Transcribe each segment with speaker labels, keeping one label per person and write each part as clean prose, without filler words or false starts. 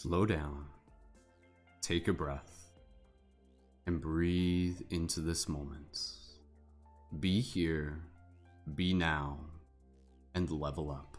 Speaker 1: Slow down, take a breath, and breathe into this moment. Be here, be now, and level up.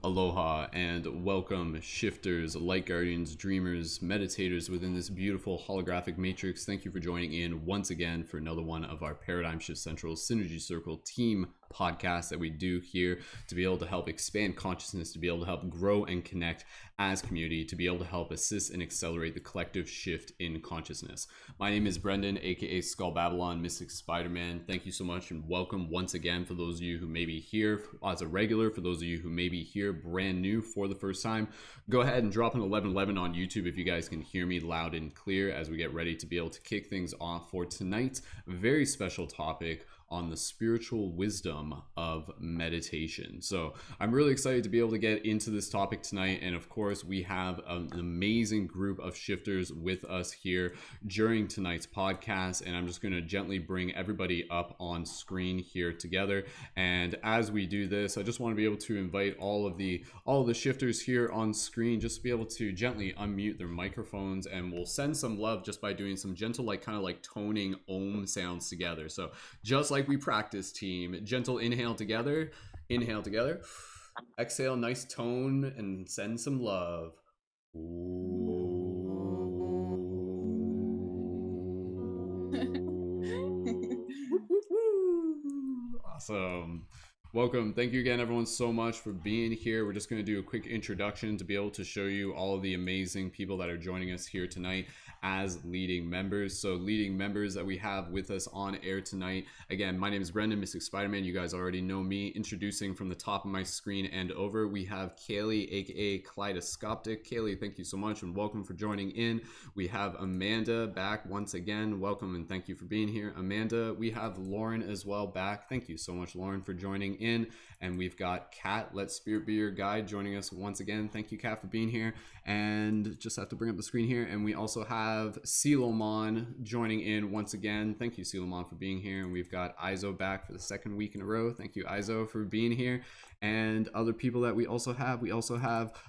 Speaker 1: Aloha and welcome, shifters, light guardians, dreamers, meditators within this beautiful holographic matrix. Thank you for joining in once again for another one of our Paradigm Shift Central Synergy Circle team podcasts that we do here to be able to help expand consciousness, to be able to help grow and connect as community, to be able to help assist and accelerate the collective shift in consciousness. My name is Brendon, aka Skull Babylon, Mystic Spider-Man. Thank you so much and welcome once again for those of you who may be here as a regular, for those of you who may be here brand new for the first time. Go ahead and drop an 1111 on YouTube if you guys can hear me loud and clear as we get ready to be able to kick things off for tonight's very special topic on the spiritual wisdom of meditation. So I'm really excited to be able to get into this topic tonight. And of course, we have an amazing group of shifters with us here during tonight's podcast. And I'm just going to gently bring everybody up on screen here together. And as we do this, I just want to be able to invite all of the shifters here on screen just to be able to gently unmute their microphones, and we'll send some love just by doing some gentle, kind of toning Om sounds together. So just like we practice, team, gentle inhale together, exhale, nice tone, and send some love. Awesome. Welcome. Thank you again, everyone, so much for being here. We're just going to do a quick introduction to be able to show you all of the amazing people that are joining us here tonight as leading members. So leading members that we have with us on air tonight. Again, my name is Brendon, Mystic Spider-Man. You guys already know me. Introducing from the top of my screen and over, we have Kaiey, aka Kaleidoscopic. Kaiey, thank you so much and welcome for joining in. We have Amanda back once again. Welcome and thank you for being here, Amanda. We have Lauren as well back. Thank you so much, Lauren, for joining in. And we've got Kat, Let Spirit Be Your Guide, joining us once again. Thank you, Kat, for being here. And just have to bring up the screen here. And we also have Selomon joining in once again. Thank you, Selomon, for being here. And we've got Aizo back for the second week in a row. Thank you, Aizo, for being here. And other people that we also have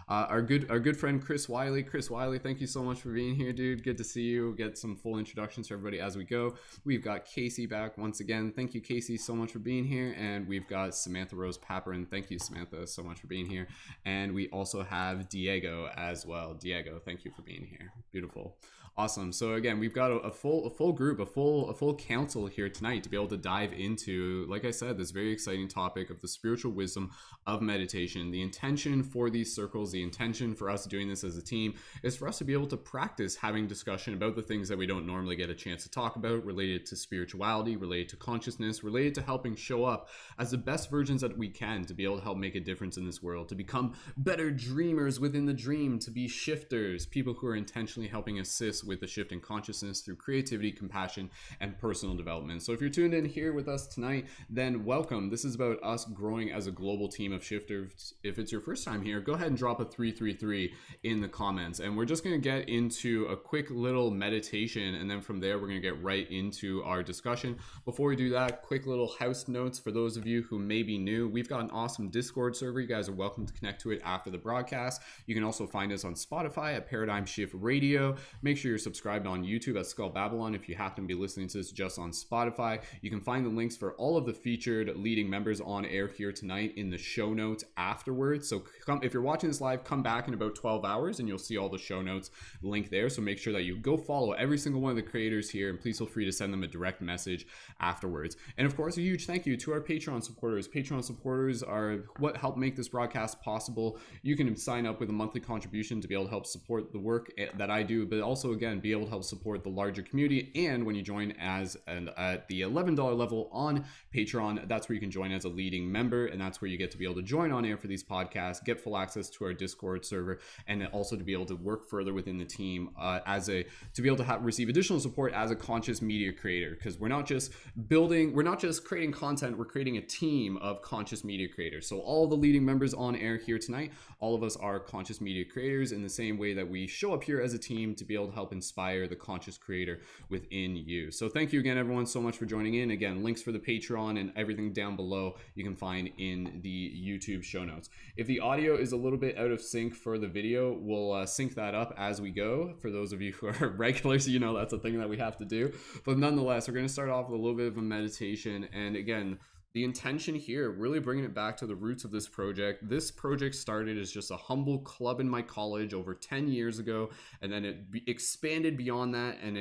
Speaker 1: our good friend Chris Wiley. Chris Wiley, thank you so much for being here, dude. Good to see you. Get some full introductions for everybody as we go. We've got Kaci back once again. Thank you, Kaci, so much for being here. And we've got Samantha Rose Paparin. Thank you, Samantha, so much for being here. And we also have Diego as well. Diego, thank you for being here. Beautiful. Awesome. So again, we've got a full group, a full council here tonight to be able to dive into, like I said, this very exciting topic of the spiritual wisdom of meditation. The intention for these circles, the intention for us doing this as a team, is for us to be able to practice having discussion about the things that we don't normally get a chance to talk about, related to spirituality, related to consciousness, related to helping show up as the best versions that we can to be able to help make a difference in this world, to become better dreamers within the dream, to be shifters, people who are intentionally helping assist with the shift in consciousness through creativity, compassion, and personal development. So if you're tuned in here with us tonight, then welcome. This is about us growing as a global team of shifters. If it's your first time here, go ahead and drop a 333 in the comments. And we're just going to get into a quick little meditation. And then from there, we're going to get right into our discussion. Before we do that, quick little house notes for those of you who may be new. We've got an awesome Discord server. You guys are welcome to connect to it after the broadcast. You can also find us on Spotify at Paradigm Shift Radio. Make sure you're subscribed on YouTube at Skull Babylon if you happen to be listening to this just on Spotify. You can find the links for all of the featured leading members on air here tonight in the show notes afterwards. So if you're watching this live, come back in about 12 hours and you'll see all the show notes link there. So make sure that you go follow every single one of the creators here, and please feel free to send them a direct message afterwards. And of course, a huge thank you to our Patreon supporters. Patreon supporters are what help make this broadcast possible. You can sign up with a monthly contribution to be able to help support the work that I do, but also again be able to help support the larger community. And when you join at the $11 level on Patreon, that's where you can join as a leading member, and that's where you get to be able to join on air for these podcasts, get full access to our Discord server, and also to be able to work further within the team to be able to receive additional support as a conscious media creator. Because we're not just creating content, we're creating a team of conscious media creators. So all the leading members on air here tonight, all of us are conscious media creators in the same way that we show up here as a team to be able to help help inspire the conscious creator within you. So thank you again, everyone, so much for joining in. Again, links for the Patreon and everything down below you can find in the YouTube show notes. If the audio is a little bit out of sync for the video, we'll sync that up as we go. For those of you who are regulars, you know that's a thing that we have to do. But nonetheless, we're going to start off with a little bit of a meditation. And again, the intention here, really bringing it back to the roots of this project. This project started as just a humble club in my college over 10 years ago, and then it expanded beyond that, and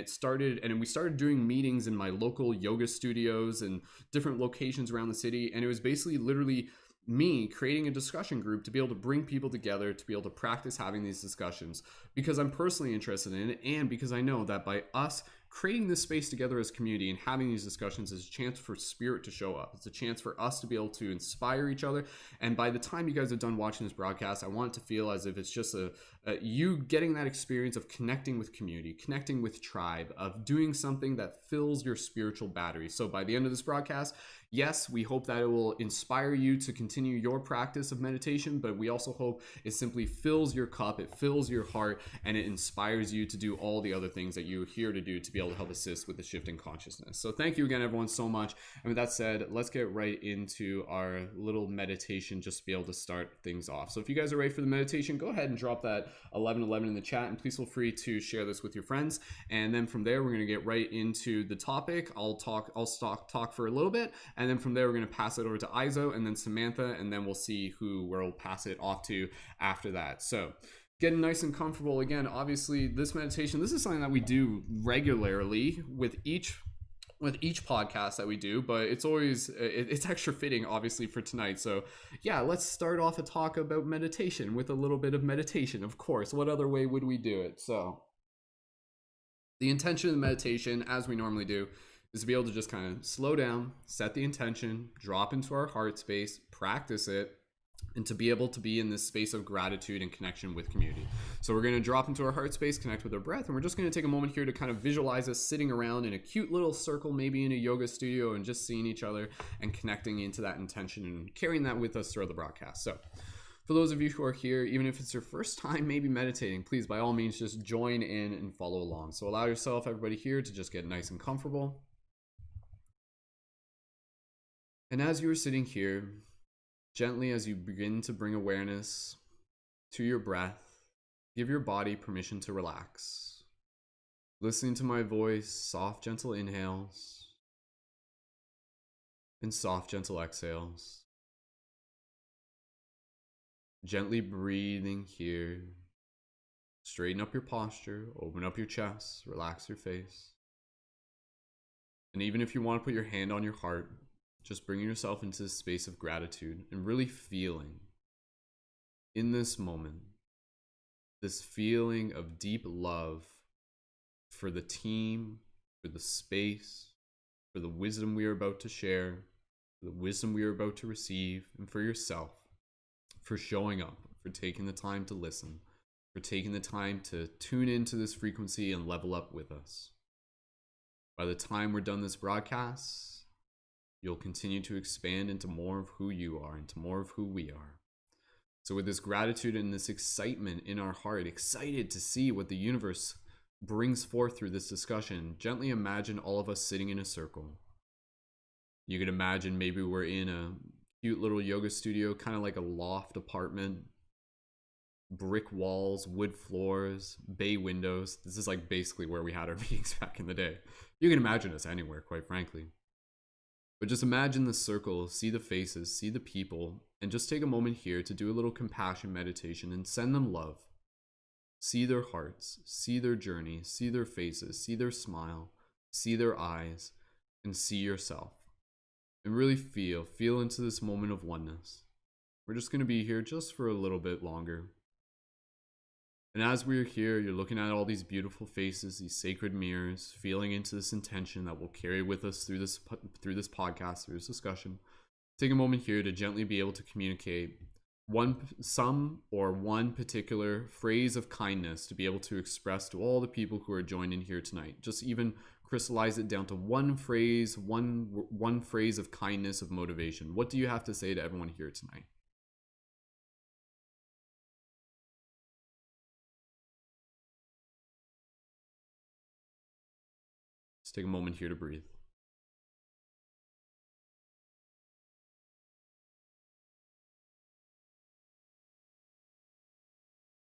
Speaker 1: we started doing meetings in my local yoga studios and different locations around the city, and it was basically literally me creating a discussion group to be able to bring people together to be able to practice having these discussions, because I'm personally interested in it, and because I know that by us creating this space together as a community and having these discussions is a chance for spirit to show up. It's a chance for us to be able to inspire each other. And by the time you guys are done watching this broadcast, I want it to feel as if it's just you getting that experience of connecting with community, connecting with tribe, of doing something that fills your spiritual battery. So by the end of this broadcast, yes, we hope that it will inspire you to continue your practice of meditation, but we also hope it simply fills your cup, it fills your heart, and it inspires you to do all the other things that you're here to do to be able to help assist with the shift in consciousness. So thank you again, everyone, so much. And with that said, let's get right into our little meditation just to be able to start things off. So if you guys are ready for the meditation, go ahead and drop that 1111 in the chat, and please feel free to share this with your friends. And then from there, we're going to get right into the topic. I'll talk for a little bit, and then from there, we're going to pass it over to Aizo and then Samantha, and then we'll see who we'll pass it off to after that. So getting nice and comfortable. Again, obviously this meditation, this is something that we do regularly with each podcast that we do, but it's always it's extra fitting obviously for tonight. So yeah, let's start off a talk about meditation with a little bit of meditation. Of course, what other way would we do it? So the intention of the meditation, as we normally do, is to be able to just kind of slow down, set the intention, drop into our heart space, practice it, and to be able to be in this space of gratitude and connection with community. So we're going to drop into our heart space, connect with our breath, and we're just going to take a moment here to kind of visualize us sitting around in a cute little circle, maybe in a yoga studio, and just seeing each other and connecting into that intention and carrying that with us throughout the broadcast. So for those of you who are here, even if it's your first time maybe meditating, please by all means just join in and follow along. So allow yourself, everybody here, to just get nice and comfortable. And as you are sitting here, gently as you begin to bring awareness to your breath, give your body permission to relax. Listening to my voice, soft, gentle inhales and soft, gentle exhales. Gently breathing here. Straighten up your posture, open up your chest, relax your face. And even if you want to put your hand on your heart, just bringing yourself into this space of gratitude and really feeling in this moment, this feeling of deep love for the team, for the space, for the wisdom we are about to share, for the wisdom we are about to receive, and for yourself, for showing up, for taking the time to listen, for taking the time to tune into this frequency and level up with us. By the time we're done this broadcast, you'll continue to expand into more of who you are, into more of who we are. So with this gratitude and this excitement in our heart, excited to see what the universe brings forth through this discussion, gently imagine all of us sitting in a circle. You can imagine maybe we're in a cute little yoga studio, kind of like a loft apartment, brick walls, wood floors, bay windows. This is like basically where we had our meetings back in the day. You can imagine us anywhere, quite frankly. But just imagine the circle, see the faces, see the people, and just take a moment here to do a little compassion meditation and send them love. See their hearts, see their journey, see their faces, see their smile, see their eyes, and see yourself. And really feel into this moment of oneness. We're just going to be here just for a little bit longer. And as we're here, you're looking at all these beautiful faces, these sacred mirrors, feeling into this intention that will carry with us through this podcast, through this discussion. Take a moment here to gently be able to communicate one particular phrase of kindness to be able to express to all the people who are joined in here tonight. Just even crystallize it down to one phrase, one phrase of kindness, of motivation. What do you have to say to everyone here tonight? Just take a moment here to breathe.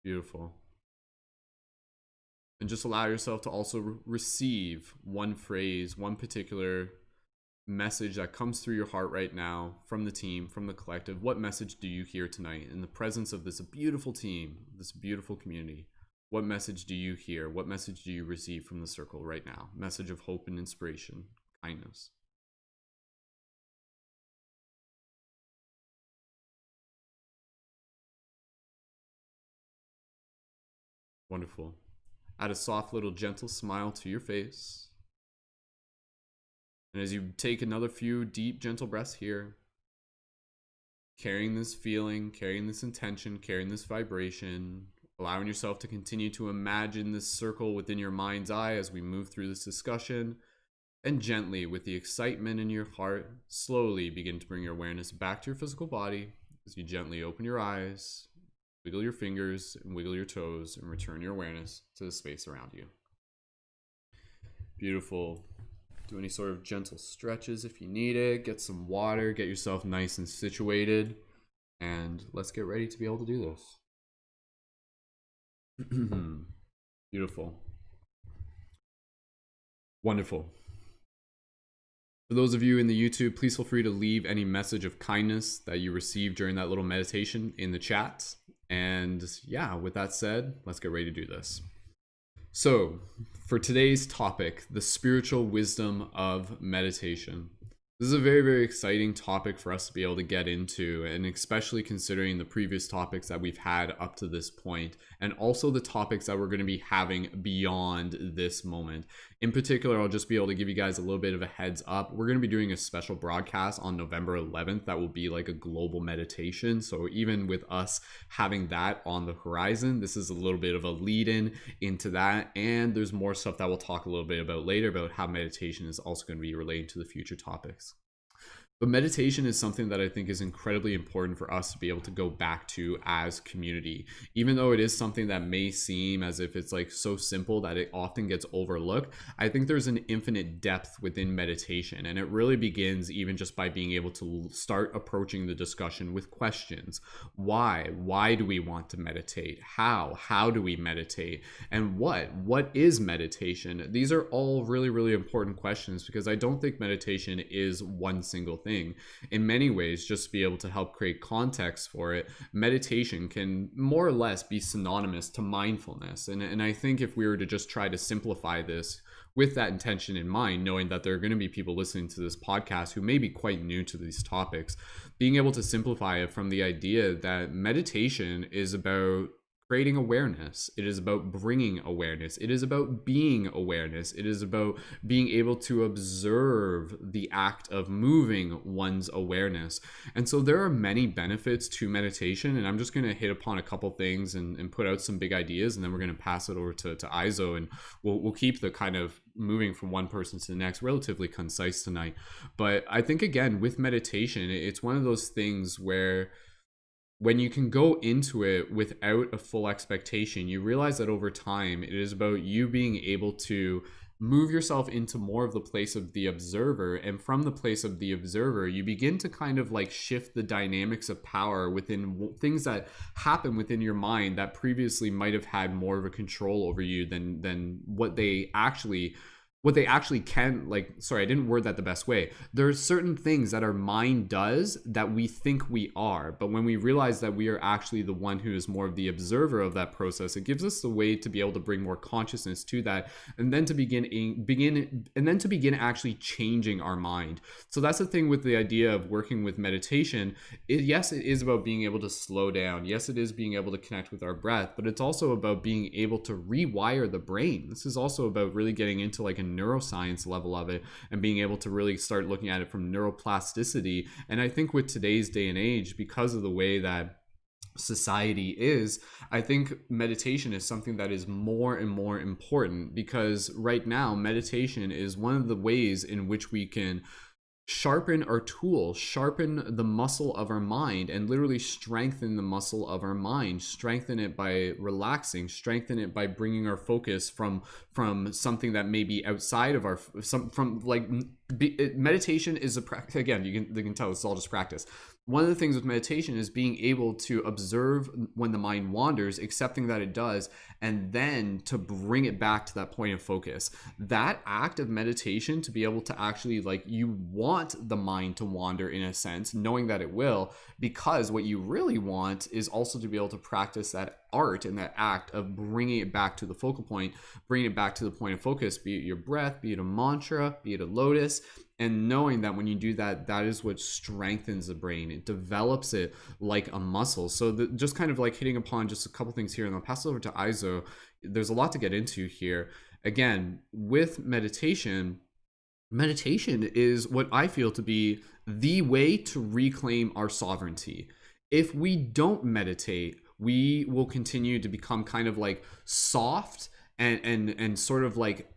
Speaker 1: Beautiful. And just allow yourself to also receive one phrase, one particular message that comes through your heart right now from the team, from the collective. What message do you hear tonight in the presence of this beautiful team, this beautiful community? What message do you hear? What message do you receive from the circle right now? Message of hope and inspiration, kindness. Wonderful. Add a soft little gentle smile to your face. And as you take another few deep, gentle breaths here, carrying this feeling, carrying this intention, carrying this vibration, allowing yourself to continue to imagine this circle within your mind's eye as we move through this discussion, and gently, with the excitement in your heart, slowly begin to bring your awareness back to your physical body as you gently open your eyes, wiggle your fingers and wiggle your toes, and return your awareness to the space around you. Beautiful. Do any sort of gentle stretches if you need it. Get some water, get yourself nice and situated, and let's get ready to be able to do this. Beautiful. Wonderful. For those of you in the YouTube, please feel free to leave any message of kindness that you received during that little meditation in the chat. And yeah, with that said, let's get ready to do this. So, for today's topic, the spiritual wisdom of meditation. This is a very, very exciting topic for us to be able to get into, and especially considering the previous topics that we've had up to this point, and also the topics that we're going to be having beyond this moment. In particular, I'll just be able to give you guys a little bit of a heads up. We're going to be doing a special broadcast on November 11th that will be like a global meditation. So even with us having that on the horizon, this is a little bit of a lead-in into that. And there's more stuff that we'll talk a little bit about later about how meditation is also going to be related to the future topics. But meditation is something that I think is incredibly important for us to be able to go back to as community. Even though it is something that may seem as if it's like so simple that it often gets overlooked, I think there's an infinite depth within meditation. And it really begins even just by being able to start approaching the discussion with questions. Why? Why do we want to meditate? How? How do we meditate? And what? What is meditation? These are all really, really important questions, because I don't think meditation is one single thing. In many ways, just to be able to help create context for it, meditation can more or less be synonymous to mindfulness. And I think if we were to just try to simplify this with that intention in mind, knowing that there are going to be people listening to this podcast who may be quite new to these topics, being able to simplify it from the idea that meditation is about creating awareness. It is about bringing awareness. It is about being awareness. It is about being able to observe the act of moving one's awareness. And so there are many benefits to meditation, and I'm just going to hit upon a couple things and put out some big ideas, and then we're going to pass it over to Aizo, and we'll keep the kind of moving from one person to the next relatively concise tonight. But I think, again, with meditation, it's one of those things where when you can go into it without a full expectation, you realize that over time, it is about you being able to move yourself into more of the place of the observer. And from the place of the observer, you begin to kind of like shift the dynamics of power within things that happen within your mind that previously might have had more of a control over you than what they actually can. Like, sorry, I didn't word that the best way. There are certain things that our mind does that we think we are, but when we realize that we are actually the one who is more of the observer of that process, it gives us the way to be able to bring more consciousness to that, and then to begin actually changing our mind. So that's the thing with the idea of working with meditation. Yes, it is about being able to slow down. Yes, it is being able to connect with our breath, but it's also about being able to rewire the brain. This is also about really getting into like a neuroscience level of it and being able to really start looking at it from neuroplasticity. And I think with today's day and age, because of the way that society is, I think meditation is something that is more and more important, because right now meditation is one of the ways in which we can sharpen our tool, sharpen the muscle of our mind, and literally strengthen the muscle of our mind. Strengthen it by relaxing, strengthen it by bringing our focus from something that may be outside of our meditation is a practice. Again, you can tell it's all just practice. One of the things with meditation is being able to observe when the mind wanders, accepting that it does, and then to bring it back to that point of focus. That act of meditation, to be able to actually, like, you want the mind to wander in a sense, knowing that it will, because what you really want is also to be able to practice that art and that act of bringing it back to the focal point, bringing it back to the point of focus, be it your breath, be it a mantra, be it a lotus, and knowing that when you do that, that is what strengthens the brain. It develops it like a muscle. So just kind of like hitting upon just a couple things here, and I'll pass it over to Aizo. There's a lot to get into here. Again, with meditation is what I feel to be the way to reclaim our sovereignty. If we don't meditate, we will continue to become kind of like soft and sort of like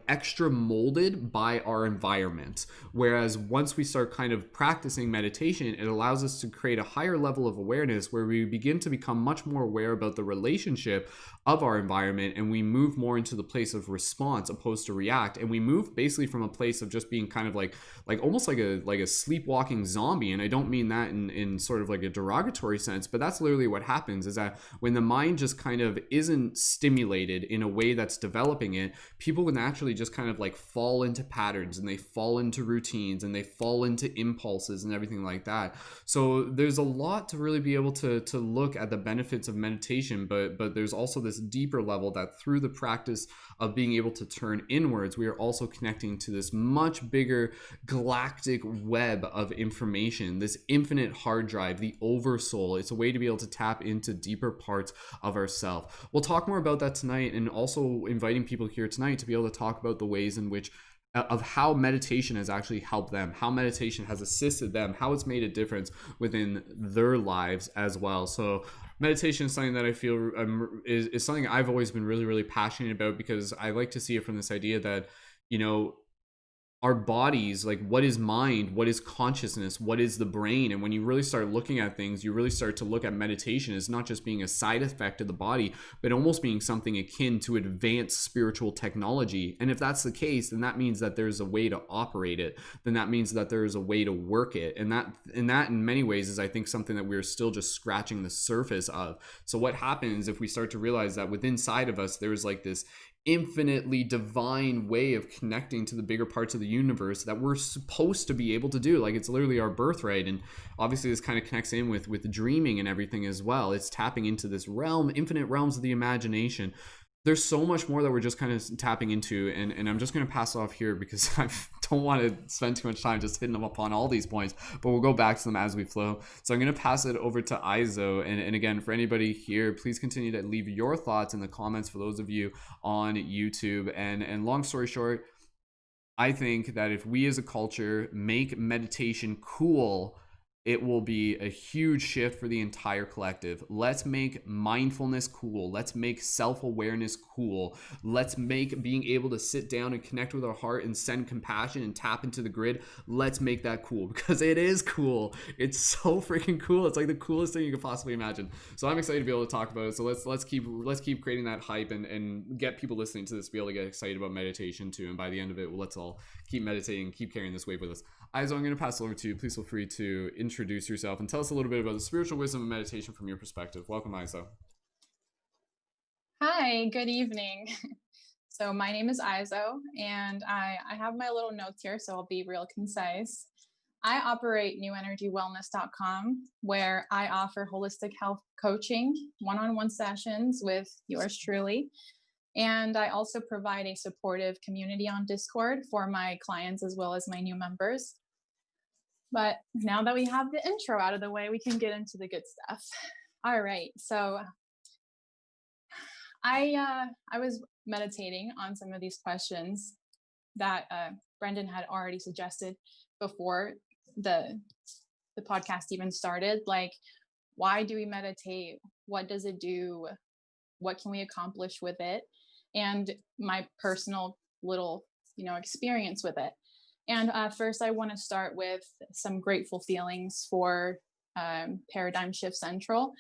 Speaker 1: extra molded by our environment. Whereas once we start kind of practicing meditation, it allows us to create a higher level of awareness where we begin to become much more aware about the relationship of our environment, and we move more into the place of response opposed to react, and we move basically from a place of just being kind of like almost like a sleepwalking zombie. And I don't mean that in sort of like a derogatory sense, but that's literally what happens, is that when the mind just kind of isn't stimulated in a way that's developing it, people would naturally just kind of like fall into patterns, and they fall into routines, and they fall into impulses and everything like that. So there's a lot to really be able to look at the benefits of meditation, but there's also this deeper level that through the practice of being able to turn inwards, we are also connecting to this much bigger galactic web of information, this infinite hard drive, the oversoul. It's a way to be able to tap into deeper parts of ourself. We'll talk more about that tonight, and also inviting people here tonight to be able to talk about the ways in which of how meditation has actually helped them, how meditation has assisted them, how it's made a difference within their lives as well. So meditation is something that I feel is something I've always been really, really passionate about, because I like to see it from this idea that, you know, our bodies, like, what is mind, what is consciousness, what is the brain? And when you really start looking at things, you really start to look at meditation as not just being a side effect of the body, but almost being something akin to advanced spiritual technology. And if that's the case, then that means that there's a way to operate it. Then that means that there is a way to work it. And that in many ways is, I think, something that we're still just scratching the surface of. So what happens if we start to realize that within inside of us, there's like this infinitely divine way of connecting to the bigger parts of the universe that we're supposed to be able to do? Like, it's literally our birthright. And obviously this kind of connects in with dreaming and everything as well. It's tapping into this realm, infinite realms of the imagination. There's so much more that we're just kind of tapping into, and I'm just going to pass off here because I don't want to spend too much time just hitting them upon all these points, but we'll go back to them as we flow. So I'm going to pass it over to Aizo, and again, for anybody here, please continue to leave your thoughts in the comments for those of you on YouTube. And long story short, I think that if we as a culture make meditation cool, it will be a huge shift for the entire collective. Let's make mindfulness cool. Let's make self-awareness cool. Let's make being able to sit down and connect with our heart and send compassion and tap into the grid. Let's make that cool, because it is cool. It's so freaking cool. It's like the coolest thing you could possibly imagine. So I'm excited to be able to talk about it. So let's keep creating that hype and get people listening to this to be able to get excited about meditation too. And by the end of it, let's all keep meditating, keep carrying this wave with us. Aizo, I'm going to pass it over to you. Please feel free to introduce yourself and tell us a little bit about the spiritual wisdom of meditation from your perspective. Welcome, Aizo.
Speaker 2: Hi, good evening. So my name is Aizo, and I have my little notes here, so I'll be real concise. I operate newenergywellness.com, where I offer holistic health coaching, one-on-one sessions with yours truly. And I also provide a supportive community on Discord for my clients as well as my new members. But now that we have the intro out of the way, we can get into the good stuff. All right, so I was meditating on some of these questions that Brendon had already suggested before the podcast even started. Like, why do we meditate? What does it do? What can we accomplish with it? And my personal little, experience with it. And first, I want to start with some grateful feelings for Paradigm Shift Central,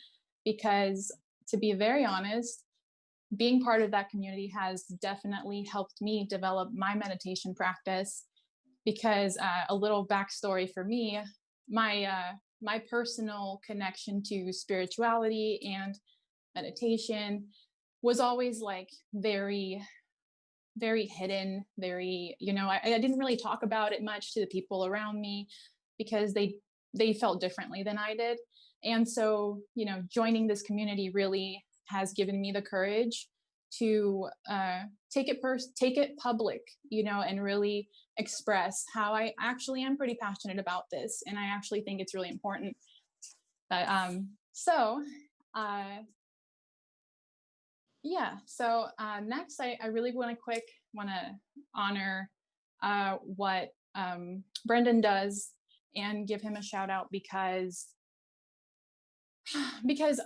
Speaker 2: because to be very honest, being part of that community has definitely helped me develop my meditation practice. Because a little backstory for me, my personal connection to spirituality and meditation was always like very hidden, very, I didn't really talk about it much to the people around me because they felt differently than I did. And so, joining this community really has given me the courage to take it public, and really express how I actually am pretty passionate about this, and I actually think it's really important. But so uh, yeah. So next, I really want to honor what Brendon does and give him a shout out because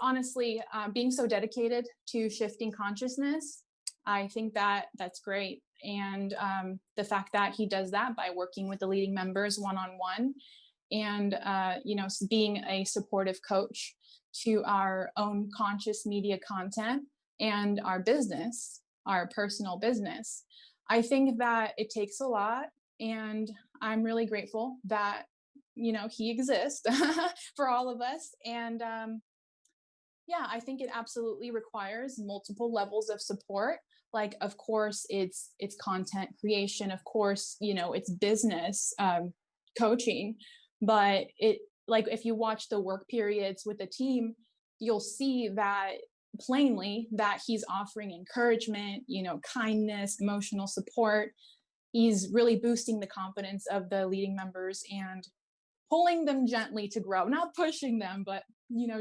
Speaker 2: honestly, being so dedicated to shifting consciousness, I think that that's great. And the fact that he does that by working with the leading members one on one, and being a supportive coach to our own conscious media content and our business, our personal business. I think that it takes a lot, and I'm really grateful that he exists for all of us. And yeah, I think it absolutely requires multiple levels of support. Like, of course, it's content creation, of course, it's business coaching, but it, like, if you watch the work periods with the team, you'll see that plainly that he's offering encouragement, kindness, emotional support. He's really boosting the confidence of the leading members and pulling them gently to grow, not pushing them, but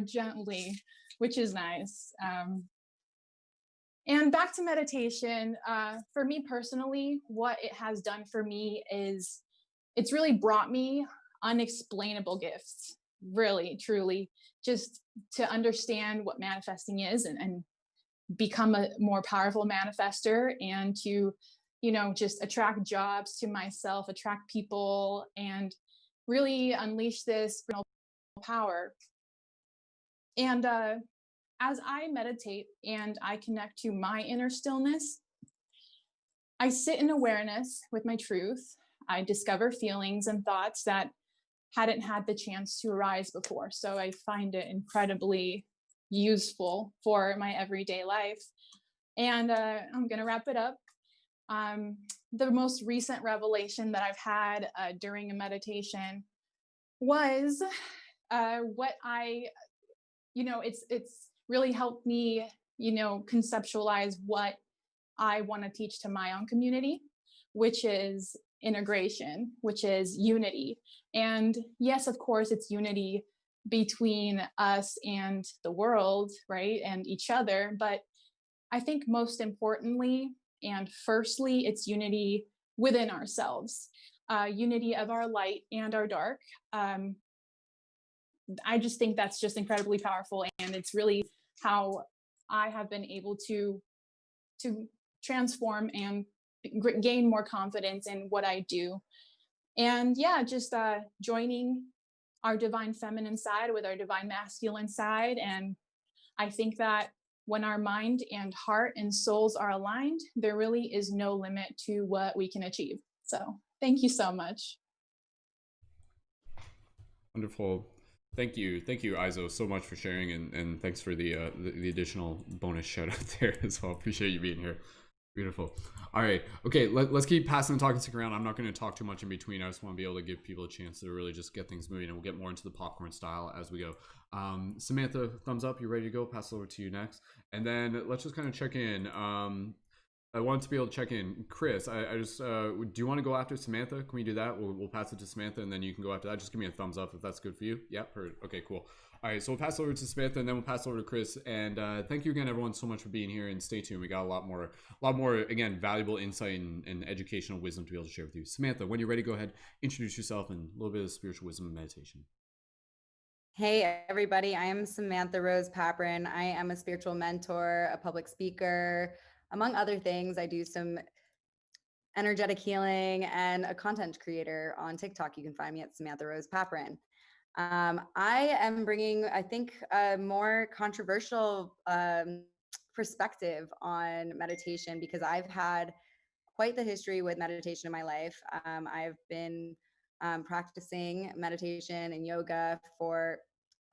Speaker 2: gently, which is nice. And back to meditation, for me personally, what it has done for me is it's really brought me unexplainable gifts, really, truly, just to understand what manifesting is, and become a more powerful manifester, and to, just attract jobs to myself, attract people, and really unleash this power. And as I meditate and I connect to my inner stillness, I sit in awareness with my truth. I discover feelings and thoughts that hadn't had the chance to arise before. So I find it incredibly useful for my everyday life. And I'm going to wrap it up. The most recent revelation that I've had during a meditation was what it's really helped me, conceptualize what I want to teach to my own community, which is integration, which is unity. And yes, of course, it's unity between us and the world, right? And each other. But I think most importantly, and firstly, it's unity within ourselves, unity of our light and our dark. I just think that's just incredibly powerful, and it's really how I have been able to transform and gain more confidence in what I do. And yeah, just joining our divine feminine side with our divine masculine side. And I think that when our mind and heart and souls are aligned, there really is no limit to what we can achieve. So thank you so much.
Speaker 1: Wonderful. Thank you, Aizo, so much for sharing, and thanks for the additional bonus shout out there as well. Appreciate you being here. Beautiful. All right. Okay. Let's keep passing the talking stick around. I'm not going to talk too much in between. I just want to be able to give people a chance to really just get things moving, and we'll get more into the popcorn style as we go. Samantha, thumbs up. You ready to go? Pass it over to you next, and then let's just kind of check in. I want to be able to check in. Chris, I just do you want to go after Samantha? Can we do that? We'll pass it to Samantha, and then you can go after that. Just give me a thumbs up if that's good for you. Yep. Heard. Okay. Cool. All right. So we'll pass it over to Samantha, and then we'll pass it over to Chris. And thank you again, everyone, so much for being here. And stay tuned. We got a lot more again valuable insight and educational wisdom to be able to share with you. Samantha, when you're ready, go ahead, introduce yourself and a little bit of spiritual wisdom and meditation.
Speaker 3: Hey, everybody. I am Samantha Rose Paprin. I am a spiritual mentor, a public speaker. Among other things, I do some energetic healing and a content creator on TikTok. You can find me at Samantha Rose Paprin. I am bringing, I think, a more controversial perspective on meditation because I've had quite the history with meditation in my life. I've been practicing meditation and yoga for,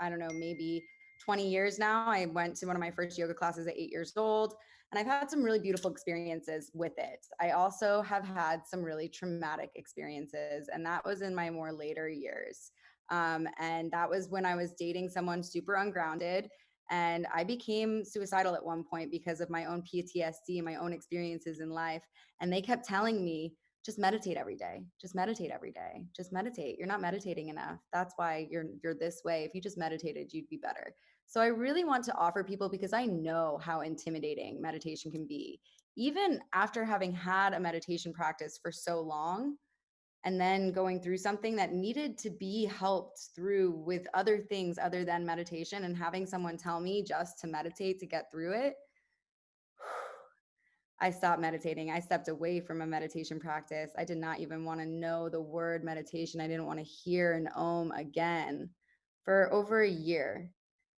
Speaker 3: I don't know, maybe 20 years now. I went to one of my first yoga classes at 8 years old, and I've had some really beautiful experiences with it. I also have had some really traumatic experiences, and that was in my more later years. And that was when I was dating someone super ungrounded. And I became suicidal at one point because of my own PTSD and my own experiences in life. And they kept telling me, just meditate every day. Just meditate every day. Just meditate. You're not meditating enough. That's why you're this way. If you just meditated, you'd be better. So I really want to offer people, because I know how intimidating meditation can be. Even after having had a meditation practice for so long, and then going through something that needed to be helped through with other things other than meditation, and having someone tell me just to meditate to get through it, I stopped meditating. I stepped away from a meditation practice. I did not even want to know the word meditation. I didn't want to hear an om again for over a year.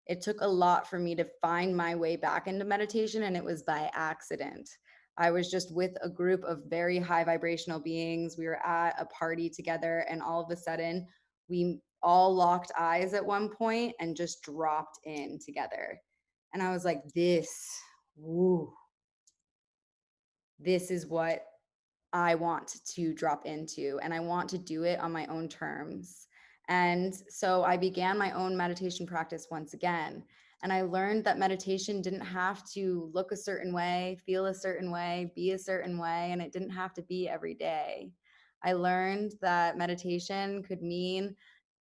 Speaker 3: It took a lot for me to find my way back into meditation, and it was by accident. I was just with a group of very high vibrational beings. We were at a party together, and all of a sudden, we all locked eyes at one point and just dropped in together. And I was like, woo, this is what I want to drop into, and I want to do it on my own terms. And so I began my own meditation practice once again. And I learned that meditation didn't have to look a certain way, feel a certain way, be a certain way, and it didn't have to be every day. I learned that meditation could mean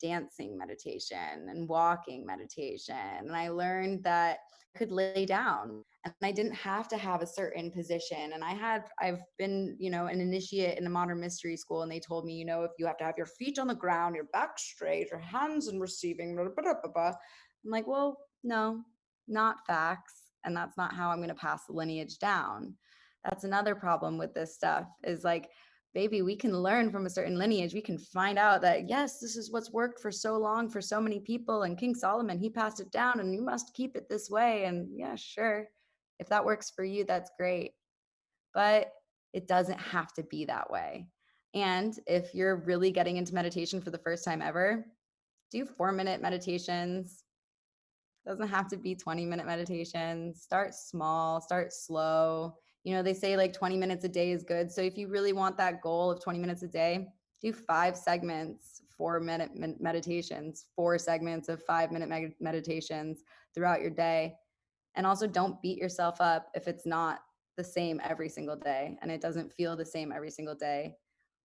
Speaker 3: dancing meditation and walking meditation. And I learned that I could lay down and I didn't have to have a certain position. And I've been, an initiate in a modern mystery school, and they told me, if you have to have your feet on the ground, your back straight, your hands in receiving, blah, blah, blah, blah. I'm like, well, no, not facts. And that's not how I'm going to pass the lineage down. That's another problem with this stuff, is like, baby, we can learn from a certain lineage. We can find out that, yes, this is what's worked for so long for so many people. And King Solomon, he passed it down, and you must keep it this way. And yeah, sure. If that works for you, that's great. But it doesn't have to be that way. And if you're really getting into meditation for the first time ever, do 4-minute meditations. Doesn't have to be 20-minute meditations. Start small, start slow. They say like 20 minutes a day is good. So if you really want that goal of 20 minutes a day, do 5 segments, 4-minute meditations, 4 segments of 5-minute meditations throughout your day. And also, don't beat yourself up if it's not the same every single day and it doesn't feel the same every single day.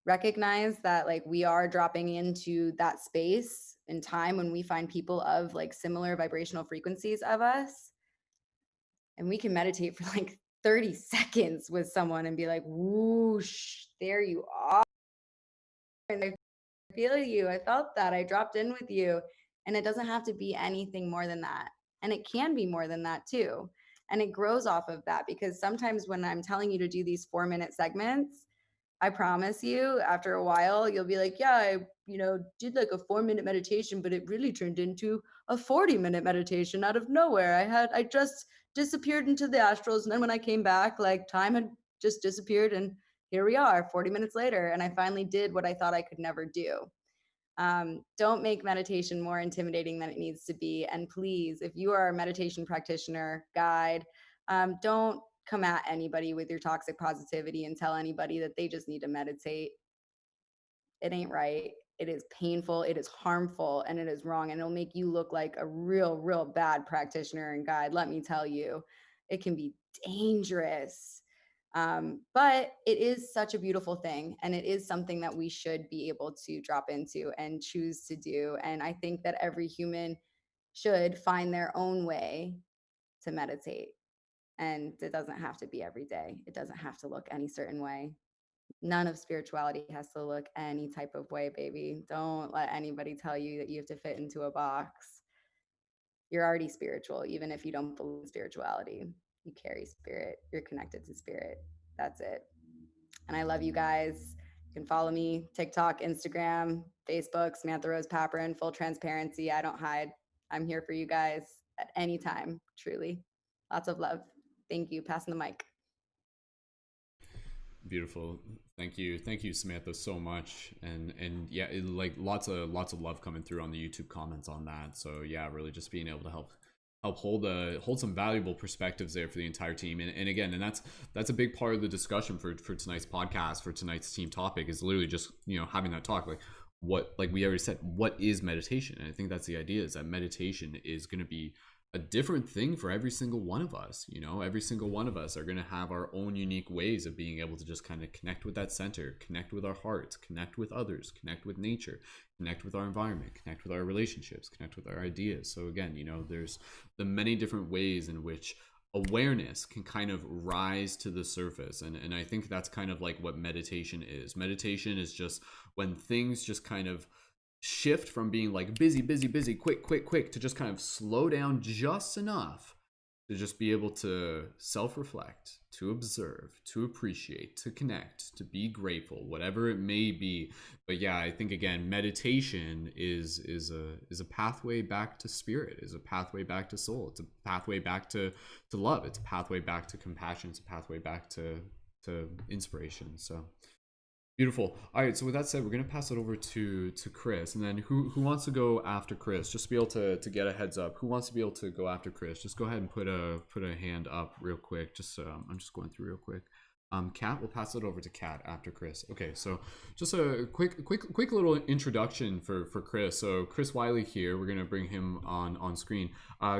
Speaker 3: Recognize that like we are dropping into that space in time when we find people of like similar vibrational frequencies of us, and we can meditate for like 30 seconds with someone and be like, whoosh, there you are. And I feel you. I felt that. I dropped in with you. And it doesn't have to be anything more than that. And it can be more than that too. And it grows off of that, because sometimes when I'm telling you to do these 4-minute segments, I promise you, after a while, you'll be like, yeah, I, did like a 4-minute meditation, but it really turned into a 40-minute meditation out of nowhere. I just disappeared into the astrals. And then when I came back, like time had just disappeared. And here we are 40 minutes later. And I finally did what I thought I could never do. Don't make meditation more intimidating than it needs to be. And please, if you are a meditation practitioner, guide, don't come at anybody with your toxic positivity and tell anybody that they just need to meditate. It ain't right. It is painful, it is harmful, and it is wrong. And it'll make you look like a real, real bad practitioner and guide. Let me tell you, it can be dangerous. But it is such a beautiful thing. And it is something that we should be able to drop into and choose to do. And I think that every human should find their own way to meditate. And it doesn't have to be every day. It doesn't have to look any certain way. None of spirituality has to look any type of way, baby. Don't let anybody tell you that you have to fit into a box. You're already spiritual, even if you don't believe in spirituality. You carry spirit. You're connected to spirit. That's it. And I love you guys. You can follow me TikTok, Instagram, Facebook, Samantha Rose Papperin. Full transparency. I don't hide. I'm here for you guys at any time, truly. Lots of love. Thank you. Passing the mic.
Speaker 1: Beautiful. Thank you, Samantha, so much. And yeah, like lots of love coming through on the YouTube comments on that. So yeah, really just being able to help hold some valuable perspectives there for the entire team. And again, and that's a big part of the discussion for tonight's podcast, for tonight's team topic, is literally just, you know, having that talk, like what, like we already said, what is meditation? And I think that's the idea, is that meditation is going to be a different thing for every single one of us. You know, every single one of us are going to have our own unique ways of being able to just kind of connect with that center, connect with our hearts, connect with others, connect with nature, connect with our environment, connect with our relationships, connect with our ideas. So again, you know, there's the many different ways in which awareness can kind of rise to the surface. And I think that's kind of like what meditation is. Meditation is just when things just kind of shift from being like busy, quick, to just kind of slow down just enough to just be able to self-reflect, to observe, to appreciate, to connect, to be grateful, whatever it may be. But yeah, I think again, meditation is a pathway back to spirit, is a pathway back to soul, it's a pathway back to love, it's a pathway back to compassion, it's a pathway back to inspiration. So beautiful. All right. So with that said, we're gonna pass it over to Chris, and then who wants to go after Chris? Just to be able to get a heads up. Who wants to be able to go after Chris? Just go ahead and put a hand up real quick. Just I'm just going through real quick. Kat, we'll pass it over to Kat after Chris. Okay. So just a quick little introduction for Chris. So Chris Wiley here. We're gonna bring him on screen.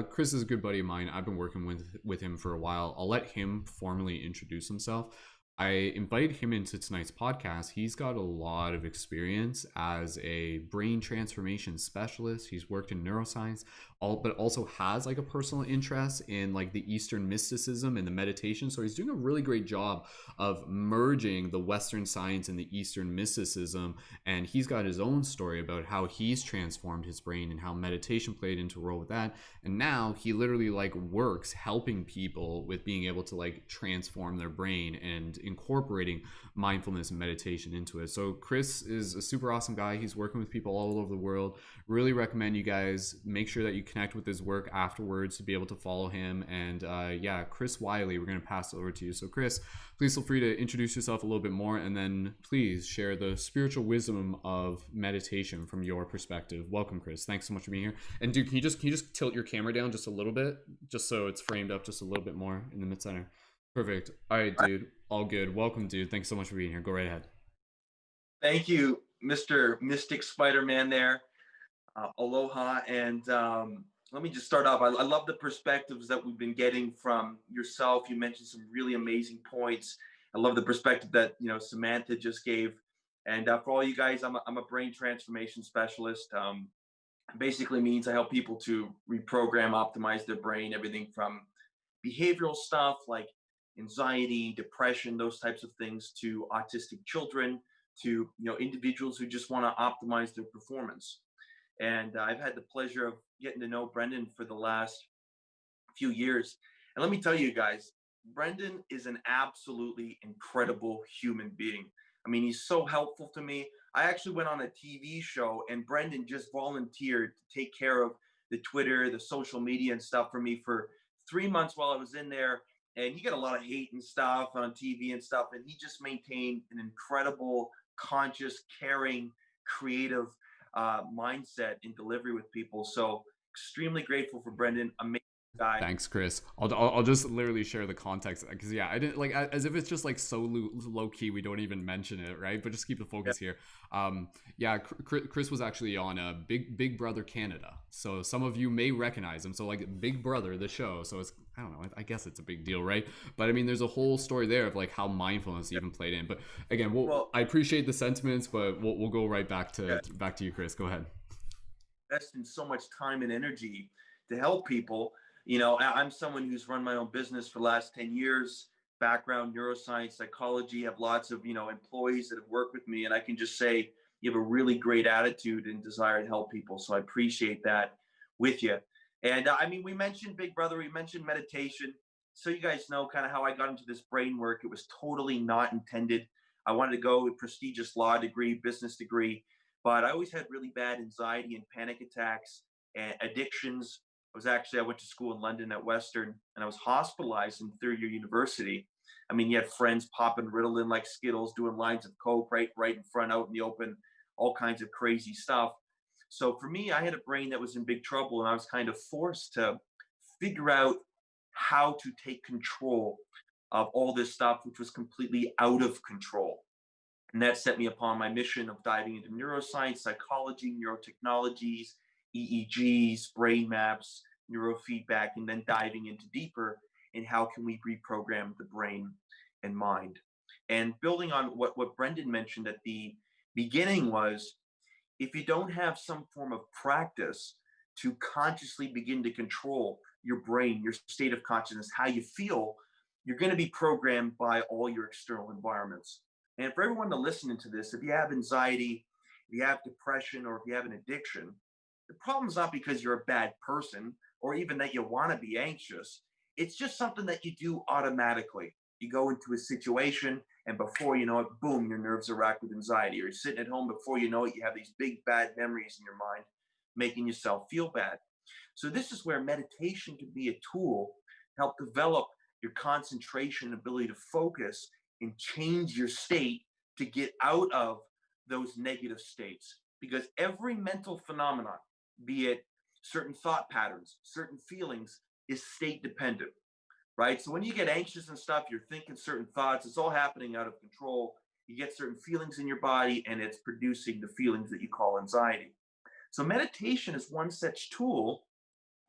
Speaker 1: Chris is a good buddy of mine. I've been working with him for a while. I'll let him formally introduce himself. I invited him into tonight's podcast. He's got a lot of experience as a brain transformation specialist. He's worked in neuroscience, but also has like a personal interest in like the Eastern mysticism and the meditation. So he's doing a really great job of merging the Western science and the Eastern mysticism. And he's got his own story about how he's transformed his brain and how meditation played into a role with that. And now he literally like works helping people with being able to like transform their brain and incorporating mindfulness and meditation into it. So Chris is a super awesome guy. He's working with people all over the world. Really recommend you guys make sure that you connect with his work afterwards to be able to follow him. And yeah, Chris Wiley, we're going to pass it over to you. So Chris, please feel free to introduce yourself a little bit more, and then please share the spiritual wisdom of meditation from your perspective. Welcome, Chris. Thanks so much for being here. And dude, can you just tilt your camera down just a little bit, just so it's framed up just a little bit more in the mid center? Perfect. All right, dude. All good. Welcome, dude. Thanks so much for being here. Go right ahead.
Speaker 4: Thank you, Mr. Mystic Spider-Man there. Aloha. And let me just start off. I love the perspectives that we've been getting from yourself. You mentioned some really amazing points. I love the perspective that, you know, Samantha just gave. And for all you guys, I'm a brain transformation specialist. Basically means I help people to reprogram, optimize their brain, everything from behavioral stuff like anxiety, depression, those types of things, to autistic children, to, you know, individuals who just want to optimize their performance. And I've had the pleasure of getting to know Brendon for the last few years. And let me tell you guys, Brendon is an absolutely incredible human being. I mean, he's so helpful to me. I actually went on a TV show and Brendon just volunteered to take care of the Twitter, the social media and stuff for me for 3 months while I was in there. And he got a lot of hate and stuff on TV and stuff. And he just maintained an incredible, conscious, caring, creative mindset in delivery with people. So extremely grateful for Brendon. Amazing guy.
Speaker 1: Thanks, Chris. I'll just literally share the context, because yeah, I didn't like, as if it's just like so low key we don't even mention it, right? But just keep the focus here. Yeah, Chris was actually on a Big Brother Canada, so some of you may recognize him. So like Big Brother, the show. So it's, I don't know, I guess it's a big deal, right? But I mean, there's a whole story there of like how mindfulness even played in. But again, I appreciate the sentiments, but we'll go right back to you, Chris. Go ahead.
Speaker 4: Investing so much time and energy to help people. You know, I'm someone who's run my own business for the last 10 years, background, neuroscience, psychology, have lots of, you know, employees that have worked with me. And I can just say you have a really great attitude and desire to help people. So I appreciate that with you. And I mean, we mentioned Big Brother, we mentioned meditation. So you guys know kind of how I got into this brain work. It was totally not intended I wanted to go with a prestigious law degree, business degree, but I always had really bad anxiety and panic attacks and addictions. I went to school in London at Western, and I was hospitalized in third year university. I mean, you had friends popping Ritalin like Skittles, doing lines of coke right in front, out in the open, all kinds of crazy stuff. So for me, I had a brain that was in big trouble, and I was kind of forced to figure out how to take control of all this stuff, which was completely out of control. And that set me upon my mission of diving into neuroscience, psychology, neurotechnologies, EEGs, brain maps, neurofeedback, and then diving into deeper in how can we reprogram the brain and mind. And building on what Brendon mentioned at the beginning was, if you don't have some form of practice to consciously begin to control your brain, your state of consciousness, how you feel, you're going to be programmed by all your external environments. And for everyone to listen to this, if you have anxiety, if you have depression, or if you have an addiction, the problem is not because you're a bad person or even that you want to be anxious. It's just something that you do automatically. You go into a situation, and before you know it, boom, your nerves are racked with anxiety. Or you're sitting at home, before you know it, you have these big bad memories in your mind, making yourself feel bad. So this is where meditation can be a tool to help develop your concentration, ability to focus, and change your state to get out of those negative states. Because every mental phenomenon, be it certain thought patterns, certain feelings, is state dependent, right? So when you get anxious and stuff, you're thinking certain thoughts, it's all happening out of control. You get certain feelings in your body, and it's producing the feelings that you call anxiety. So meditation is one such tool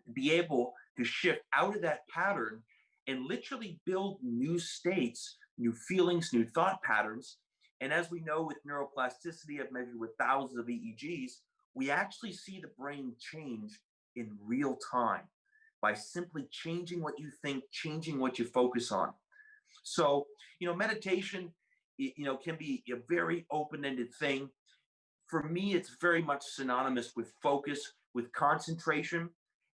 Speaker 4: to be able to shift out of that pattern and literally build new states, new feelings, new thought patterns. And as we know with neuroplasticity, I've measured with thousands of EEGs, we actually see the brain change in real time by simply changing what you think, changing what you focus on. So, meditation, can be a very open-ended thing. For me, it's very much synonymous with focus, with concentration.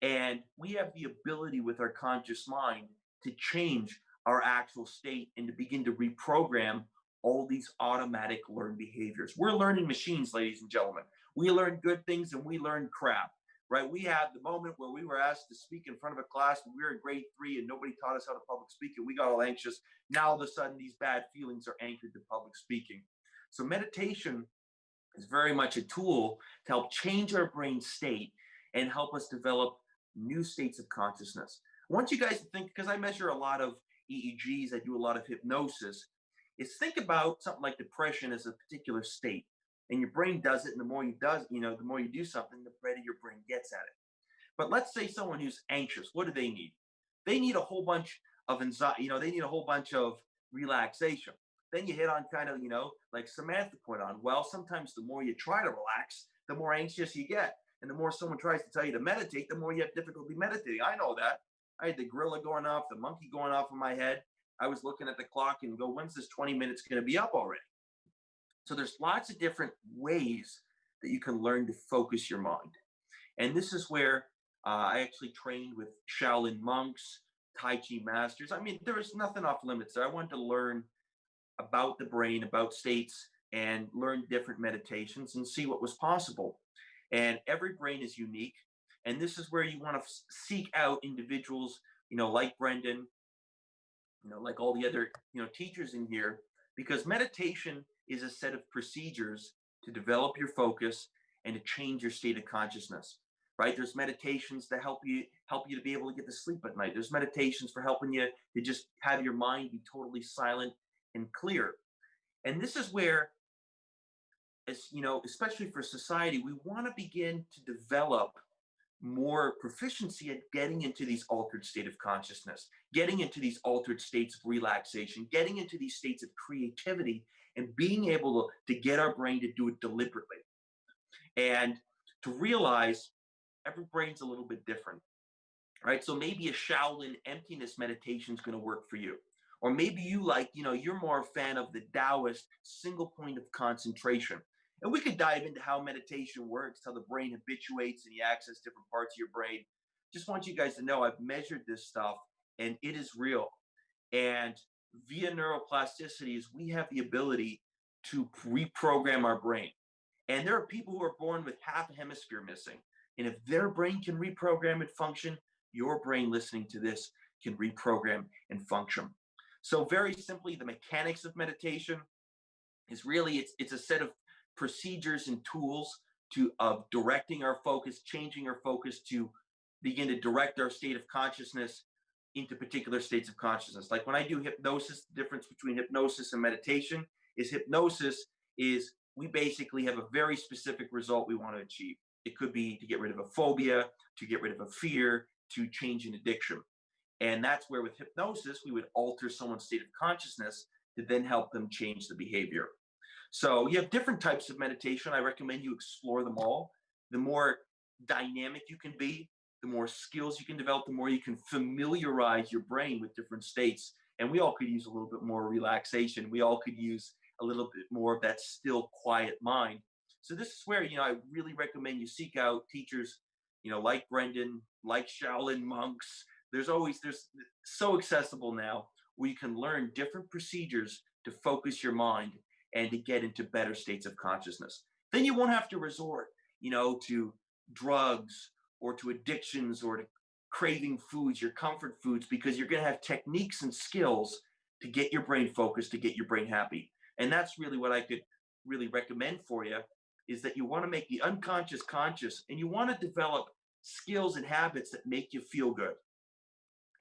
Speaker 4: And we have the ability with our conscious mind to change our actual state and to begin to reprogram all these automatic learned behaviors. We're learning machines, ladies and gentlemen. We learn good things and we learn crap, right? We had the moment where we were asked to speak in front of a class when we were in grade 3 and nobody taught us how to public speak, and we got all anxious. Now, all of a sudden, these bad feelings are anchored to public speaking. So meditation is very much a tool to help change our brain state and help us develop new states of consciousness. I want you guys to think, because I measure a lot of EEGs, I do a lot of hypnosis, is think about something like depression as a particular state. And your brain does it, and the more the more you do something, the better your brain gets at it. But let's say someone who's anxious, what do they need? They need a whole bunch of anxiety, they need a whole bunch of relaxation. Then you hit on kind of, like Samantha put on, well, sometimes the more you try to relax, the more anxious you get. And the more someone tries to tell you to meditate, the more you have difficulty meditating. I know that. I had the gorilla going off, the monkey going off in my head. I was looking at the clock and go, when's this 20 minutes going to be up already? So there's lots of different ways that you can learn to focus your mind. And this is where I actually trained with Shaolin monks, Tai Chi masters. I mean, there was nothing off limits there. I wanted to learn about the brain, about states, and learn different meditations and see what was possible. And every brain is unique. And this is where you want to seek out individuals, like Brendon, like all the other, teachers in here, because meditation is a set of procedures to develop your focus and to change your state of consciousness, right? There's meditations that help you to be able to get to sleep at night. There's meditations for helping you to just have your mind be totally silent and clear. And this is where, especially for society, we want to begin to develop more proficiency at getting into these altered state of consciousness, getting into these altered states of relaxation, getting into these states of creativity, and being able to get our brain to do it deliberately. And to realize every brain's a little bit different, right? So maybe a Shaolin emptiness meditation is going to work for you. Or maybe you're more a fan of the Taoist single point of concentration. And we could dive into how meditation works, how the brain habituates and you access different parts of your brain. Just want you guys to know I've measured this stuff and it is real. And via neuroplasticity, we have the ability to reprogram our brain. And there are people who are born with half a hemisphere missing. And if their brain can reprogram and function, your brain listening to this can reprogram and function. So very simply, the mechanics of meditation is really, it's a set of procedures and tools of directing our focus, changing our focus to begin to direct our state of consciousness into particular states of consciousness. Like when I do hypnosis, the difference between hypnosis and meditation is hypnosis is we basically have a very specific result we want to achieve. It could be to get rid of a phobia, to get rid of a fear, to change an addiction. And that's where with hypnosis, we would alter someone's state of consciousness to then help them change the behavior. So you have different types of meditation. I recommend you explore them all. The more dynamic you can be, the more skills you can develop, the more you can familiarize your brain with different states. And we all could use a little bit more relaxation. We all could use a little bit more of that still, quiet mind. So this is where, I really recommend you seek out teachers, like Brendon, like Shaolin monks. There's so accessible now where you can learn different procedures to focus your mind and to get into better states of consciousness. Then you won't have to resort, to drugs or to addictions or to craving foods, your comfort foods, because you're going to have techniques and skills to get your brain focused, to get your brain happy. And that's really what I could really recommend for you, is that you want to make the unconscious conscious, and you want to develop skills and habits that make you feel good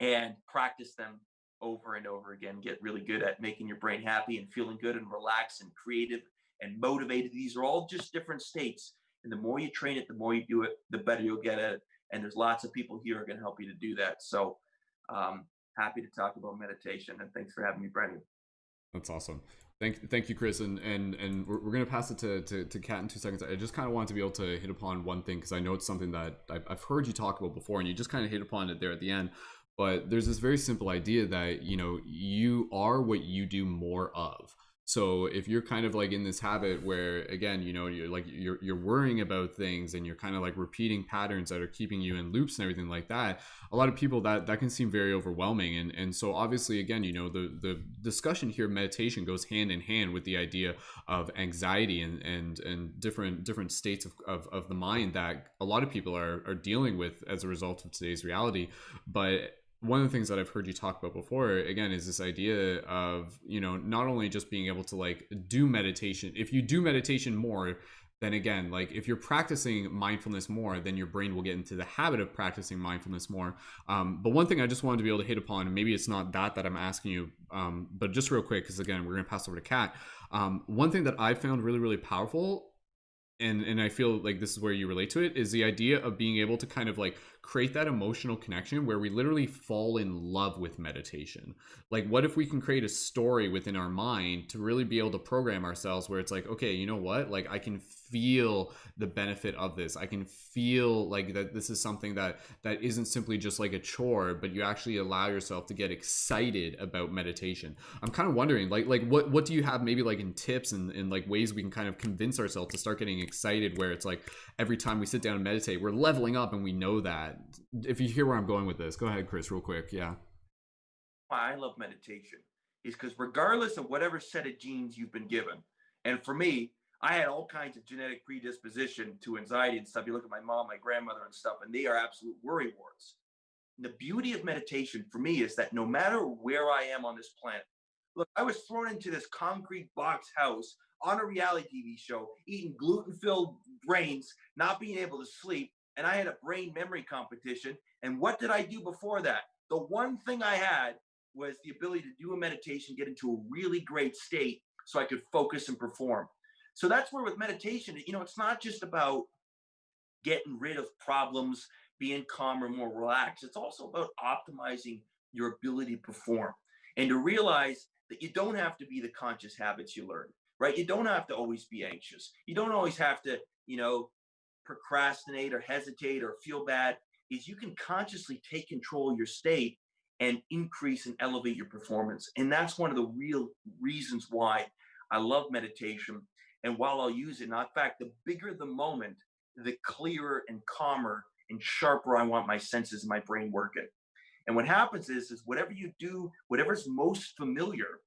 Speaker 4: and practice them over and over again. Get really good at making your brain happy and feeling good and relaxed and creative and motivated. These are all just different states. And the more you train it, the more you do it, the better you'll get at it. And there's lots of people here who are going to help you to do that. So happy to talk about meditation. And thanks for having me, Brendon.
Speaker 1: That's awesome. Thank you, Chris. And we're going to pass it to Kat in 2 seconds. I just kind of wanted to be able to hit upon one thing, because I know it's something that I've heard you talk about before, and you just kind of hit upon it there at the end. But there's this very simple idea that, you are what you do more of. So if you're kind of like in this habit where, again, you're worrying about things and you're kind of like repeating patterns that are keeping you in loops and everything like that, a lot of people that can seem very overwhelming. And so obviously, again, the discussion here of meditation goes hand in hand with the idea of anxiety and different states of the mind that a lot of people are dealing with as a result of today's reality. But one of the things that I've heard you talk about before, again, is this idea of, not only just being able to like do meditation. If you do meditation more, then again, like if you're practicing mindfulness more, then your brain will get into the habit of practicing mindfulness more. But one thing I just wanted to be able to hit upon, and maybe it's not that I'm asking you, but just real quick, because again, we're going to pass over to Kat. One thing that I found really, really powerful, and I feel like this is where you relate to it, is the idea of being able to kind of like create that emotional connection where we literally fall in love with meditation. Like, what if we can create a story within our mind to really be able to program ourselves where it's like, okay, you know what? Like, I can feel the benefit of this. I can feel like that this is something that isn't simply just like a chore, but you actually allow yourself to get excited about meditation. I'm kind of wondering, like what do you have maybe like in tips and like ways we can kind of convince ourselves to start getting excited, where it's like every time we sit down and meditate, we're leveling up, and we know that. If you hear where I'm going with this, go ahead, Chris, real quick. Yeah.
Speaker 4: Why I love meditation is because regardless of whatever set of genes you've been given, and for me, I had all kinds of genetic predisposition to anxiety and stuff. You look at my mom, my grandmother and stuff, and they are absolute worry warts. And the beauty of meditation for me is that no matter where I am on this planet, look, I was thrown into this concrete box house on a reality TV show, eating gluten-filled brains, not being able to sleep, and I had a brain memory competition. And what did I do before that? The one thing I had was the ability to do a meditation, get into a really great state so I could focus and perform. So that's where with meditation, it's not just about getting rid of problems, being calmer, more relaxed. It's also about optimizing your ability to perform and to realize that you don't have to be the conscious habits you learn, right? You don't have to always be anxious. You don't always have to, procrastinate or hesitate or feel bad. Is you can consciously take control of your state and increase and elevate your performance. And that's one of the real reasons why I love meditation. And while I'll use it, in fact, the bigger the moment, the clearer and calmer and sharper I want my senses and my brain working. And what happens is whatever you do, whatever's most familiar,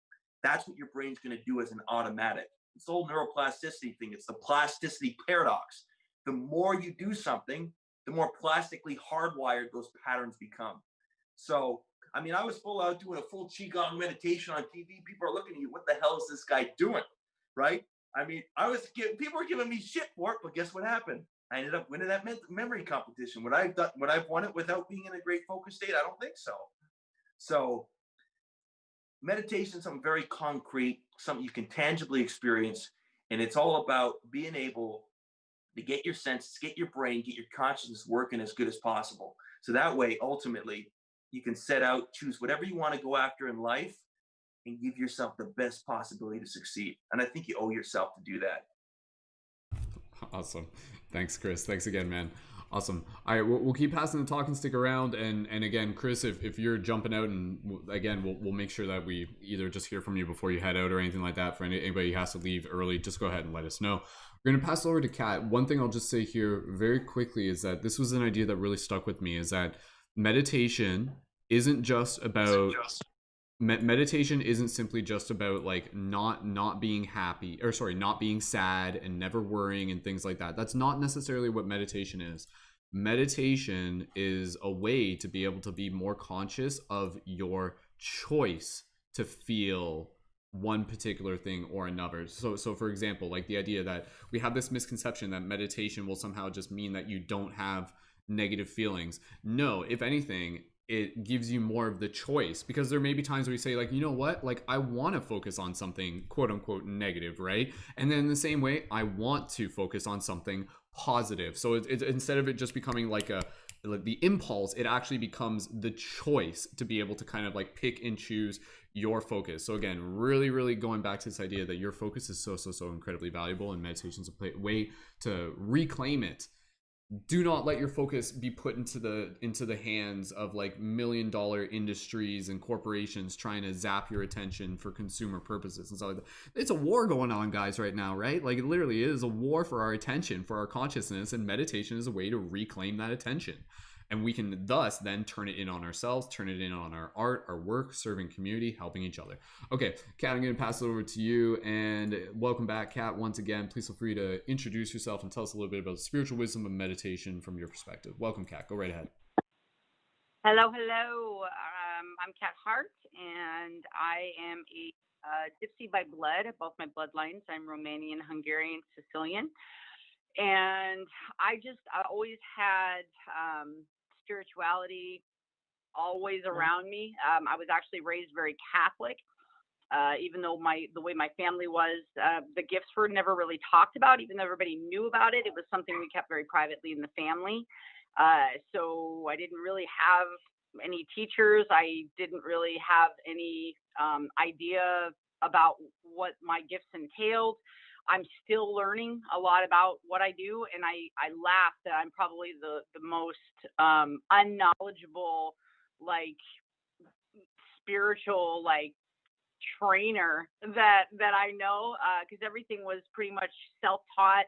Speaker 4: that's what your brain's going to do as an automatic. this whole neuroplasticity thing. It's the plasticity paradox. The more you do something, the more plastically hardwired those patterns become. So, I mean, I was full out doing a full Qigong meditation on TV. People are looking at you. What the hell is this guy doing? Right? I mean, people were giving me shit for it, but guess what happened? I ended up winning that memory competition. Would I've won it without being in a great focus state? I don't think so. So meditation is something very concrete, something you can tangibly experience. And it's all about being able to get your senses, get your brain, get your consciousness working as good as possible. So that way, ultimately, you can set out, choose whatever you want to go after in life, and give yourself the best possibility to succeed. And I think you owe yourself to do that.
Speaker 1: Awesome. Thanks, Chris. Thanks again, man. Awesome. All right, we'll keep passing the talking stick around, and again, Chris, if you're jumping out, and again, we'll make sure that we either just hear from you before you head out or anything like that. For anybody who has to leave early, just go ahead and let us know. We're going to pass it over to Kat. One thing I'll just say here very quickly is that this was an idea that really stuck with me, is that meditation isn't just about meditation isn't simply just about like not being happy, or sorry, not being sad and never worrying and things like that. That's not necessarily what meditation is. Meditation is a way to be able to be more conscious of your choice to feel one particular thing or another. So for example, like the idea that we have this misconception that meditation will somehow just mean that you don't have negative feelings. No, if anything, it gives you more of the choice, because there may be times where you say, like, you know what, like I want to focus on something quote unquote negative, right? And then in the same way, I want to focus on something positive. So it's instead of it just becoming like the impulse, it actually becomes the choice to be able to kind of like pick and choose your focus. So again, really going back to this idea that your focus is so incredibly valuable, and meditation's a way to reclaim it. Do not let your focus be put into the hands of like $1 million industries and corporations trying to zap your attention for consumer purposes and stuff like that. It's a war going on, guys, right now, right? Like it literally is a war for our attention, for our consciousness, and meditation is a way to reclaim that attention. And we can thus then turn it in on ourselves, turn it in on our art, our work, serving community, helping each other. Okay, Kat, I'm going to pass it over to you. And welcome back, Kat, once again. Please feel free to introduce yourself and tell us a little bit about spiritual wisdom and meditation from your perspective. Welcome, Kat. Go right ahead.
Speaker 5: Hello. I'm Kat Hart, and I am a gypsy by blood, both my bloodlines. I'm Romanian, Hungarian, Sicilian. And I always had spirituality always around me. I was actually raised very Catholic, even though the way my family was, the gifts were never really talked about, even though everybody knew about it. It was something we kept very privately in the family. So I didn't really have any teachers. I didn't really have any idea about what my gifts entailed. I'm still learning a lot about what I do, and I laugh that I'm probably the most unknowledgeable, like spiritual, like trainer that I know, because everything was pretty much self-taught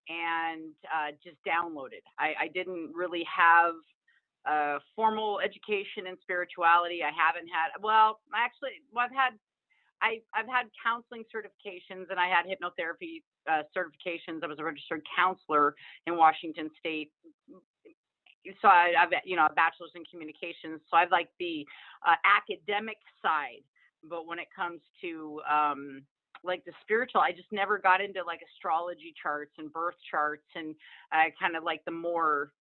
Speaker 5: and just downloaded. I didn't really have formal education in spirituality. I haven't had, I've had counseling certifications, and I had hypnotherapy certifications. I was a registered counselor in Washington State. So I've a bachelor's in communications. So I've like the academic side, but when it comes to like the spiritual, I just never got into like astrology charts and birth charts, and kind of like the more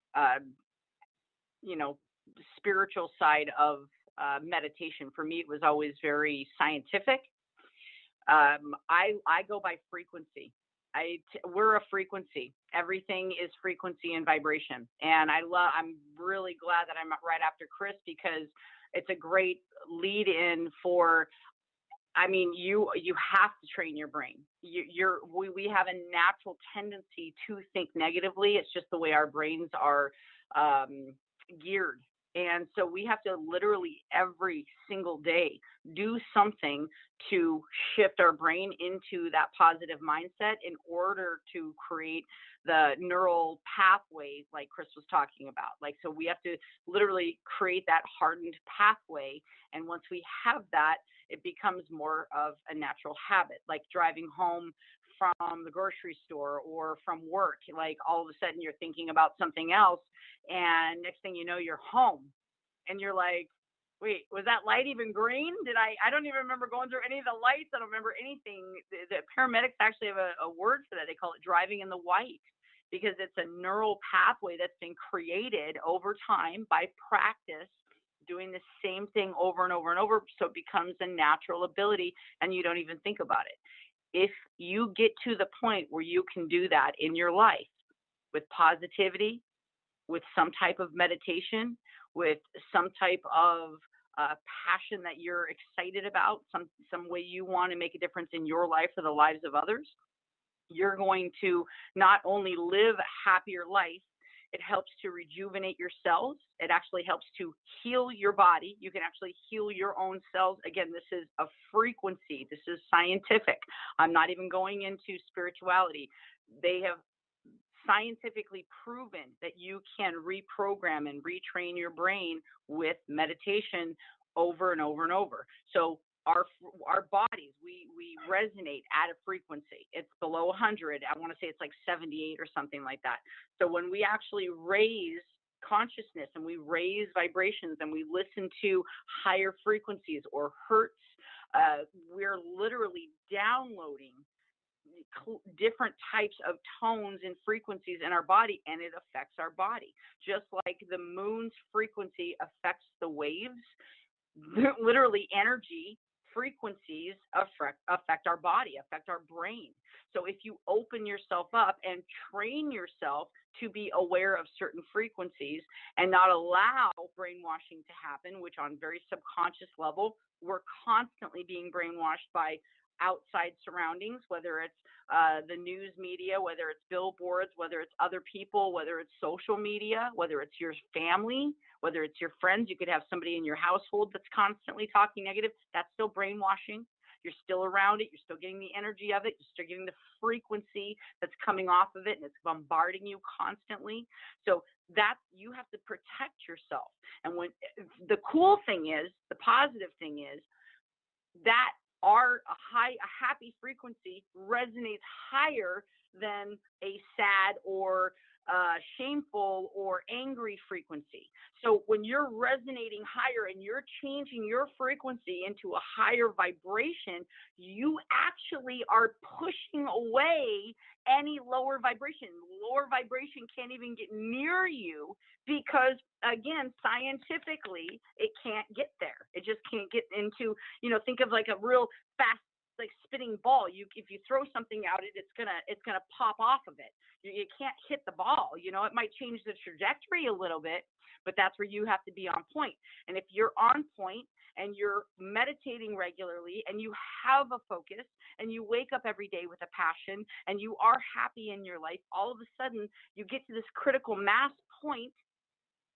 Speaker 5: spiritual side of meditation. For me, it was always very scientific. I go by frequency. We're a frequency. Everything is frequency and vibration. And I'm really glad that I'm right after Chris, because it's a great lead in for, you have to train your brain. We have a natural tendency to think negatively. It's just the way our brains are geared. And so we have to literally every single day do something to shift our brain into that positive mindset in order to create the neural pathway like Chris was talking about. Like, so we have to literally create that hardened pathway. And once we have that, it becomes more of a natural habit, like driving home from the grocery store or from work. Like all of a sudden you're thinking about something else, and next thing you know, you're home and you're like, wait, was that light even green? I don't even remember going through any of the lights. I don't remember anything. The paramedics actually have a word for that. They call it driving in the white, because it's a neural pathway that's been created over time by practice, doing the same thing over and over and over. So it becomes a natural ability and you don't even think about it. If you get to the point where you can do that in your life with positivity, with some type of meditation, with some type of passion that you're excited about, some way you want to make a difference in your life or the lives of others, you're going to not only live a happier life, it helps to rejuvenate your cells. It actually helps to heal your body. You can actually heal your own cells. Again, this is a frequency. This is scientific. I'm not even going into spirituality. They have scientifically proven that you can reprogram and retrain your brain with meditation over and over and over. So our bodies, we resonate at a frequency. It's below 100. I want to say it's like 78 or something like that. So when we actually raise consciousness and we raise vibrations and we listen to higher frequencies or hertz, we're literally downloading different types of tones and frequencies in our body, and it affects our body. Just like the moon's frequency affects the waves, literally energy frequencies affect our body, affect our brain. So if you open yourself up and train yourself to be aware of certain frequencies and not allow brainwashing to happen, which on very subconscious level, we're constantly being brainwashed by outside surroundings, whether it's the news media, whether it's billboards, whether it's other people, whether it's social media, whether it's your family, whether it's your friends. You could have somebody in your household that's constantly talking negative. That's still brainwashing. You're still around it. You're still getting the energy of it. You're still getting the frequency that's coming off of it, and it's bombarding you constantly. So that you have to protect yourself. And when the cool thing is, the positive thing is that a happy frequency resonates higher than a sad or shameful or angry frequency. So when you're resonating higher and you're changing your frequency into a higher vibration, you actually are pushing away any lower vibration. Lower vibration can't even get near you because, again, scientifically, it can't get there. It just can't get into, think of like a real fast, like spinning ball. If you throw something out, it's gonna pop off of it. You can't hit the ball. It might change the trajectory a little bit, but that's where you have to be on point. And if you're on point and you're meditating regularly and you have a focus and you wake up every day with a passion and you are happy in your life, all of a sudden you get to this critical mass point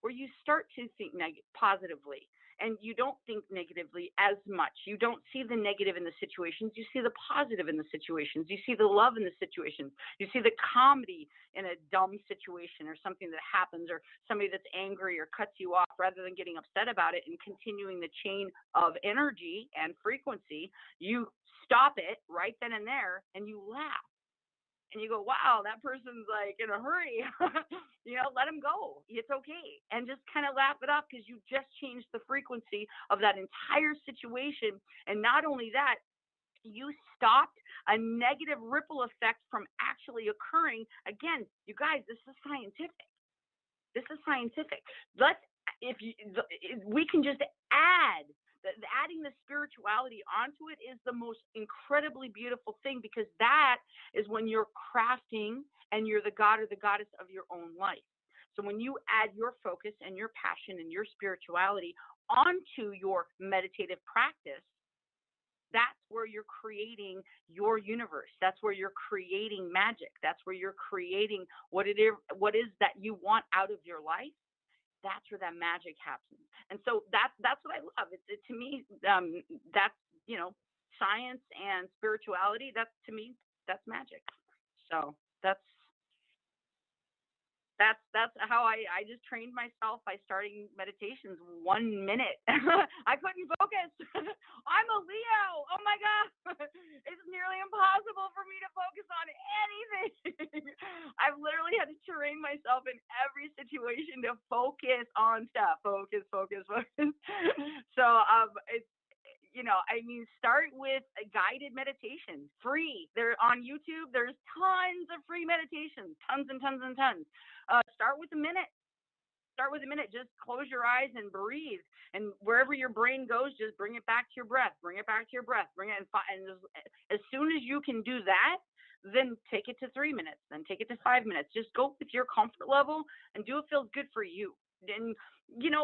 Speaker 5: where you start to think positively. And you don't think negatively as much. You don't see the negative in the situations. You see the positive in the situations. You see the love in the situations. You see the comedy in a dumb situation or something that happens or somebody that's angry or cuts you off. Rather than getting upset about it and continuing the chain of energy and frequency, you stop it right then and there and you laugh. And you go, wow, that person's like in a hurry. Let them go. It's okay. And just kind of laugh it off because you just changed the frequency of that entire situation. And not only that, you stopped a negative ripple effect from actually occurring. Again, you guys, this is scientific. This is scientific. We can just adding the spirituality onto it is the most incredibly beautiful thing, because that is when you're crafting and you're the god or the goddess of your own life. So when you add your focus and your passion and your spirituality onto your meditative practice, that's where you're creating your universe. That's where you're creating magic. That's where you're creating what is that you want out of your life. That's where that magic happens. And so that's what I love. To me, that's, science and spirituality. To me, that's magic. So that's That's how I just trained myself by starting meditations 1 minute. I couldn't focus. I'm a Leo. Oh my God. It's nearly impossible for me to focus on anything. I've literally had to train myself in every situation to focus on stuff. Focus, focus, focus. So it's, I mean, start with a guided meditation, free. They're on YouTube. There's tons of free meditations, tons and tons and tons. Start with a minute. Start with a minute. Just close your eyes and breathe. And wherever your brain goes, just bring it back to your breath. Bring it back to your breath. Bring it, and as soon as you can do that, then take it to 3 minutes. Then take it to 5 minutes. Just go with your comfort level and do what feels good for you. And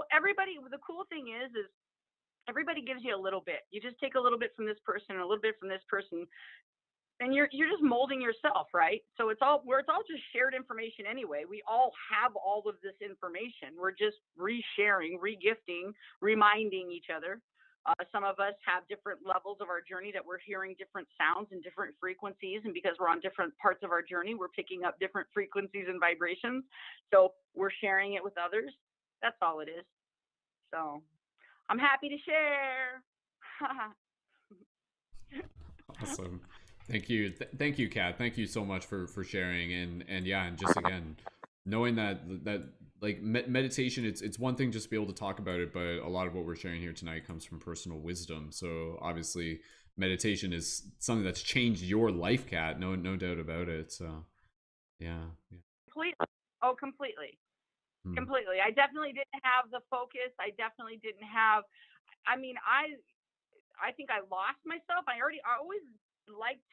Speaker 5: everybody. The cool thing is everybody gives you a little bit. You just take a little bit from this person, a little bit from this person, and you're just molding yourself, right? So it's all just shared information anyway. We all have all of this information. We're just resharing, regifting, reminding each other. Some of us have different levels of our journey that we're hearing different sounds and different frequencies, and because we're on different parts of our journey, we're picking up different frequencies and vibrations. So we're sharing it with others. That's all it is. So I'm happy to share.
Speaker 1: Awesome. Thank you. Thank you, Kat. Thank you so much for sharing. And yeah, and just again, knowing that like meditation, it's one thing just to be able to talk about it, but a lot of what we're sharing here tonight comes from personal wisdom. So obviously meditation is something that's changed your life, Kat. No doubt about it. So yeah.
Speaker 5: Completely. Oh, completely. Completely. I definitely didn't have the focus. I definitely didn't have, I mean, I think I lost myself. I always liked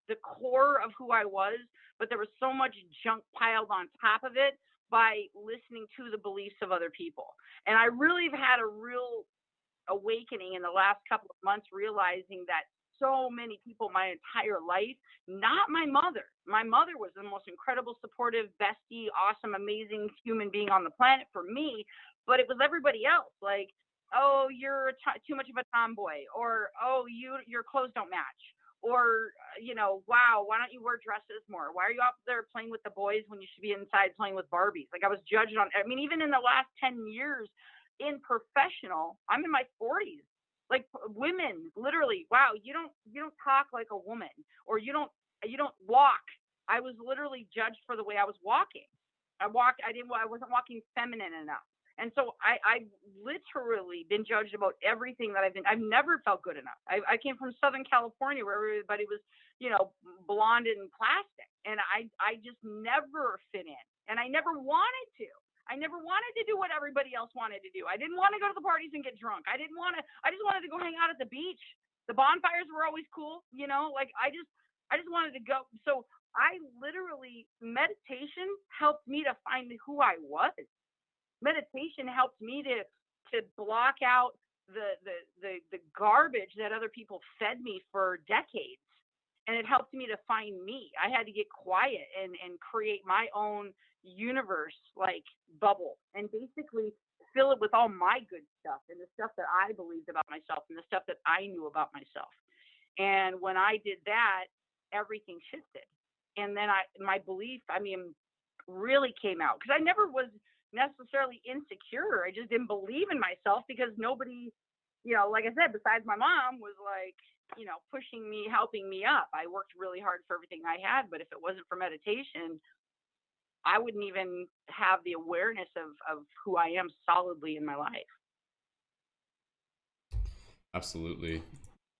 Speaker 5: the core of who I was, but there was so much junk piled on top of it by listening to the beliefs of other people. And I really have had a real awakening in the last couple of months, realizing that so many people my entire life, not my mother. My mother was the most incredible, supportive, bestie, awesome, amazing human being on the planet for me, but it was everybody else. Like, oh, you're too much of a tomboy, or oh, your clothes don't match, or wow, why don't you wear dresses more? Why are you out there playing with the boys when you should be inside playing with Barbies? Like, I was judged on. I mean, even in the last 10 years in professional, I'm in my 40s. Like, women, literally, wow, you don't talk like a woman, or you don't walk. I was literally judged for the way I was walking. I wasn't walking feminine enough. And so I've literally been judged about everything that I've never felt good enough. I came from Southern California where everybody was, blonde and plastic. And I just never fit in. And I never wanted to. I never wanted to do what everybody else wanted to do. I didn't want to go to the parties and get drunk. I just wanted to go hang out at the beach. The bonfires were always cool, like I just wanted to go. So meditation helped me to find who I was. Meditation helped me to block out the garbage that other people fed me for decades. And it helped me to find me. I had to get quiet and create my own universe, like bubble, and basically fill it with all my good stuff and the stuff that I believed about myself and the stuff that I knew about myself. And when I did that, everything shifted. And then my belief, really came out, because I never was necessarily insecure. I just didn't believe in myself because nobody, like I said, besides my mom, was like, pushing me, helping me up. I worked really hard for everything I had, but if it wasn't for meditation, I wouldn't even have the awareness of who I am solidly in my life.
Speaker 1: Absolutely.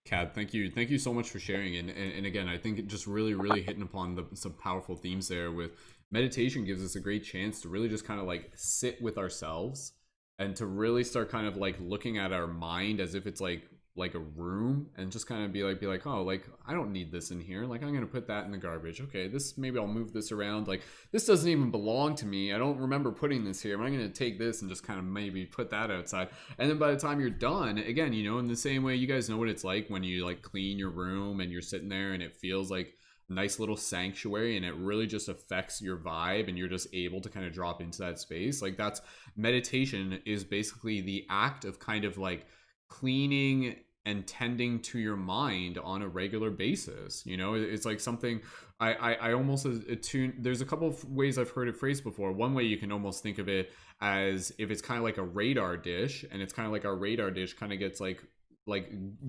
Speaker 1: Kat, thank you so much for sharing. And again, I think it just really hitting upon some powerful themes there. With meditation gives us a great chance to really just kind of like sit with ourselves and to really start kind of like looking at our mind as if it's like a room, and just kind of be like, oh, like, I don't need this in here. Like, I'm going to put that in the garbage. Okay, this, maybe I'll move this around. Like, this doesn't even belong to me. I don't remember putting this here. I'm going to take this and just kind of maybe put that outside. And then by the time you're done, again, in the same way, you guys know what it's like when you like clean your room and you're sitting there and it feels like a nice little sanctuary, and it really just affects your vibe, and you're just able to kind of drop into that space. Like, that's meditation is basically the act of kind of like cleaning and tending to your mind on a regular basis. You know, it's like something I almost attune. There's a couple of ways I've heard it phrased before. One way you can almost think of it as if it's kind of like a radar dish, and it's kind of like our radar dish kind of gets like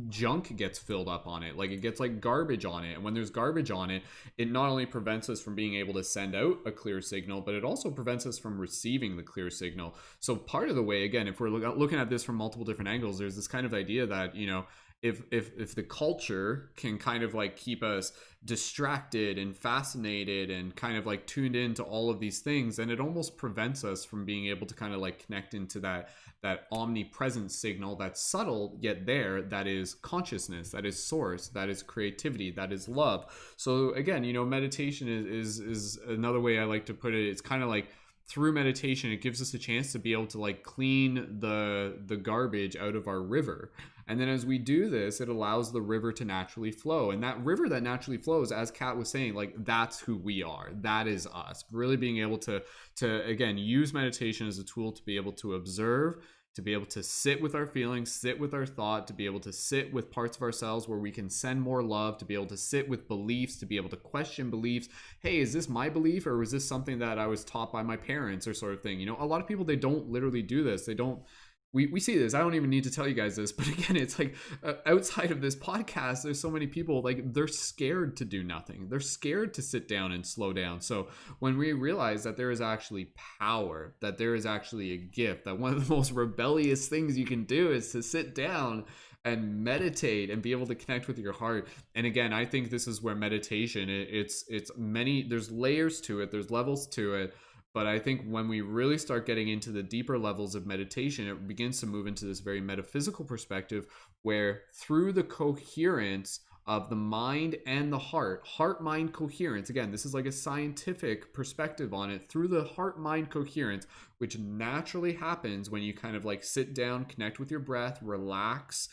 Speaker 1: junk gets filled up on it, like it gets like garbage on it, and when there's garbage on it, it not only prevents us from being able to send out a clear signal, but it also prevents us from receiving the clear signal. So part of the way, again, if we're looking at this from multiple different angles, there's this kind of idea that, you know, if the culture can kind of like keep us distracted and fascinated and kind of like tuned into all of these things, then it almost prevents us from being able to kind of like connect into that omnipresent signal that's subtle yet there, that is consciousness, that is source, that is creativity, that is love. So again, you know, meditation is another way I like to put it. It's kind of like through meditation, it gives us a chance to be able to like clean the garbage out of our river. And then as we do this, it allows the river to naturally flow. And that river that naturally flows, as Kat was saying, like that's who we are. That is us. Really being able to again, use meditation as a tool to be able to observe, to be able to sit with our feelings, sit with our thought, to be able to sit with parts of ourselves where we can send more love, to be able to sit with beliefs, to be able to question beliefs. Hey, is this my belief, or was this something that I was taught by my parents, or sort of thing? You know, a lot of people, they don't literally do this. They don't. We see this. I don't even need to tell you guys this, but again, it's like outside of this podcast, there's so many people, like they're scared to do nothing. They're scared to sit down and slow down. So when we realize that there is actually power, that there is actually a gift, that one of the most rebellious things you can do is to sit down and meditate and be able to connect with your heart. And again, I think this is where meditation, it's many, there's layers to it, there's levels to it. But I think when we really start getting into the deeper levels of meditation, it begins to move into this very metaphysical perspective where through the coherence of the mind and the heart-mind coherence, again, this is like a scientific perspective on it, through the heart-mind coherence, which naturally happens when you kind of like sit down, connect with your breath, relax.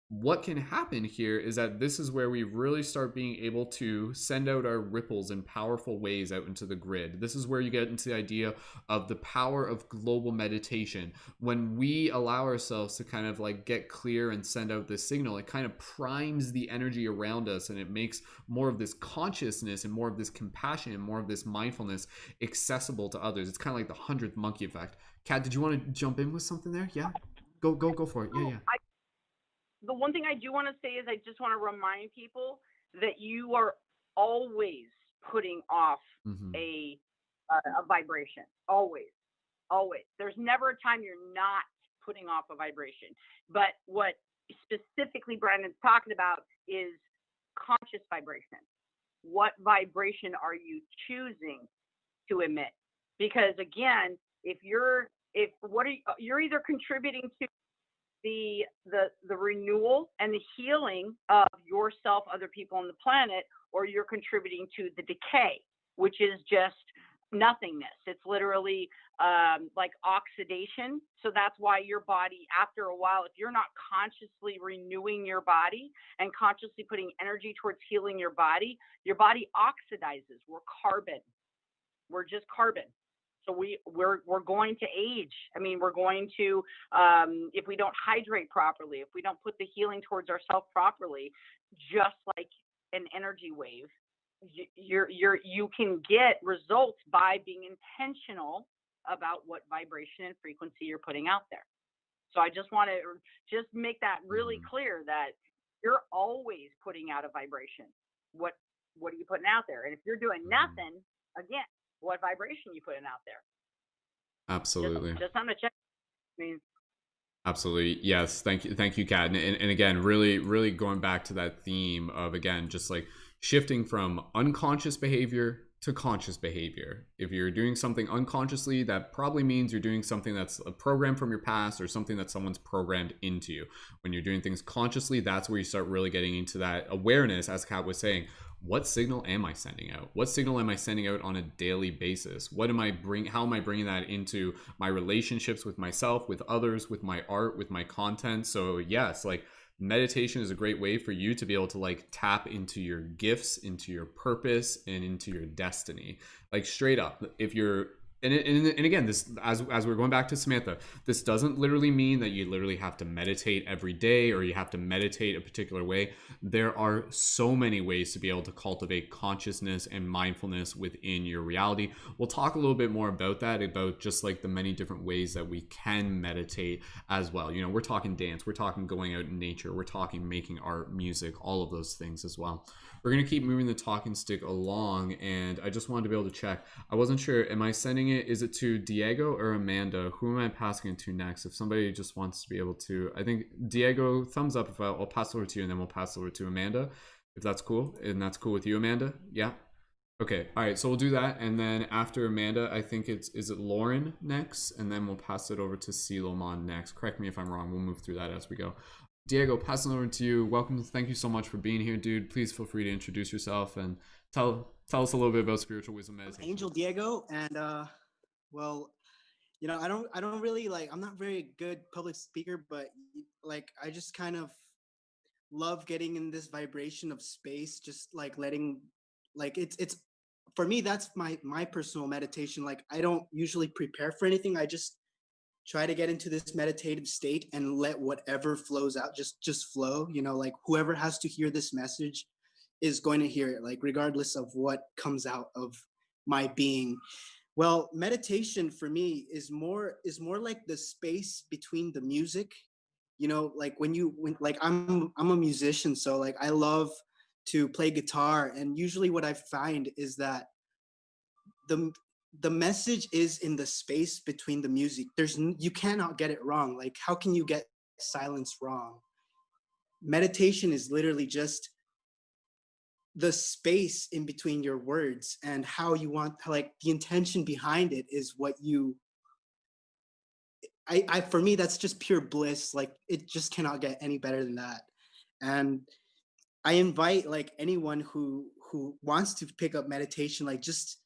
Speaker 1: What can happen here is that this is where we really start being able to send out our ripples in powerful ways out into the grid. This is where you get into the idea of the power of global meditation. When we allow ourselves to kind of like get clear and send out this signal, it kind of primes the energy around us, and it makes more of this consciousness and more of this compassion and more of this mindfulness accessible to others. It's kind of like the 100th monkey effect. Kat, did you want to jump in with something there? Yeah, go for it. Yeah.
Speaker 5: The one thing I do want to say is I just want to remind people that you are always putting off a vibration. Always. There's never a time you're not putting off a vibration. But what specifically Brendon's talking about is conscious vibration. What vibration are you choosing to emit? Because again, you're either contributing to the renewal and the healing of yourself, other people on the planet, or you're contributing to the decay, which is just nothingness. It's literally like oxidation. So that's why your body, after a while, if you're not consciously renewing your body and consciously putting energy towards healing your body oxidizes. We're carbon. We're just carbon. So we're going to age. I mean, we're going to, if we don't hydrate properly, if we don't put the healing towards ourselves properly, just like an energy wave, you can get results by being intentional about what vibration and frequency you're putting out there. So I just want to just make that really clear that you're always putting out a vibration. What are you putting out there? And if you're doing nothing, again, what vibration you putting out there?
Speaker 1: Absolutely.
Speaker 5: Just on the check. I mean,
Speaker 1: absolutely. Yes. Thank you, Kat. And again, really going back to that theme of, again, just like shifting from unconscious behavior to conscious behavior. If you're doing something unconsciously, that probably means you're doing something that's a program from your past or something that someone's programmed into you. When you're doing things consciously, that's where you start really getting into that awareness, as Kat was saying. What signal am I sending out? What signal am I sending out on a daily basis? How am I bringing that into my relationships with myself, with others, with my art, with my content? So yes, like meditation is a great way for you to be able to like tap into your gifts, into your purpose, and into your destiny. Like straight up, if you're And again, this, as we're going back to Samantha, this doesn't literally mean that you literally have to meditate every day or you have to meditate a particular way. There are so many ways to be able to cultivate consciousness and mindfulness within your reality. We'll talk a little bit more about that, about just like the many different ways that we can meditate as well. You know, we're talking dance, we're talking going out in nature, we're talking making art, music, all of those things as well. We're going to keep moving the talking stick along, and I just wanted to be able to check. I wasn't sure, am I sending it, is it to Diego or Amanda? Who am I passing it to next? If somebody just wants to be able to, I think Diego, thumbs up if I'll pass it over to you, and then we'll pass it over to Amanda, if that's cool. And that's cool with you, Amanda? Yeah? Okay, all right, so we'll do that, and then after Amanda, I think is it Lauren next, and then we'll pass it over to Selomon next. Correct me if I'm wrong, we'll move through that as we go. Diego, passing over to you. Welcome. Thank you so much for being here, dude. Please feel free to introduce yourself and tell us a little bit about spiritual wisdom meditation.
Speaker 6: Angel Diego, and well, you know, I don't really like. I'm not very good public speaker, but like I just kind of love getting in this vibration of space. Just like letting, like it's for me. That's my personal meditation. Like I don't usually prepare for anything. I just try to get into this meditative state and let whatever flows out just flow, you know, like whoever has to hear this message is going to hear it, like regardless of what comes out of my being. Well, meditation for me is more like the space between the music, you know, like when like I'm a musician, so like I love to play guitar, and usually what I find is that the message is in the space between the music. You cannot get it wrong. Like how can you get silence wrong? Meditation is literally just the space in between your words, and how you want, like the intention behind it is what you I for me that's just pure bliss. Like it just cannot get any better than that. And I invite like anyone who wants to pick up meditation, like just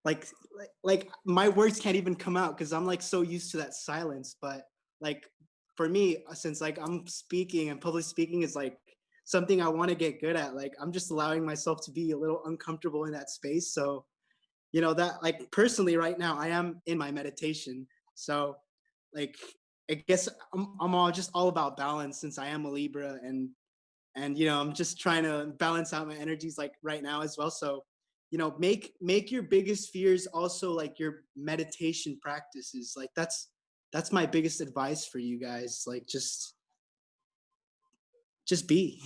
Speaker 6: like like my words can't even come out because I'm like so used to that silence. But like for me, since like I'm speaking and public speaking is like something I want to get good at, like I'm just allowing myself to be a little uncomfortable in that space. So you know that, like personally right now I am in my meditation. So like I guess I'm all about balance, since I am a Libra, and you know I'm just trying to balance out my energies like right now as well. So you know, make your biggest fears also like your meditation practices. Like that's my biggest advice for you guys. Like just be.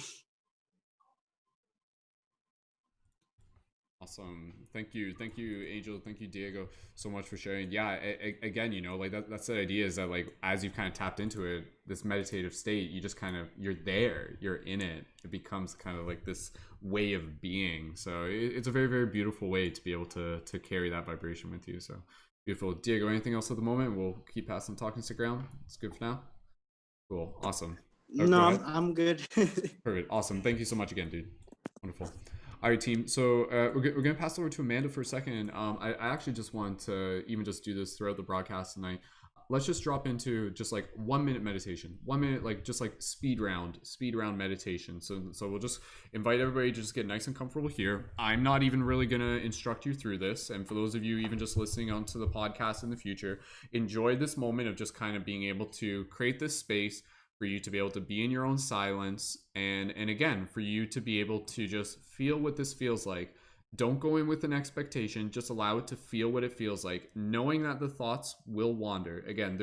Speaker 1: Awesome. Thank you, Angel. Thank you, Diego, so much for sharing. Yeah, again, you know, like that's the idea, is that like as you've kind of tapped into it, this meditative state, you just kind of, you're there, you're in it. It becomes kind of like this way of being. So it's a very, very beautiful way to be able to carry that vibration with you. So beautiful. Diego, anything else at the moment? We'll keep passing talking stick around. It's good for now. Cool. Awesome.
Speaker 6: No, I'm good.
Speaker 1: Perfect. Awesome. Thank you so much again, dude. Wonderful. All right, team. So we're going to pass over to Amanda for a second. I actually just want to even just do this throughout the broadcast tonight. Let's just drop into just like 1 minute meditation, 1 minute, like just like speed round meditation. So we'll just invite everybody to just get nice and comfortable here. I'm not even really going to instruct you through this. And for those of you even just listening onto the podcast in the future, enjoy this moment of just kind of being able to create this space for you to be able to be in your own silence, and again, for you to be able to just feel what this feels like. Don't go in with an expectation, just allow it to feel what it feels like, knowing that the thoughts will wander. Again,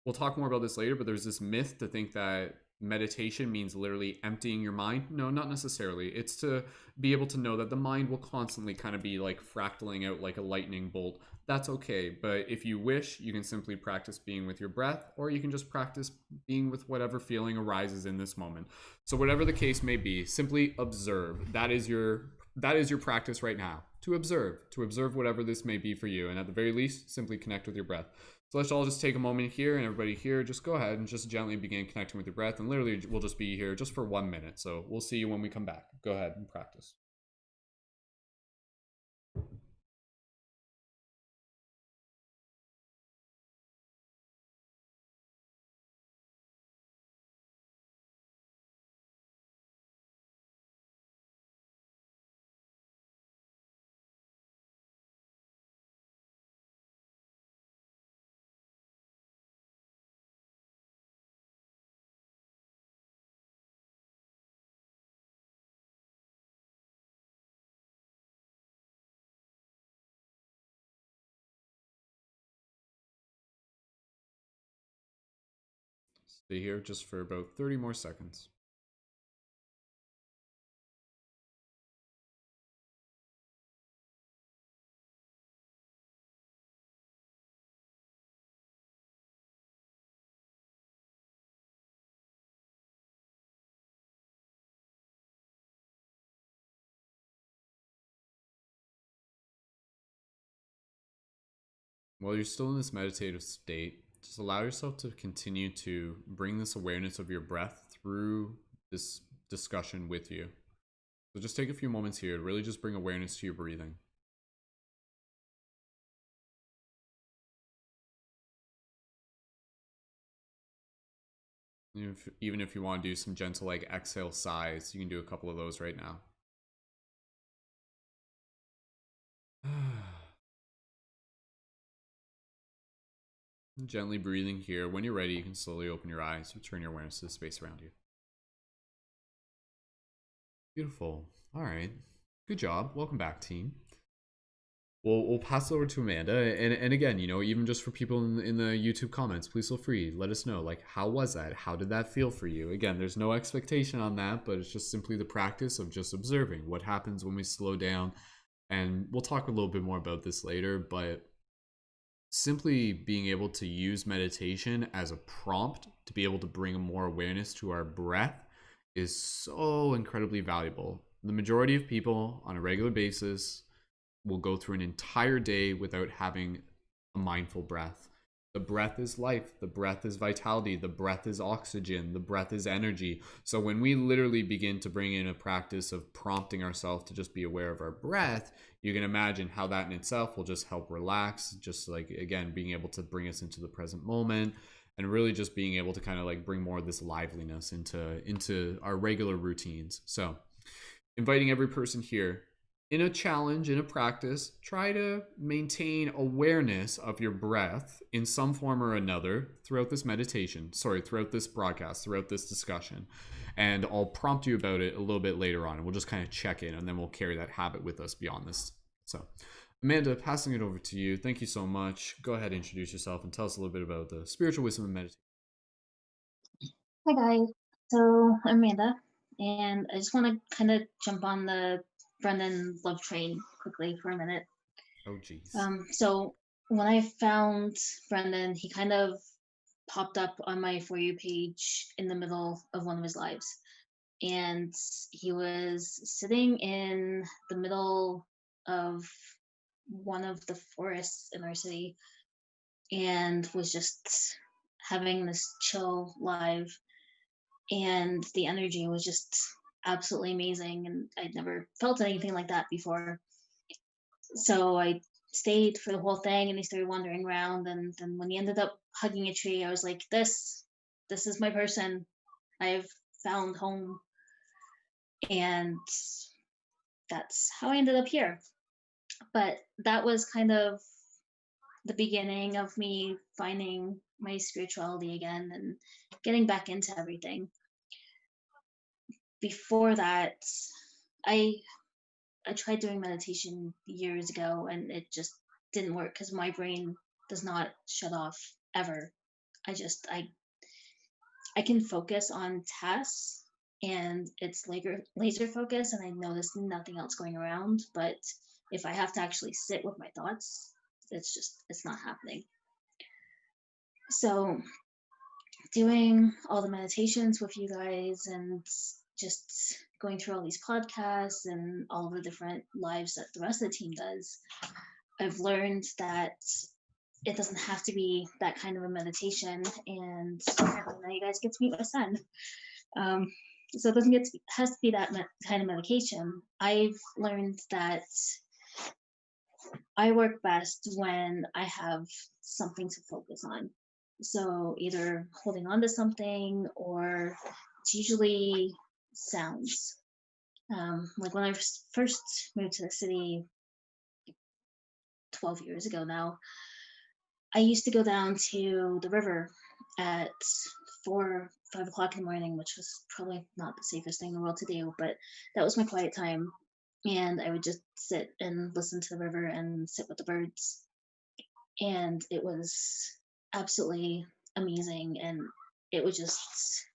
Speaker 1: we'll talk more about this later, but there's this myth to think that meditation means literally emptying your mind. No, not necessarily. It's to be able to know that the mind will constantly kind of be like fractaling out like a lightning bolt. That's okay. But if you wish, you can simply practice being with your breath, or you can just practice being with whatever feeling arises in this moment. So whatever the case may be, simply observe. That is your practice right now, to observe whatever this may be for you. And at the very least, simply connect with your breath. So let's all just take a moment here, and everybody here, just go ahead and just gently begin connecting with your breath. And literally, we'll just be here just for 1 minute. So we'll see you when we come back. Go ahead and practice. Stay here just for about 30 more seconds. While you're still in this meditative state, just allow yourself to continue to bring this awareness of your breath through this discussion with you. So just take a few moments here to really just bring awareness to your breathing. Even if you want to do some gentle like exhale sighs, you can do a couple of those right now. Gently breathing here. When you're ready, you can slowly open your eyes, return your awareness to the space around you. Beautiful. All right. Good job. Welcome back, team. We'll pass it over to Amanda. And again, you know, even just for people in the YouTube comments, please feel free. Let us know, like, how was that? How did that feel for you? Again, there's no expectation on that, but it's just simply the practice of just observing what happens when we slow down. And we'll talk a little bit more about this later, but simply being able to use meditation as a prompt to be able to bring more awareness to our breath is so incredibly valuable. The majority of people on a regular basis will go through an entire day without having a mindful breath. The breath is life. The breath is vitality. The breath is oxygen. The breath is energy. So when we literally begin to bring in a practice of prompting ourselves to just be aware of our breath, you can imagine how that in itself will just help relax, just like, again, being able to bring us into the present moment and really just being able to kind of like bring more of this liveliness into our regular routines. So inviting every person here, in a challenge, in a practice, try to maintain awareness of your breath in some form or another throughout this throughout this broadcast, throughout this discussion. And I'll prompt you about it a little bit later on, and we'll just kind of check in, and then we'll carry that habit with us beyond this. So, Amanda, passing it over to you. Thank you so much. Go ahead, introduce yourself, and tell us a little bit about the spiritual wisdom of meditation.
Speaker 7: Hi guys, so I'm Amanda, and I just want to kind of jump on the Brendon love train quickly for a minute.
Speaker 1: Oh, geez.
Speaker 7: So when I found Brendon, he kind of popped up on my For You page in the middle of one of his lives, and he was sitting in the middle of one of the forests in our city, and was just having this chill live. And the energy was just absolutely amazing, and I'd never felt anything like that before. So I stayed for the whole thing, and he started wandering around, and then when he ended up hugging a tree, I was like, this is my person. I've found home. And that's how I ended up here. But that was kind of the beginning of me finding my spirituality again and getting back into everything. Before that, I tried doing meditation years ago, and it just didn't work because my brain does not shut off ever. I can focus on tasks, and it's laser focus, and I notice nothing else going around. But if I have to actually sit with my thoughts, it's not happening. So doing all the meditations with you guys and just going through all these podcasts and all the different lives that the rest of the team does, I've learned that it doesn't have to be that kind of a meditation. And now you guys get to meet my son. So it doesn't has to be that kind of medication. I've learned that I work best when I have something to focus on. So either holding on to something, or it's usually sounds. Like when I first moved to the city 12 years ago now, I used to go down to the river at 4, 5 o'clock in the morning, which was probably not the safest thing in the world to do, but that was my quiet time. And I would just sit and listen to the river and sit with the birds. And it was absolutely amazing. And it would just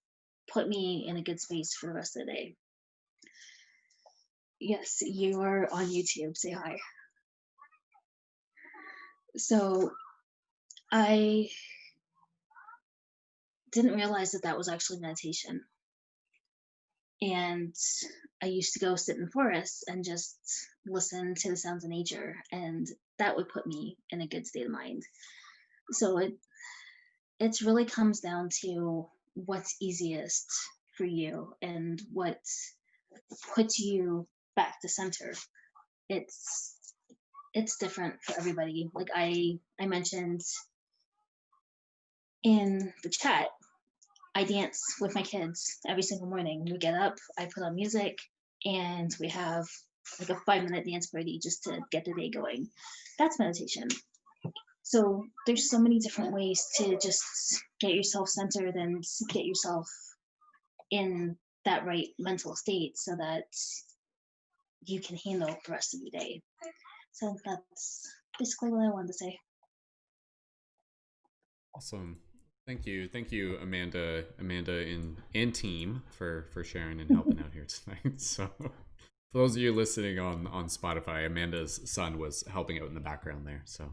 Speaker 7: put me in a good space for the rest of the day. Yes, you are on YouTube. Say hi. So I didn't realize that that was actually meditation. And I used to go sit in forests and just listen to the sounds of nature, and that would put me in a good state of mind. So it really comes down to what's easiest for you and what puts you back to center. It's different for everybody. Like I mentioned in the chat, I dance with my kids every single morning. We get up, I put on music, and we have like a 5-minute dance party just to get the day going. That's meditation. So there's so many different ways to just get yourself centered and get yourself in that right mental state so that you can handle the rest of your day. So that's basically what I wanted to say.
Speaker 1: Awesome. Thank you, Amanda and team for sharing and helping out here tonight. So, for those of you listening on Spotify, Amanda's son was helping out in the background there. So,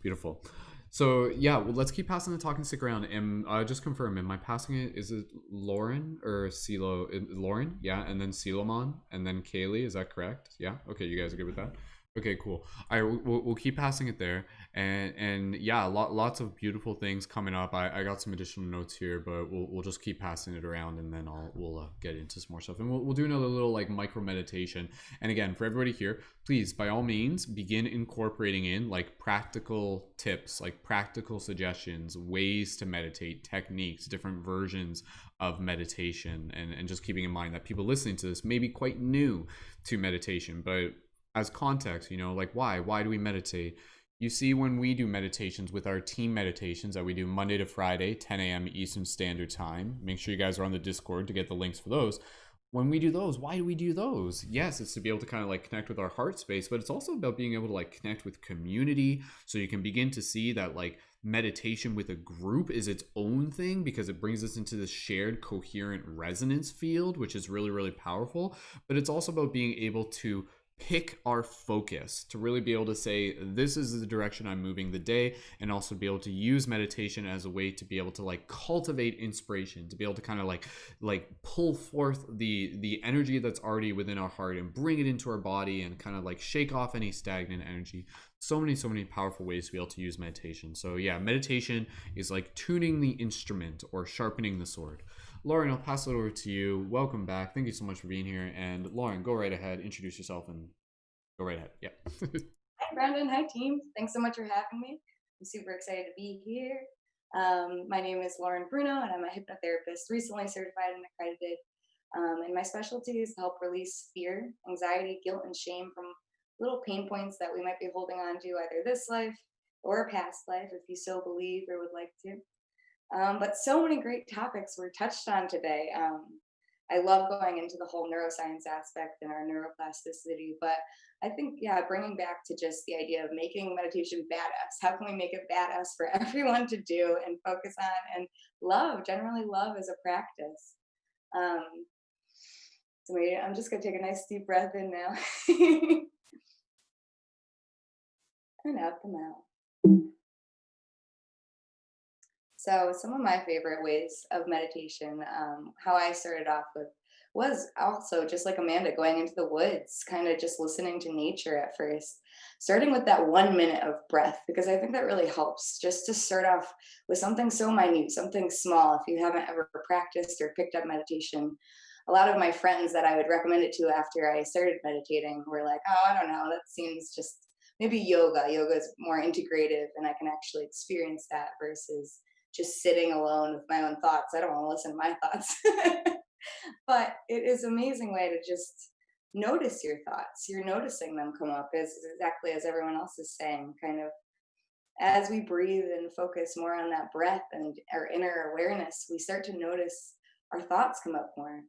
Speaker 1: beautiful. So yeah, well, let's keep passing the talking stick around. And just confirm, am I passing it? Is it Lauren or Silo? Lauren, yeah, and then Selomon, and then Kaiey. Is that correct? Yeah. Okay, you guys are good with that. Okay, cool. All right, we'll keep passing it there, and yeah, lots of beautiful things coming up. I got some additional notes here, but we'll just keep passing it around, and then we'll get into some more stuff, and we'll do another little like micro meditation. And again, for everybody here, please by all means begin incorporating in like practical tips, like practical suggestions, ways to meditate, techniques, different versions of meditation, and just keeping in mind that people listening to this may be quite new to meditation, but as context, you know, like why do we meditate? You see, when we do meditations with our team meditations that we do Monday to Friday, 10 a.m. Eastern Standard Time, make sure you guys are on the Discord to get the links for those. When we do those, why do we do those? Yes, it's to be able to kind of like connect with our heart space, but it's also about being able to like connect with community, so you can begin to see that like meditation with a group is its own thing, because it brings us into this shared coherent resonance field, which is really, really powerful. But it's also about being able to pick our focus, to really be able to say, this is the direction I'm moving the day, and also be able to use meditation as a way to be able to like cultivate inspiration, to be able to kind of like pull forth the energy that's already within our heart and bring it into our body and kind of like shake off any stagnant energy. So many powerful ways to be able to use meditation. So yeah, meditation is like tuning the instrument or sharpening the sword. Lauren, I'll pass it over to you. Welcome back. Thank you so much for being here. And Lauren, go right ahead, introduce yourself, and go right ahead. Yeah.
Speaker 3: Hi, Brendon. Hi, team. Thanks so much for having me. I'm super excited to be here. My name is Lauren Bruno, and I'm a hypnotherapist, recently certified and accredited. And my specialty is to help release fear, anxiety, guilt, and shame from little pain points that we might be holding on to either this life or a past life, if you so believe or would like to. But so many great topics were touched on today. I love going into the whole neuroscience aspect and our neuroplasticity, but I think, yeah, bringing back to just the idea of making meditation badass. How can we make it badass for everyone to do and focus on, and generally love as a practice. So maybe I'm just gonna take a nice deep breath in now. And out the mouth. So some of my favorite ways of meditation, how I started off with, was also just like Amanda, going into the woods, kind of just listening to nature at first, starting with that 1 minute of breath, because I think that really helps just to start off with something so minute, something small. If you haven't ever practiced or picked up meditation, a lot of my friends that I would recommend it to after I started meditating were like, oh, I don't know, that seems just maybe yoga. Yoga is more integrative and I can actually experience that versus just sitting alone with my own thoughts. I don't want to listen to my thoughts. But it is an amazing way to just notice your thoughts. You're noticing them come up, as exactly as everyone else is saying, kind of as we breathe and focus more on that breath and our inner awareness, we start to notice our thoughts come up more.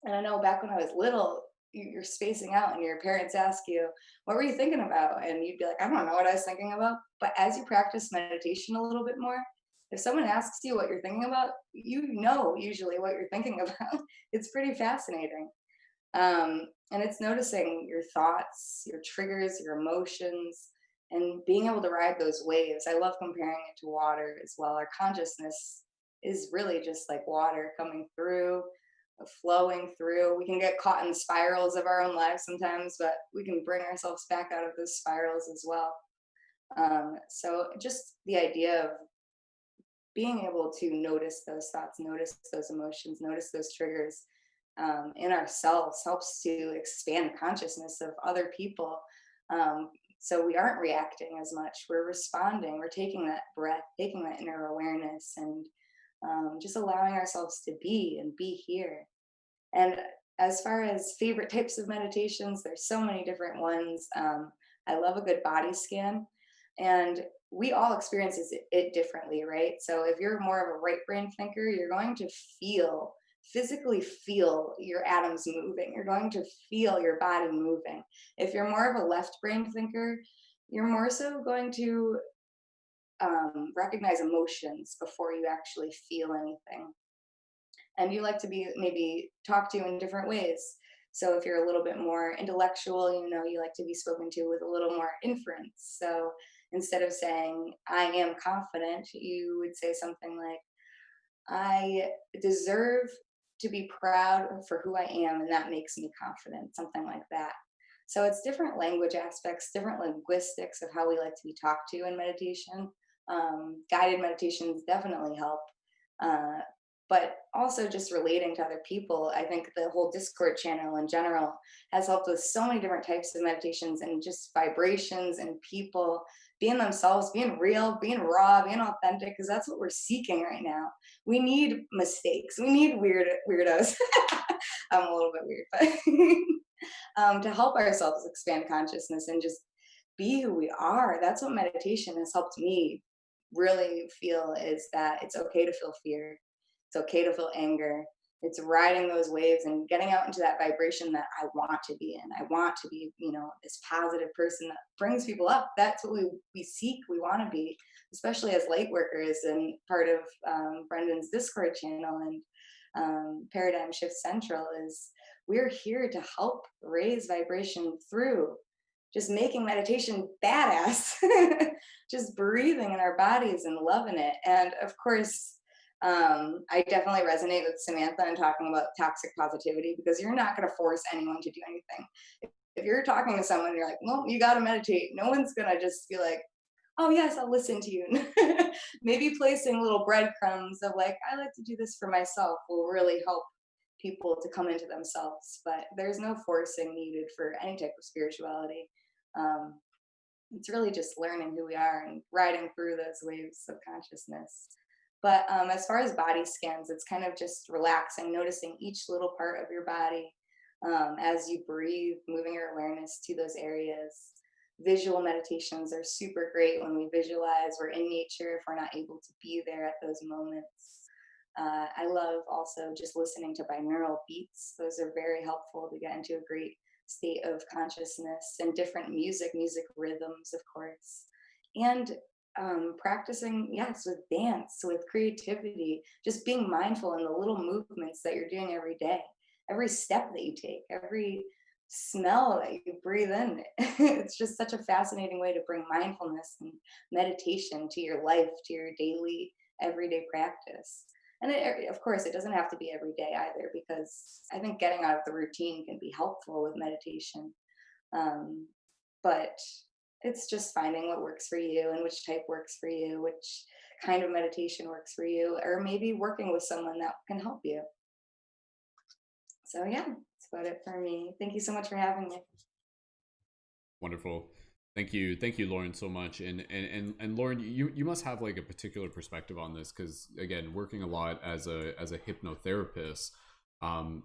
Speaker 3: And I know back when I was little, you're spacing out and your parents ask you, what were you thinking about? And you'd be like, I don't know what I was thinking about. But as you practice meditation a little bit more, if someone asks you what you're thinking about, you know usually what you're thinking about. It's pretty fascinating. And it's noticing your thoughts, your triggers, your emotions, and being able to ride those waves. I love comparing it to water as well. Our consciousness is really just like water coming through, flowing through. We can get caught in spirals of our own lives sometimes, but we can bring ourselves back out of those spirals as well. So just the idea of being able to notice those thoughts, notice those emotions, notice those triggers in ourselves helps to expand consciousness of other people. So we aren't reacting as much, we're responding, we're taking that breath, taking that inner awareness, and just allowing ourselves to be and be here. And as far as favorite types of meditations, there's so many different ones. I love a good body scan, and we all experience it differently, right? So if you're more of a right brain thinker, you're going to physically feel your atoms moving. You're going to feel your body moving. If you're more of a left brain thinker, you're more so going to recognize emotions before you actually feel anything. And you like to be maybe talked to in different ways. So if you're a little bit more intellectual, you like to be spoken to with a little more inference. So instead of saying, I am confident, you would say something like, I deserve to be proud for who I am, and that makes me confident, something like that. So it's different language aspects, different linguistics of how we like to be talked to in meditation. Guided meditations definitely help. But also just relating to other people. I think the whole Discord channel in general has helped with so many different types of meditations and just vibrations and people being themselves, being real, being raw, being authentic, because that's what we're seeking right now. We need mistakes. We need weirdos. I'm a little bit weird, but to help ourselves expand consciousness and just be who we are. That's what meditation has helped me really feel, is that it's okay to feel fear. It's okay to feel anger. It's riding those waves and getting out into that vibration that I want to be in. I want to be, this positive person that brings people up. That's what we seek. We want to be, especially as light workers and part of Brendon's Discord channel and Paradigm Shift Central. Is we're here to help raise vibration through just making meditation badass, just breathing in our bodies and loving it. And of course, I definitely resonate with Samantha and talking about toxic positivity, because you're not going to force anyone to do anything. If you're talking to someone, you're like, well, you got to meditate. No one's going to just be like, oh, yes, I'll listen to you. Maybe placing little breadcrumbs of like, I like to do this for myself will really help people to come into themselves. But there's no forcing needed for any type of spirituality. It's really just learning who we are and riding through those waves of consciousness. But as far as body scans, it's kind of just relaxing, noticing each little part of your body as you breathe, moving your awareness to those areas. Visual meditations are super great when we visualize we're in nature if we're not able to be there at those moments. I love also just listening to binaural beats. Those are very helpful to get into a great state of consciousness, and different music rhythms, of course. And practicing, yes, with dance, with creativity, just being mindful in the little movements that you're doing every day, every step that you take, every smell that you breathe in. It's just such a fascinating way to bring mindfulness and meditation to your life, to your daily, everyday practice. And of course, it doesn't have to be every day either, because I think getting out of the routine can be helpful with meditation. But it's just finding what works for you and which type works for you, which kind of meditation works for you, or maybe working with someone that can help you. So yeah, that's about it for me. Thank you so much for having me.
Speaker 1: Wonderful. Thank you, Lauren, so much. And Lauren, you must have like a particular perspective on this, because again, working a lot as a hypnotherapist,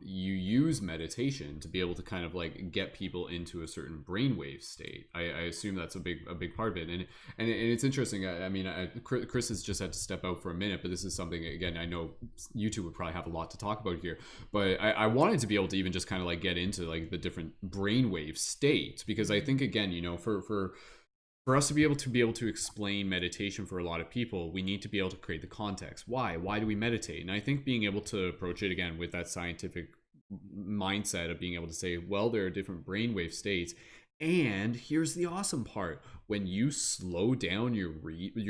Speaker 1: you use meditation to be able to kind of like get people into a certain brainwave state. I assume that's a big part of it. And it's interesting. I mean, Chris has just had to step out for a minute, but this is something, again, I know you two would probably have a lot to talk about here, but I wanted to be able to even just kind of like get into like the different brainwave states, because I think, again, for for us to be able to explain meditation for a lot of people, we need to be able to create the context. Why do we meditate? And I think being able to approach it again with that scientific mindset of being able to say, well, there are different brainwave states, and here's the awesome part: when you slow down your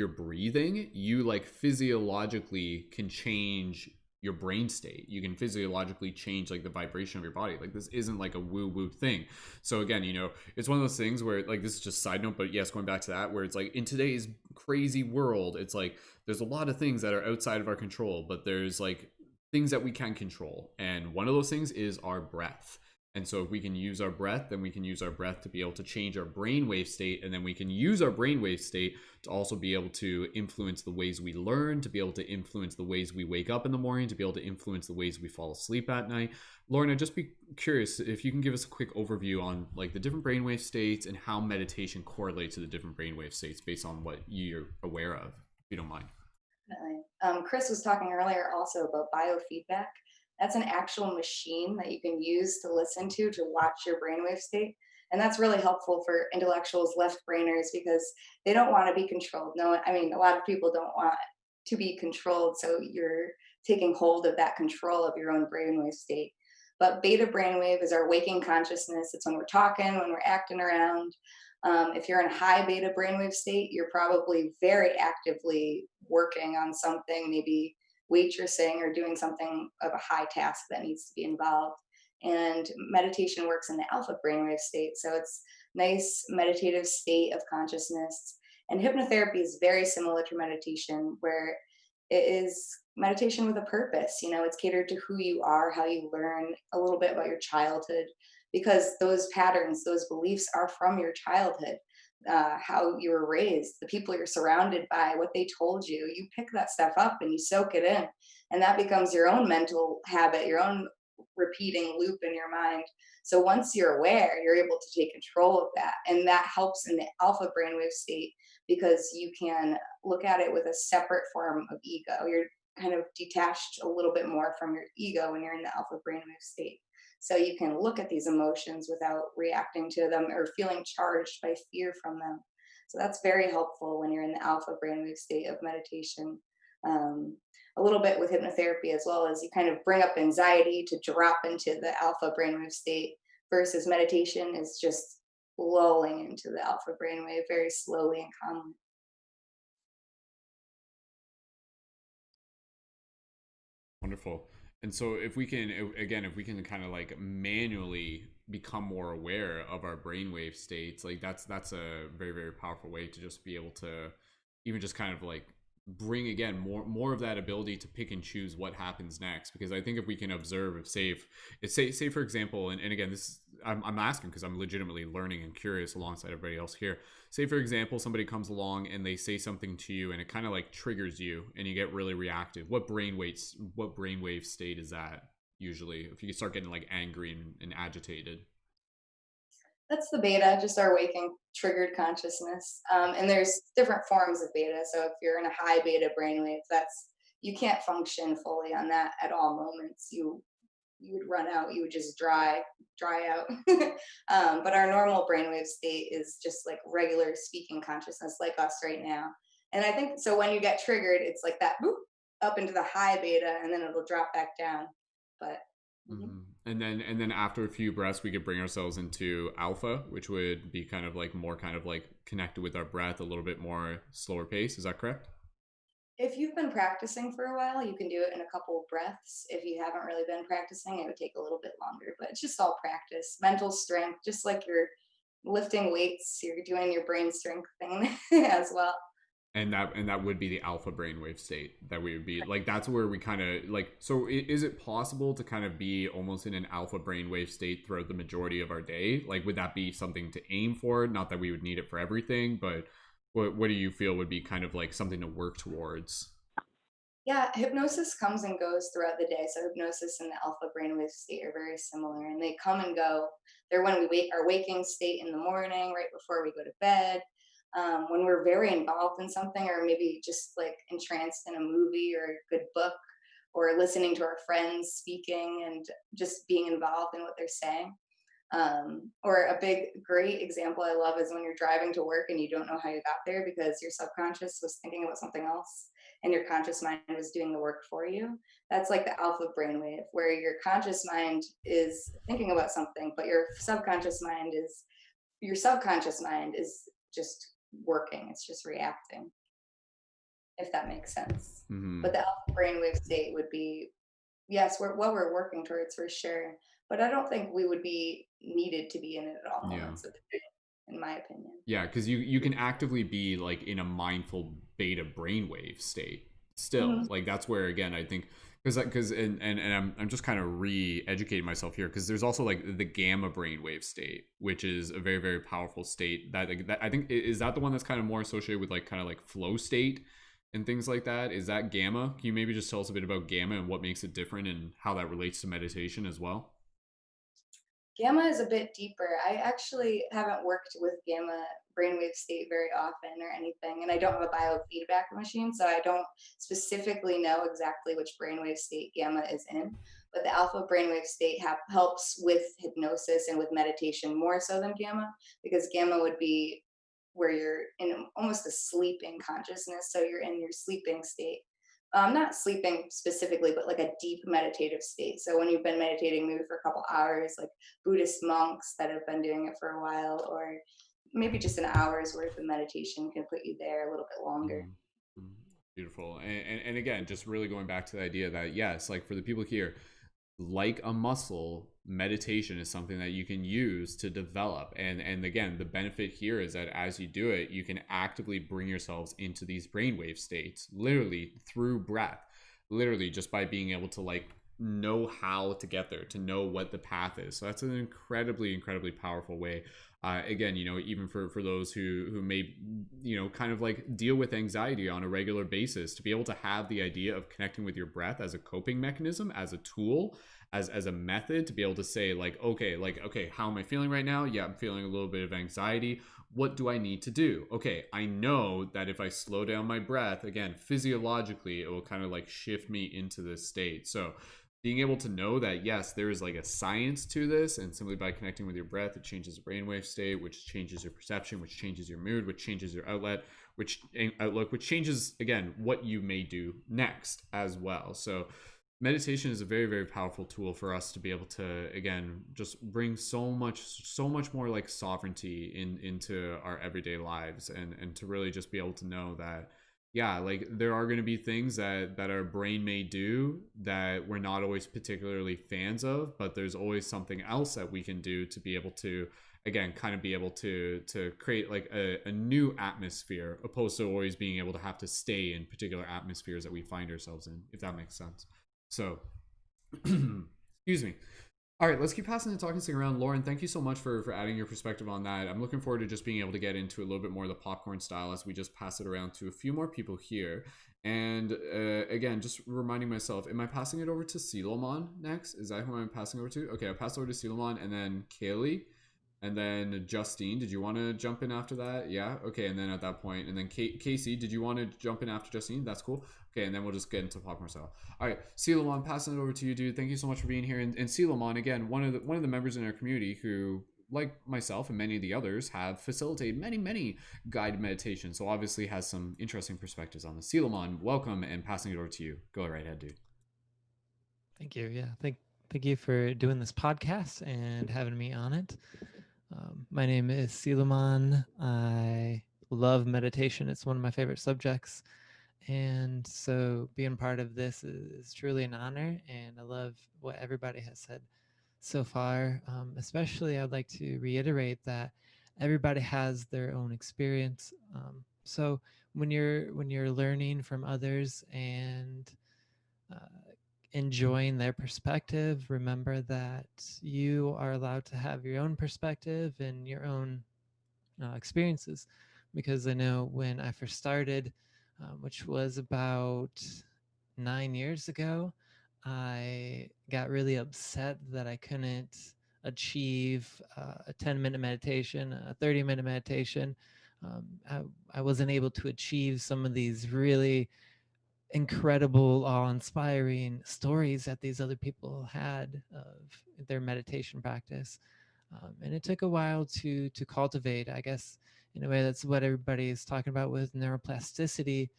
Speaker 1: breathing, you like physiologically can change your brain state. You can physiologically change like the vibration of your body. Like, this isn't like a woo woo thing. So again, you know, it's one of those things where, like, this is just side note, but yes, going back to that, where it's like, in today's crazy world, it's like there's a lot of things that are outside of our control, but there's like things that we can control, and one of those things is our breath. And so if we can use our breath, then we can use our breath to be able to change our brainwave state. And then we can use our brainwave state to also be able to influence the ways we learn, to be able to influence the ways we wake up in the morning, to be able to influence the ways we fall asleep at night. Lauren, I'd just be curious if you can give us a quick overview on like the different brainwave states and how meditation correlates to the different brainwave states based on what you're aware of, if you don't mind.
Speaker 3: Definitely. Chris was talking earlier also about biofeedback. That's an actual machine that you can use to listen to watch your brainwave state. And that's really helpful for intellectuals, left brainers, because they don't want to be controlled. No, I mean, a lot of people don't want to be controlled. So you're taking hold of that control of your own brainwave state. But beta brainwave is our waking consciousness. It's when we're talking, when we're acting around. If you're in high beta brainwave state, you're probably very actively working on something, maybe waitressing or doing something of a high task that needs to be involved. And meditation works in the alpha brainwave state. So it's nice meditative state of consciousness. And hypnotherapy is very similar to meditation, where it is meditation with a purpose. You know, it's catered to who you are, how you learn a little bit about your childhood, because those patterns, those beliefs are from your childhood. How you were raised, the people you're surrounded by, what they told you, you pick that stuff up and you soak it in, and that becomes your own mental habit, your own repeating loop in your mind. So once you're aware, you're able to take control of that, and that helps in the alpha brainwave state, because you can look at it with a separate form of ego. You're kind of detached a little bit more from your ego when you're in the alpha brainwave state. So you can look at these emotions without reacting to them or feeling charged by fear from them. So that's very helpful when you're in the alpha brainwave state of meditation. A little bit with hypnotherapy as well, as you kind of bring up anxiety to drop into the alpha brainwave state, versus meditation is just lulling into the alpha brainwave very slowly and calmly.
Speaker 1: Wonderful. And so if we can, again, if we can kind of like manually become more aware of our brainwave states, like that's a very, very powerful way to just be able to even just kind of like bring again more of that ability to pick and choose what happens next. Because I think if we can observe, if say for example, and again, this I'm asking because I'm legitimately learning and curious alongside everybody else here. Say for example, somebody comes along and they say something to you and it kind of like triggers you and you get really reactive. What brainwave state is that usually, if you start getting like angry and agitated?
Speaker 3: That's the beta, just our waking triggered consciousness. And there's different forms of beta. So if you're in a high beta brainwave, you can't function fully on that at all moments. You would run out, you would just dry out. But our normal brainwave state is just like regular speaking consciousness, like us right now. And I think so when you get triggered, it's like that boop, up into the high beta, and then it'll drop back down. But
Speaker 1: Mm-hmm. And then after a few breaths, we could bring ourselves into alpha, which would be kind of like more kind of like connected with our breath, a little bit more slower pace. Is that correct?
Speaker 3: if you've been practicing for a while, you can do it in a couple of breaths. If you haven't really been practicing, it would take a little bit longer, but it's just all practice, mental strength, just like you're lifting weights, you're doing your brain strength thing as well.
Speaker 1: And that would be the alpha brainwave state that we would be like. That's where we kind of like. So is it possible to kind of be almost in an alpha brainwave state throughout the majority of our day? Like, would that be something to aim for? Not that we would need it for everything, but what do you feel would be kind of like something to work towards?
Speaker 3: Yeah, hypnosis comes and goes throughout the day. So hypnosis and the alpha brainwave state are very similar, and they come and go. They're when we wake our waking state in the morning, right before we go to bed. When we're very involved in something, or maybe just like entranced in a movie or a good book, or listening to our friends speaking and just being involved in what they're saying. Or a great example I love is when you're driving to work and you don't know how you got there because your subconscious was thinking about something else and your conscious mind was doing the work for you. That's like the alpha brainwave, where your conscious mind is thinking about something, but your subconscious mind is just working. It's just reacting, if that makes sense.
Speaker 1: Mm-hmm.
Speaker 3: But the alpha brainwave state would be, yes, what we're working towards for sure. But I don't think we would be needed to be in it at all moments of the day, in my opinion.
Speaker 1: Yeah, because you can actively be like in a mindful beta brainwave state still. Like that's where again I think because and I'm just kind of re-educating myself here because there's also like the gamma brainwave state, which is a very very powerful state that I think is that the one that's kind of more associated with like kind of like flow state and things like that. Is that gamma? Can you maybe just tell us a bit about gamma and what makes it different and how that relates to meditation as well?
Speaker 3: Gamma is a bit deeper. I actually haven't worked with gamma brainwave state very often or anything, and I don't have a biofeedback machine, so I don't specifically know exactly which brainwave state gamma is in. But the alpha brainwave state helps with hypnosis and with meditation more so than gamma, because gamma would be where you're in almost a sleeping consciousness, so you're in your sleeping state. Not sleeping specifically, but like a deep meditative state. So when you've been meditating maybe for a couple hours, like Buddhist monks that have been doing it for a while, or maybe just an hour's worth of meditation can put you there a little bit longer.
Speaker 1: Mm-hmm. Beautiful. And again, just really going back to the idea that yes, like for the people here, like a muscle, meditation is something that you can use to develop. And again, the benefit here is that as you do it, you can actively bring yourselves into these brainwave states, literally through breath, literally just by being able to like know how to get there, to know what the path is. So that's an incredibly powerful way. Again, you know, even for those who may, you know, kind of like deal with anxiety on a regular basis, to be able to have the idea of connecting with your breath as a coping mechanism, as a tool, as a method, to be able to say like, okay, how am I feeling right now? Yeah, I'm feeling a little bit of anxiety. What do I need to do? Okay, I know that if I slow down my breath, again, physiologically, it will kind of like shift me into this state. So being able to know that yes, there is like a science to this, and simply by connecting with your breath, it changes the brainwave state, which changes your perception, which changes your mood, which changes your outlook, which changes again what you may do next as well. So meditation is a very powerful tool for us to be able to again just bring so much more like sovereignty into our everyday lives, and to really just be able to know that yeah, like there are going to be things that our brain may do that we're not always particularly fans of, but there's always something else that we can do to be able to again kind of be able to create like a new atmosphere, opposed to always being able to have to stay in particular atmospheres that we find ourselves in, if that makes sense. So excuse me. All right, let's keep passing the talking stick around. Lauren, thank you so much for adding your perspective on that. I'm looking forward to just being able to get into a little bit more of the popcorn style as we just pass it around to a few more people here. And again, just reminding myself, am I passing it over to Selomon next? Is that who I'm passing over to? Okay, I'll pass over to Selomon and then Kaiey. And then Justine, did you want to jump in after that? Yeah. Okay. And then at that point, and then Kaci, did you want to jump in after Justine? That's cool. Okay. And then we'll just get into popcorn style. All right. Selomon, passing it over to you, dude. Thank you so much for being here. And Selomon, again, one of the members in our community who, like myself and many of the others, have facilitated many guided meditations. So obviously has some interesting perspectives on this. Selomon, welcome, and passing it over to you. Go right ahead, dude.
Speaker 8: Thank you. Yeah. Thank you for doing this podcast and having me on it. My name is Selomon. I love meditation. It's one of my favorite subjects. And so being part of this is truly an honor. And I love what everybody has said so far. Especially, I'd like to reiterate that everybody has their own experience. So when you're learning from others and enjoying their perspective, remember that you are allowed to have your own perspective and your own experiences. Because I know when I first started, which was about 9 years ago, I got really upset that I couldn't achieve a 10-minute meditation, a 30-minute meditation. I wasn't able to achieve some of these really incredible, awe-inspiring stories that these other people had of their meditation practice. And it took a while to cultivate, I guess, in a way. That's what everybody is talking about with neuroplasticity.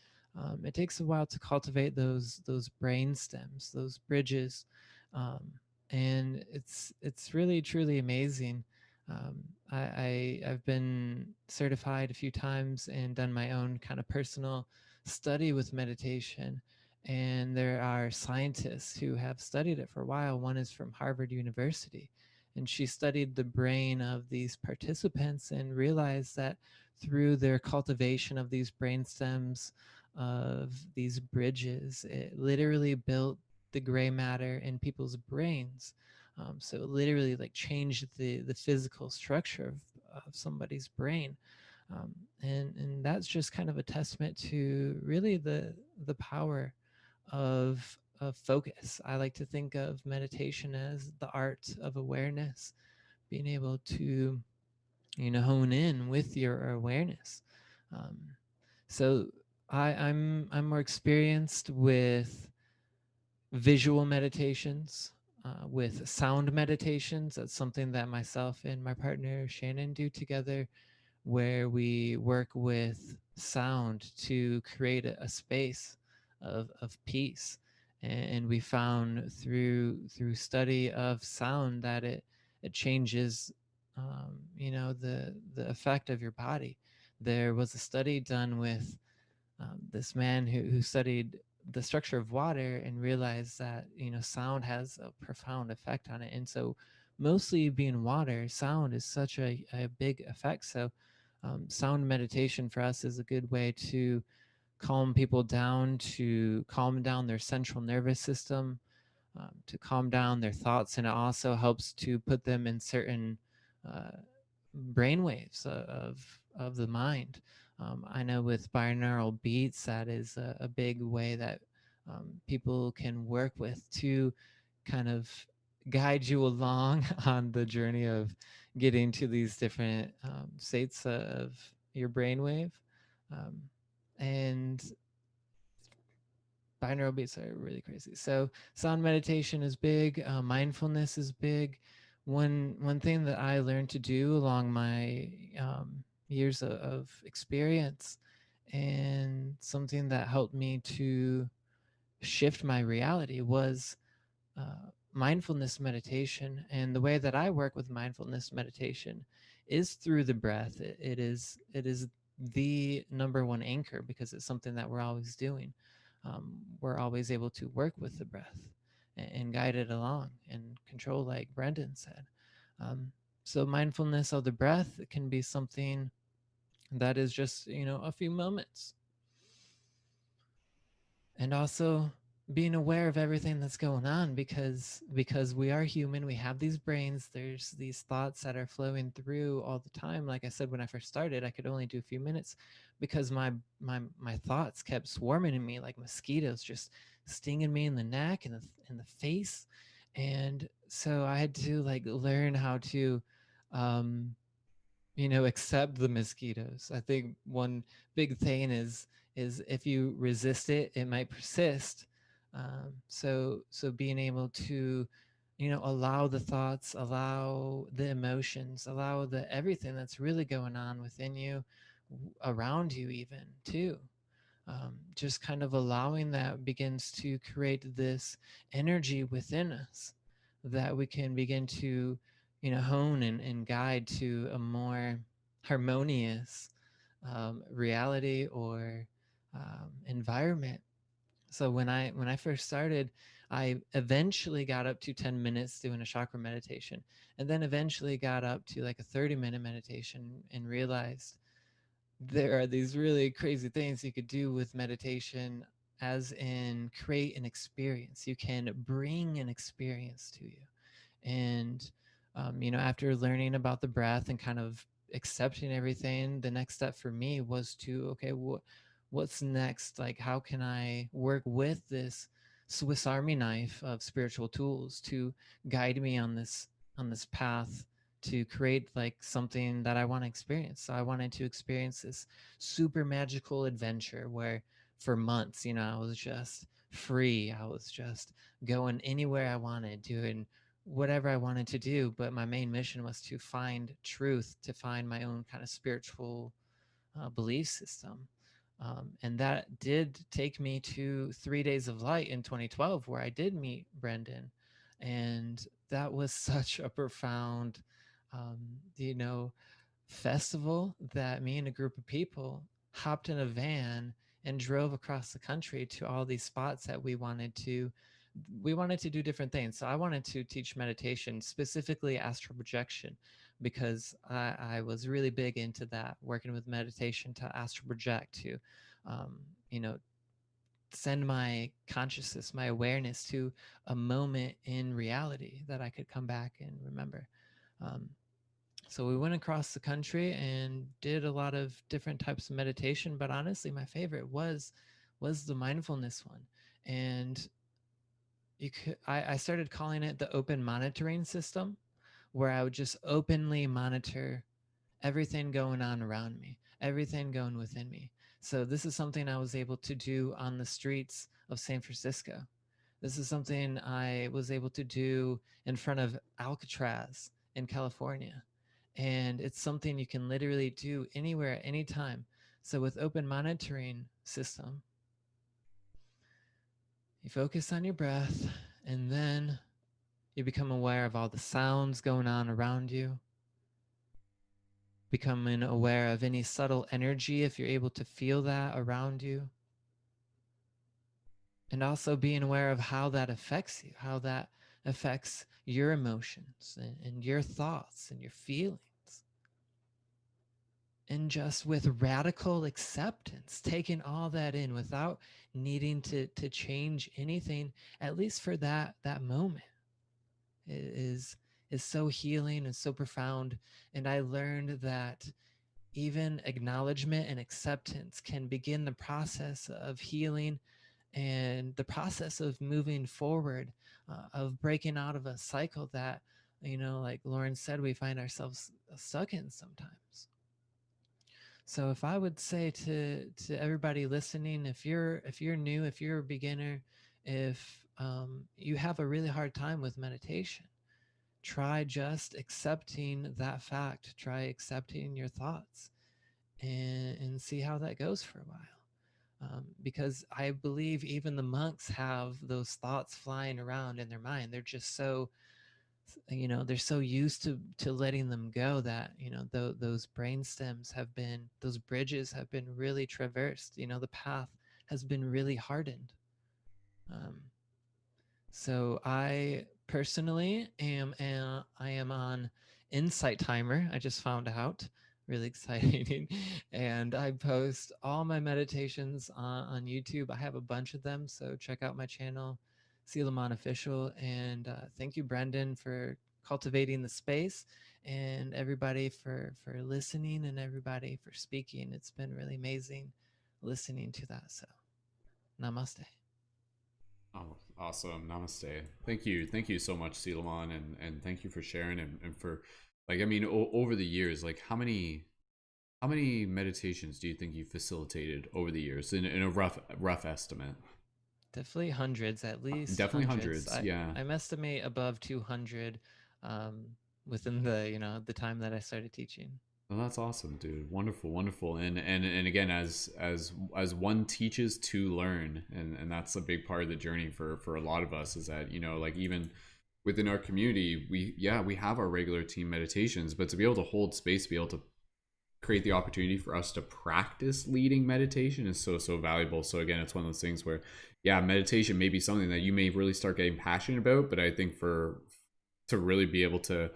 Speaker 8: It takes a while to cultivate those brain stems, those bridges, um, and it's really truly amazing. I've been certified a few times and done my own kind of personal study with meditation, and there are scientists who have studied it for a while. One is from Harvard University, and she studied the brain of these participants and realized that through their cultivation of these brain stems, of these bridges, it literally built the gray matter in people's brains. So it literally like changed the physical structure of somebody's brain. And that's just kind of a testament to really the power of focus. I like to think of meditation as the art of awareness, being able to, hone in with your awareness. Um, so I'm more experienced with visual meditations, with sound meditations. That's something that myself and my partner Shannon do together, where we work with sound to create a space of peace. And we found through study of sound that it changes, the effect of your body. There was a study done with this man who studied the structure of water and realized that sound has a profound effect on it. And so, mostly being water, sound is such a big effect. So sound meditation for us is a good way to calm people down, to calm down their central nervous system, to calm down their thoughts, and it also helps to put them in certain uh, brainwaves of the mind. I know with binaural beats, that is a big way that people can work with to kind of guide you along on the journey of getting to these different states of your brainwave. Um, and binaural beats are really crazy. So sound meditation is big. Mindfulness is big. One thing that I learned to do along my years of experience, and something that helped me to shift my reality, was mindfulness meditation. And the way that I work with mindfulness meditation is through the breath. It is the number one anchor, because it's something that we're always doing. We're always able to work with the breath and guide it along and control, like Brendon said. So mindfulness of the breath can be something that is just a few moments, and also being aware of everything that's going on, because we are human. We have these brains. There's these thoughts that are flowing through all the time. Like I said, when I first started, I could only do a few minutes because my thoughts kept swarming in me like mosquitoes, just stinging me in the neck and the face. And so I had to like learn how to um accept the mosquitoes. I think one big thing is if you resist it, it might persist. So being able to allow the thoughts, allow the emotions, allow the everything that's really going on within you, around you even too. Just kind of allowing that begins to create this energy within us that we can begin to hone and guide to a more harmonious reality or environment. So when I first started, I eventually got up to 10 minutes doing a chakra meditation, and then eventually got up to like a 30-minute meditation, and realized there are these really crazy things you could do with meditation, as in create an experience. You can bring an experience to you. And after learning about the breath and kind of accepting everything, the next step for me was to, okay, what's next? Like, how can I work with this Swiss Army knife of spiritual tools to guide me on this path to create like something that I want to experience? So I wanted to experience this super magical adventure where for months, I was just free. I was just going anywhere I wanted, doing whatever I wanted to do, but my main mission was to find truth, to find my own kind of spiritual belief system. And that did take me to 3 Days of Light in 2012, where I did meet Brendon. And that was such a profound, you know, festival that me and a group of people hopped in a van and drove across the country to all these spots that we wanted to do different things. So I wanted to teach meditation, specifically astral projection, because I was really big into that, working with meditation to astral project, to you know, send my consciousness, my awareness to a moment in reality that I could come back and remember. So we went across the country and did a lot of different types of meditation, but honestly, my favorite was the mindfulness one. And I started calling it the open monitoring system, where I would just openly monitor everything going on around me, everything going within me. So this is something I was able to do on the streets of San Francisco. This is something I was able to do in front of Alcatraz in California. And it's something you can literally do anywhere, anytime. So with open monitoring system, you focus on your breath, and then you become aware of all the sounds going on around you, becoming aware of any subtle energy if you're able to feel that around you, and also being aware of how that affects you, how that affects your emotions and your thoughts and your feelings. And just with radical acceptance, taking all that in without needing to change anything, at least for that moment, is so healing and so profound. And I learned that even acknowledgement and acceptance can begin the process of healing and the process of moving forward, of breaking out of a cycle that, like Lauren said, we find ourselves stuck in sometimes. So if I would say to everybody listening, if you're new, if you're a beginner, if you have a really hard time with meditation, try just accepting that fact. Try accepting your thoughts and see how that goes for a while. Because I believe even the monks have those thoughts flying around in their mind. They're just so, they're so used to letting them go that, those brain stems have been, those bridges have been really traversed. The path has been really hardened. So I personally I am on Insight Timer. I just found out, really exciting. And I post all my meditations on YouTube. I have a bunch of them, so check out my channel, Selomon Official. And thank you, Brendon, for cultivating the space, and everybody for listening, and everybody for speaking. It's been really amazing listening to that. So namaste.
Speaker 1: Oh, awesome. Namaste. Thank you so much, Selomon, and thank you for sharing, and for, like, I mean, over the years, like, how many meditations do you think you facilitated over the years, in a rough estimate?
Speaker 8: Definitely hundreds, at least.
Speaker 1: Definitely hundreds. Yeah.
Speaker 8: I'm estimate above 200 within the time that I started teaching.
Speaker 1: Well, that's awesome, dude. Wonderful. And again, as one teaches to learn, and that's a big part of the journey for a lot of us, is that, like, even within our community, we have our regular team meditations, but to be able to hold space, to be able to create the opportunity for us to practice leading meditation is so valuable. So again, it's one of those things where, meditation may be something that you may really start getting passionate about, but I think to really be able to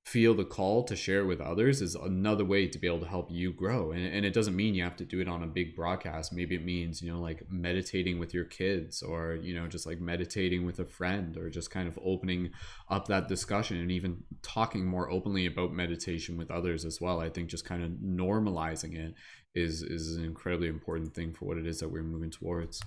Speaker 1: feel the call to share it with others is another way to be able to help you grow. And it doesn't mean you have to do it on a big broadcast. Maybe it means, like meditating with your kids, or, just like meditating with a friend, or just kind of opening up that discussion, and even talking more openly about meditation with others as well. I think just kind of normalizing it is an incredibly important thing for what it is that we're moving towards.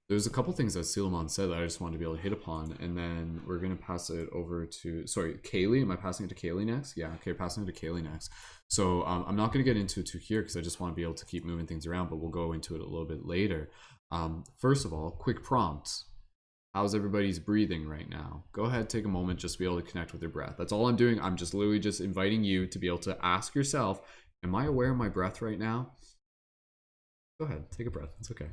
Speaker 1: There's a couple things that Selomon said that I just wanted to be able to hit upon, and then we're going to pass it over to, Kaiey. Am I passing it to Kaiey next? Yeah, okay, passing it to Kaiey next. So I'm not going to get into it here because I just want to be able to keep moving things around, but we'll go into it a little bit later. First of all, quick prompt. How's everybody's breathing right now? Go ahead, take a moment just to be able to connect with your breath. That's all I'm doing. I'm just literally just inviting you to be able to ask yourself, am I aware of my breath right now? Go ahead, take a breath. It's okay.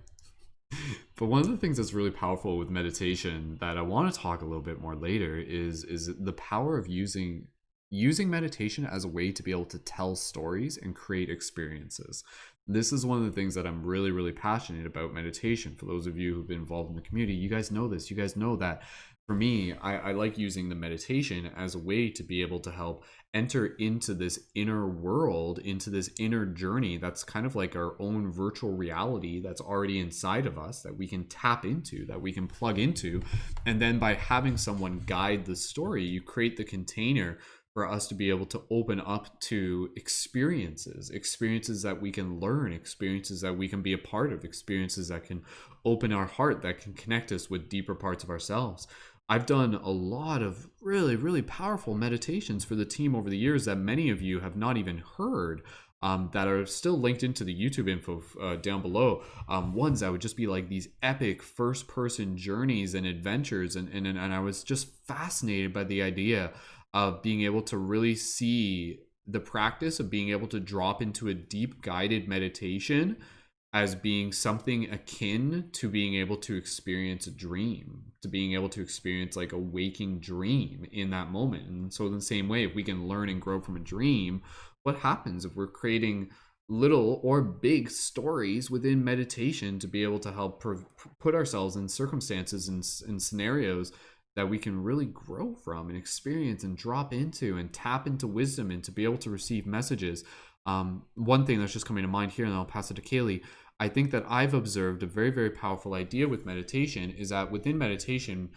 Speaker 1: But one of the things that's really powerful with meditation that I want to talk a little bit more later is the power of using meditation as a way to be able to tell stories and create experiences. This is one of the things that I'm really, really passionate about meditation. For those of you who've been involved in the community, you guys know this. You guys know that for me, I like using the meditation as a way to be able to help enter into this inner world, into this inner journey that's kind of like our own virtual reality that's already inside of us, that we can tap into, that we can plug into. And then by having someone guide the story, you create the container for us to be able to open up to experiences that we can learn, experiences that we can be a part of, experiences that can open our heart, that can connect us with deeper parts of ourselves. I've done a lot of really, really powerful meditations for the team over the years that many of you have not even heard, that are still linked into the YouTube info down below. Ones that would just be like these epic first-person journeys and adventures, and I was just fascinated by the idea of being able to really see the practice of being able to drop into a deep guided meditation as being something akin to being able to experience a dream, to being able to experience like a waking dream in that moment. And so in the same way, if we can learn and grow from a dream, what happens if we're creating little or big stories within meditation to be able to help put ourselves in circumstances and scenarios that we can really grow from and experience and drop into and tap into wisdom and to be able to receive messages. One thing that's just coming to mind here, and I'll pass it to Kaiey. I think that I've observed a very, very powerful idea with meditation is that within meditation,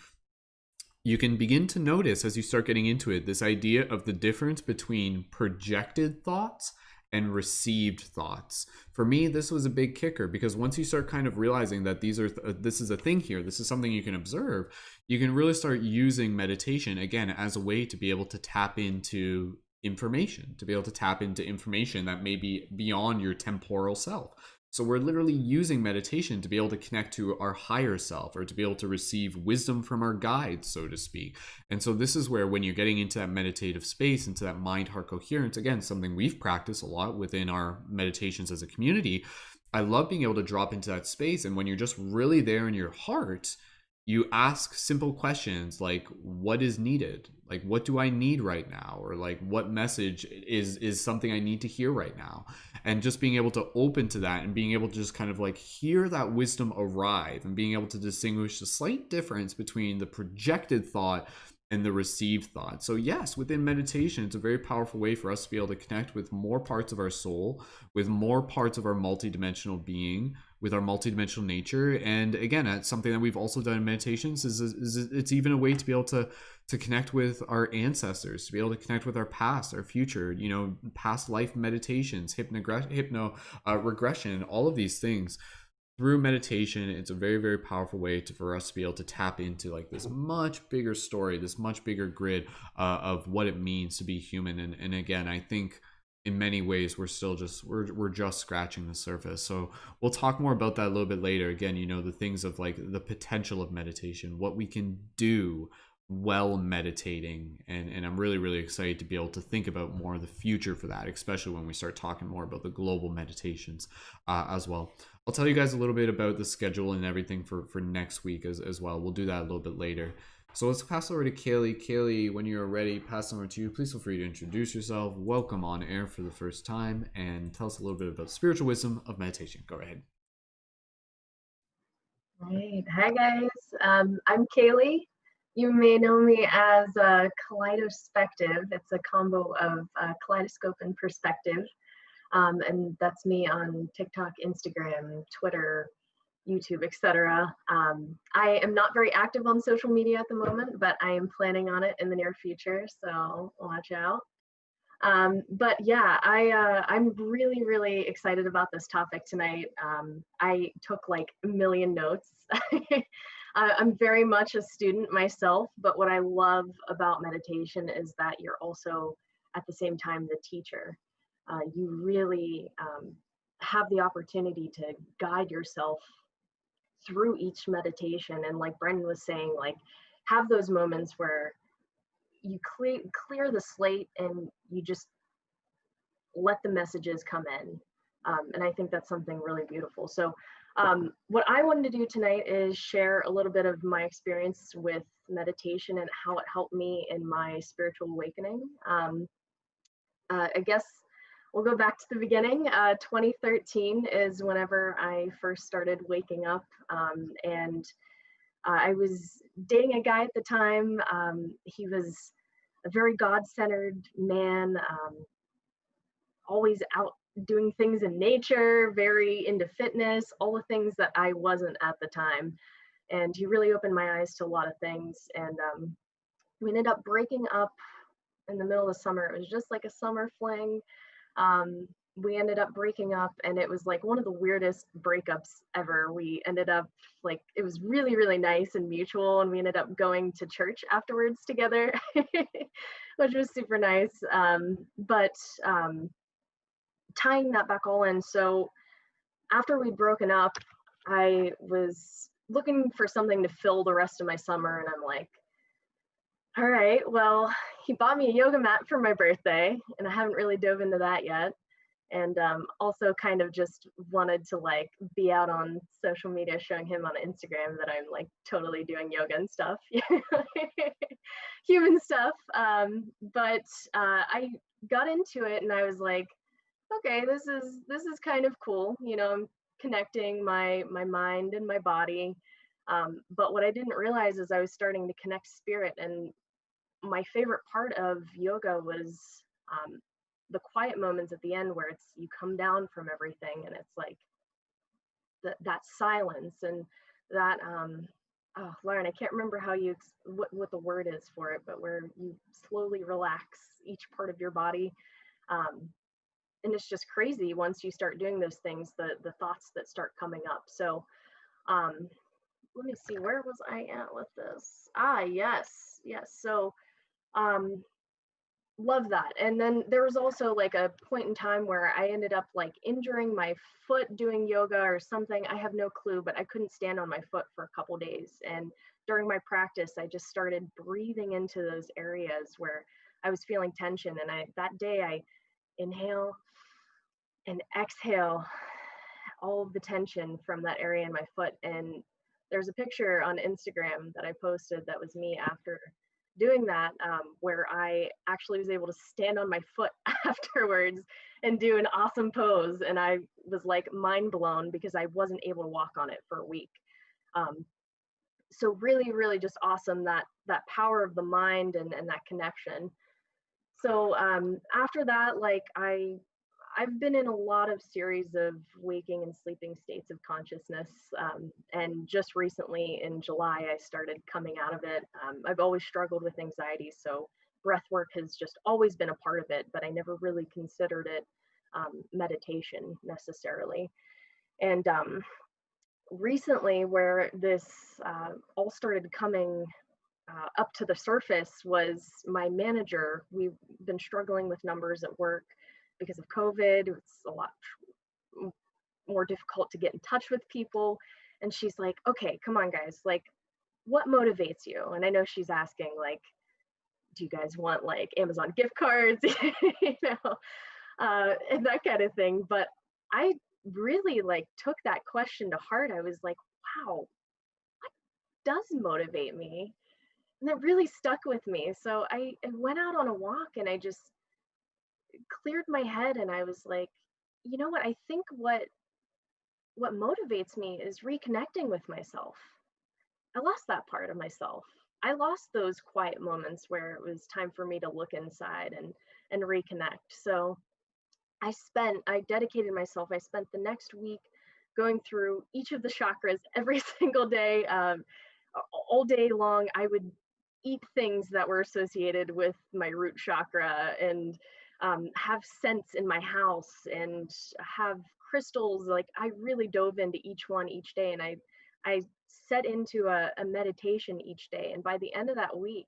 Speaker 1: you can begin to notice as you start getting into it, this idea of the difference between projected thoughts and received thoughts. For me, this was a big kicker, because once you start kind of realizing that this is a thing here, this is something you can observe, you can really start using meditation again as a way to be able to tap into information, that may be beyond your temporal self. So we're literally using meditation to be able to connect to our higher self, or to be able to receive wisdom from our guides, so to speak. And so this is where, when you're getting into that meditative space, into that mind-heart coherence, again, something we've practiced a lot within our meditations as a community, I love being able to drop into that space. And when you're just really there in your heart, you ask simple questions like, what is needed? Like, what do I need right now? Or like, what message is something I need to hear right now? And just being able to open to that and being able to just kind of like hear that wisdom arrive, and being able to distinguish the slight difference between the projected thought and the received thought. So yes, within meditation, it's a very powerful way for us to be able to connect with more parts of our soul, with more parts of our multidimensional being, with our multidimensional nature. And again, it's something that we've also done in meditations is it's even a way to be able to connect with our ancestors, to be able to connect with our past, our future, past life meditations, regression, all of these things. Through meditation, it's a very, very powerful way for us to be able to tap into like this much bigger story, this much bigger grid of what it means to be human. And again, I think in many ways we're still we're just scratching the surface. So we'll talk more about that a little bit later. Again, the things of like the potential of meditation, what we can do while meditating, and I'm really, really excited to be able to think about more of the future for that, especially when we start talking more about the global meditations as well. I'll tell you guys a little bit about the schedule and everything for next week as well. We'll do that a little bit later. So let's pass over to Kaiey. Kaiey, when you're ready, pass over to you. Please feel free to introduce yourself. Welcome on air for the first time, and tell us a little bit about spiritual wisdom of meditation. Go ahead.
Speaker 9: Right. Hi guys. I'm Kaiey. You may know me as Kaleidospective. It's a combo of kaleidoscope and perspective. And that's me on TikTok, Instagram, Twitter, YouTube, etc. I am not very active on social media at the moment, but I am planning on it in the near future, so watch out. But yeah, I'm really, really excited about this topic tonight. I took like a million notes. I'm very much a student myself, but what I love about meditation is that you're also at the same time the teacher. You really have the opportunity to guide yourself through each meditation. And like Brendon was saying, like have those moments where you clear the slate and you just let the messages come in. And I think that's something really beautiful. So what I wanted to do tonight is share a little bit of my experience with meditation and how it helped me in my spiritual awakening. I guess we'll go back to the beginning. 2013 is whenever I first started waking up, and I was dating a guy at the time. He was a very God-centered man, always out doing things in nature, very into fitness, all the things that I wasn't at the time. And he really opened my eyes to a lot of things. And we ended up breaking up in the middle of the summer. It was just like a summer fling. We ended up breaking up, and it was like one of the weirdest breakups ever. We ended up like, it was really, really nice and mutual, and we ended up going to church afterwards together, which was super nice. But tying that back all in, so after we'd broken up, I was looking for something to fill the rest of my summer, and I'm like, all right, well, he bought me a yoga mat for my birthday, and I haven't really dove into that yet. And also kind of just wanted to like be out on social media showing him on Instagram that I'm like totally doing yoga and stuff, human stuff. But I got into it and I was like, okay, this is kind of cool. You know, I'm connecting my mind and my body. But what I didn't realize is I was starting to connect spirit. And my favorite part of yoga was the quiet moments at the end where it's you come down from everything and it's like that silence and that oh Lauren, I can't remember how you what the word is for it, but where you slowly relax each part of your body, and it's just crazy once you start doing those things, the thoughts that start coming up. So let me see, where was I at with this? Yes, so love that. And then there was also like a point in time where I ended up like injuring my foot doing yoga or something. I have no clue, but I couldn't stand on my foot for a couple days. And during my practice, I just started breathing into those areas where I was feeling tension. And that day I inhale and exhale all of the tension from that area in my foot. And there's a picture on Instagram that I posted that was me after doing that, where I actually was able to stand on my foot afterwards and do an awesome pose. And I was like mind blown because I wasn't able to walk on it for a week. So really, really just awesome, that power of the mind and that connection. So after that, like I've been in a lot of series of waking and sleeping states of consciousness. And just recently in July, I started coming out of it. I've always struggled with anxiety, so breath work has just always been a part of it, but I never really considered it meditation necessarily. And recently, where this all started coming up to the surface, was my manager. We've been struggling with numbers at work because of COVID. It's a lot more difficult to get in touch with people. And she's like, okay, come on guys, like what motivates you? And I know she's asking like, do you guys want like Amazon gift cards, you know, and that kind of thing. But I really like took that question to heart. I was like, wow, what does motivate me? And that really stuck with me. So I went out on a walk and I just cleared my head, and I was like, you know what, I think what motivates me is reconnecting with myself. I lost that part of myself. I lost those quiet moments where it was time for me to look inside and reconnect. So I dedicated myself. I spent the next week going through each of the chakras every single day, all day long. I would eat things that were associated with my root chakra and have scents in my house and have crystals. Like I really dove into each one each day, and I set into a meditation each day. And by the end of that week,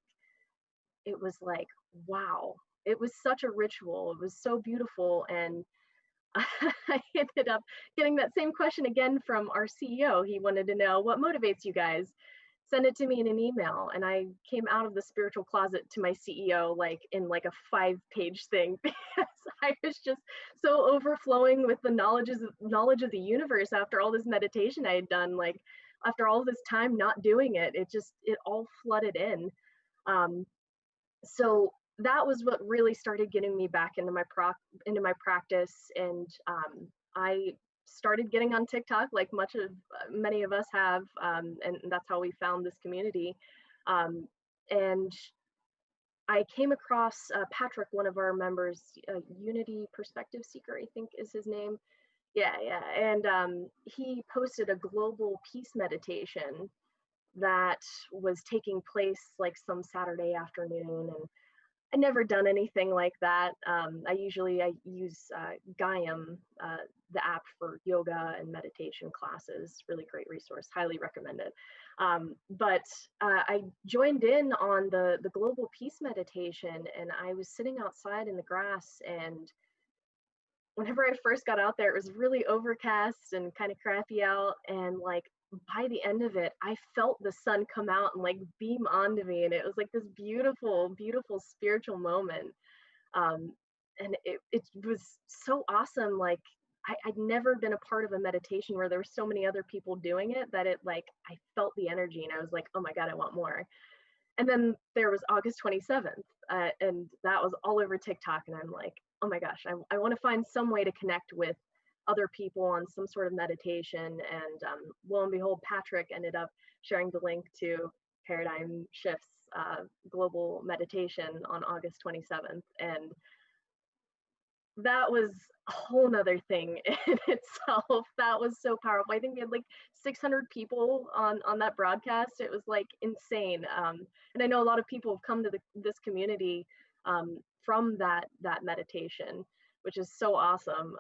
Speaker 9: it was like, wow, it was such a ritual. It was so beautiful. And I ended up getting that same question again from our CEO. He wanted to know what motivates you guys. Send it to me in an email. And I came out of the spiritual closet to my CEO like in like a 5-page thing because I was just so overflowing with the knowledge of the universe after all this meditation I had done. Like after all this time not doing it, it all flooded in. So that was what really started getting me back into my practice, and I started getting on TikTok, like many of us have, and that's how we found this community. And I came across Patrick, one of our members, Unity Perspective Seeker, I think is his name. Yeah, and he posted a global peace meditation that was taking place like some Saturday afternoon, and I'd never done anything like that. I use Gaiam, the app for yoga and meditation classes. Really great resource, highly recommend it. But I joined in on the global peace meditation, and I was sitting outside in the grass, and whenever I first got out there, it was really overcast and kind of crappy out, and like by the end of it, I felt the sun come out and like beam onto me, and it was like this beautiful, beautiful spiritual moment. And it was so awesome. Like I'd never been a part of a meditation where there were so many other people doing it that it like I felt the energy, and I was like, oh my God, I want more. And then there was August 27th, and that was all over TikTok, and I'm like, oh my gosh, I want to find some way to connect with other people on some sort of meditation. And lo and behold, Patrick ended up sharing the link to Paradigm Shift's global meditation on August 27th. And that was a whole nother thing in itself. That was so powerful. I think we had like 600 people on that broadcast. It was like insane. And I know a lot of people have come to this community from that meditation, which is so awesome.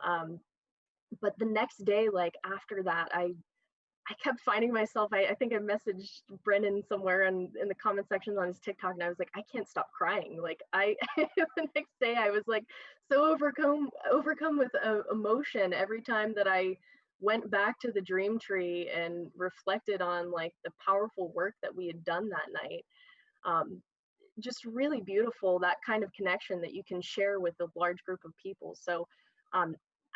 Speaker 9: But the next day, like after that, I kept finding myself, I think I messaged Brendon somewhere in the comment sections on his TikTok, and I was like, I can't stop crying. Like the next day I was like so overcome with emotion every time that I went back to the dream tree and reflected on like the powerful work that we had done that night. Just really beautiful, that kind of connection that you can share with a large group of people. So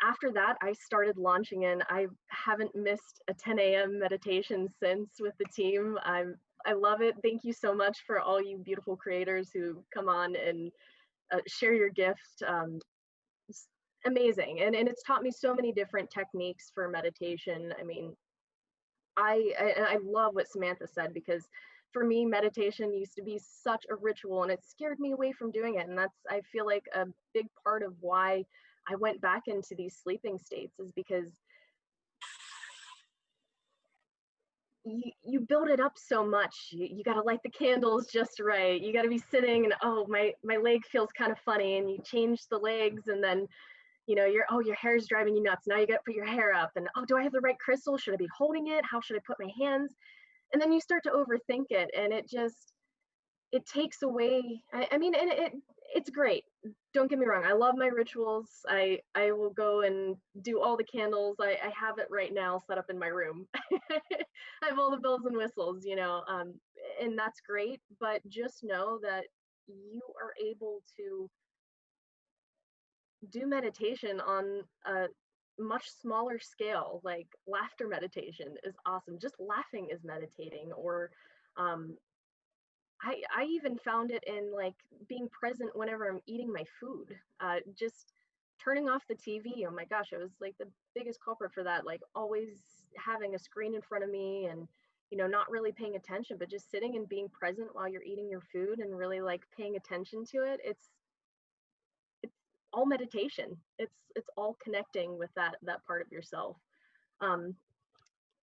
Speaker 9: after that, I started launching in. I haven't missed a 10 a.m. meditation since with the team. I love it. Thank you so much for all you beautiful creators who come on and share your gift. It's amazing. And it's taught me so many different techniques for meditation. I mean, I love what Samantha said, because for me, meditation used to be such a ritual, and it scared me away from doing it. And that's, I feel like, a big part of why I went back into these sleeping states, is because you build it up so much. You got to light the candles just right. You got to be sitting and, oh, my leg feels kind of funny, and you change the legs, and then your hair's driving you nuts. Now you got to put your hair up, and oh, do I have the right crystal? Should I be holding it? How should I put my hands? And then you start to overthink it, and it takes away. I mean, and it's great. Don't get me wrong. I love my rituals. I will go and do all the candles. I have it right now set up in my room. I have all the bells and whistles, and that's great. But just know that you are able to do meditation on a much smaller scale. Like laughter meditation is awesome. Just laughing is meditating. Or I even found it in like being present whenever I'm eating my food. Just turning off the TV. Oh my gosh, it was like the biggest culprit for that. Like always having a screen in front of me, and not really paying attention, but just sitting and being present while you're eating your food and really like paying attention to it. It's all meditation. It's all connecting with that part of yourself. I'm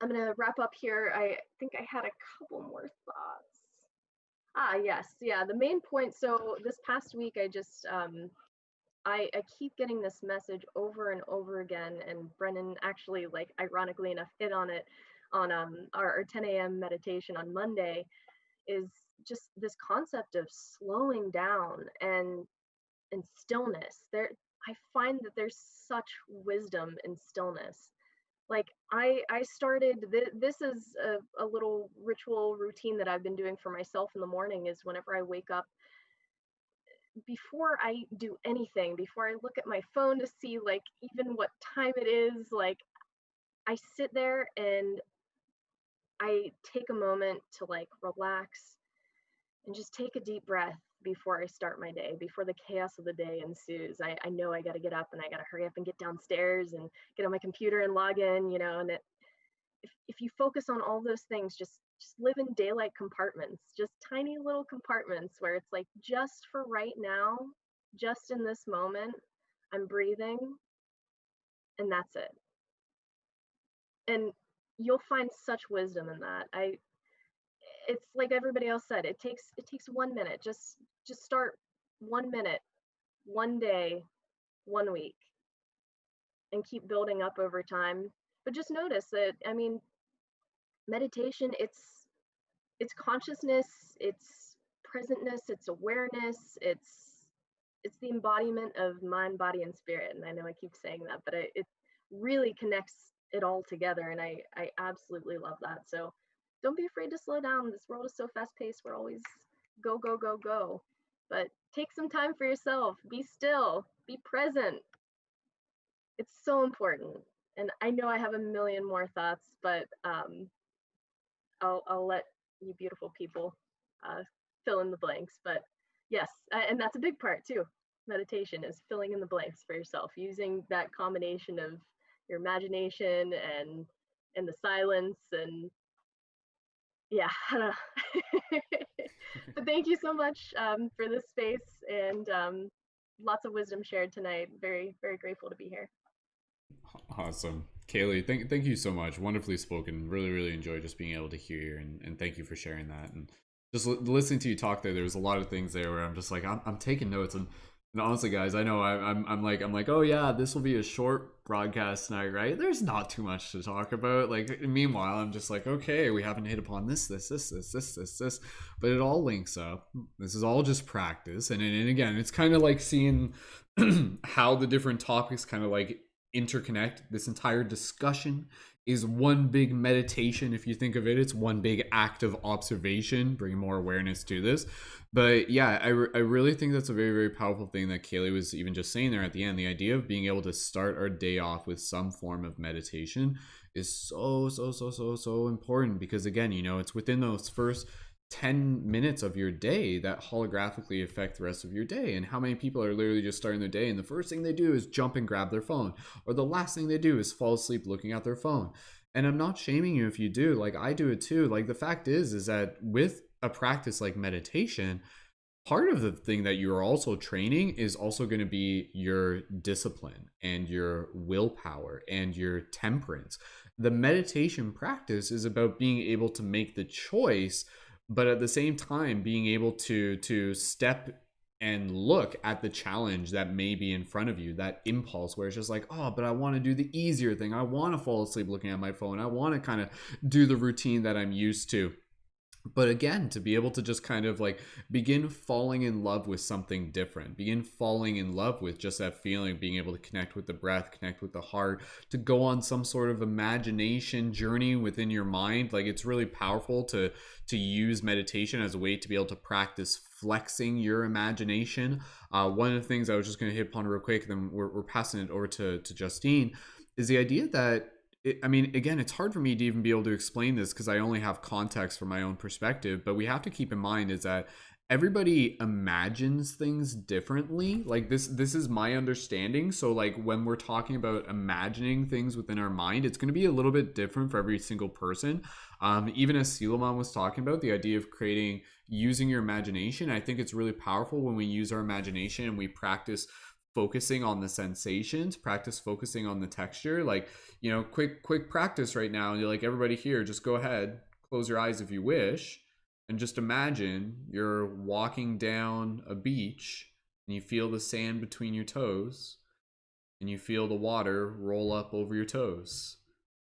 Speaker 9: gonna wrap up here. I think I had a couple more thoughts. Yes, yeah, the main point. So this past week, I just I keep getting this message over and over again, and Brendon actually, like, ironically enough, hit on it on our 10 a.m. meditation on Monday, is just this concept of slowing down and stillness. I find that there's such wisdom in stillness. Like I started, this is a little ritual routine that I've been doing for myself in the morning, is whenever I wake up, before I do anything, before I look at my phone to see like even what time it is, like I sit there and I take a moment to like relax and just take a deep breath before I start my day, before the chaos of the day ensues. I know I got to get up and I got to hurry up and get downstairs and get on my computer and log in, you know, and if you focus on all those things, just live in daylight compartments, just tiny little compartments where it's like, just for right now, just in this moment, I'm breathing, and that's it. And you'll find such wisdom in that. It's like everybody else said, it takes 1 minute. Just start 1 minute, one day, 1 week, and keep building up over time. But just notice that, I mean, meditation, it's consciousness, it's presentness, it's awareness, it's the embodiment of mind, body, and spirit. And I know I keep saying that, but it really connects it all together, and I absolutely love that. So don't be afraid to slow down. This world is so fast paced. We're always go, go, go, go. But take some time for yourself. Be still. Be present. It's so important. And I know I have a million more thoughts, but I'll let you beautiful people fill in the blanks. But yes, and that's a big part too. Meditation is filling in the blanks for yourself, using that combination of your imagination and the silence, and yeah, I don't know. But thank you so much for this space, and lots of wisdom shared tonight. Very, very grateful to be here.
Speaker 1: Awesome. Kaiey, thank you so much. Wonderfully spoken. Really, really enjoyed just being able to hear you, and thank you for sharing that. And just listening to you talk there was a lot of things there where I'm just like, I'm taking notes. And honestly, guys, I know I'm like, oh yeah, this will be a short broadcast tonight, right? There's not too much to talk about. Like, meanwhile, I'm just like, okay, we haven't hit upon this, but it all links up. This is all just practice, and again, it's kind of like seeing how the different topics kind of like interconnect. This entire discussion is one big meditation. If you think of it, it's one big act of observation, bringing more awareness to this. But yeah, I really think that's a very, very powerful thing that Kaiey was even just saying there at the end. The idea of being able to start our day off with some form of meditation is so important, because again, you know, it's within those first 10 minutes of your day that holographically affect the rest of your day. And how many people are literally just starting their day and the first thing they do is jump and grab their phone, or the last thing they do is fall asleep looking at their phone. And I'm not shaming you if you do. Like, I do it too. Like, the fact is that with a practice like meditation, part of the thing that you are also training is also going to be your discipline and your willpower and your temperance. The meditation practice is about being able to make the choice, but at the same time being able to step and look at the challenge that may be in front of you, that impulse where it's just like, oh, but I want to do the easier thing. I want to fall asleep looking at my phone. I want to kind of do the routine that I'm used to. But again, to be able to just kind of like begin falling in love with something different, begin falling in love with just that feeling, being able to connect with the breath, connect with the heart, to go on some sort of imagination journey within your mind. Like, it's really powerful to use meditation as a way to be able to practice flexing your imagination. One of the things I was just going to hit upon real quick, then we're passing it over to Justine, is the idea that I mean, again, it's hard for me to even be able to explain this because I only have context from my own perspective, but we have to keep in mind is that everybody imagines things differently. Like, this is my understanding. So like, when we're talking about imagining things within our mind, it's going to be a little bit different for every single person. Even as Selomon was talking about, the idea of using your imagination, I think it's really powerful when we use our imagination and we practice focusing on the sensations, practice focusing on the texture. Like, you know, quick practice right now. You're like, everybody here, just go ahead, close your eyes if you wish, and just imagine you're walking down a beach and you feel the sand between your toes and you feel the water roll up over your toes.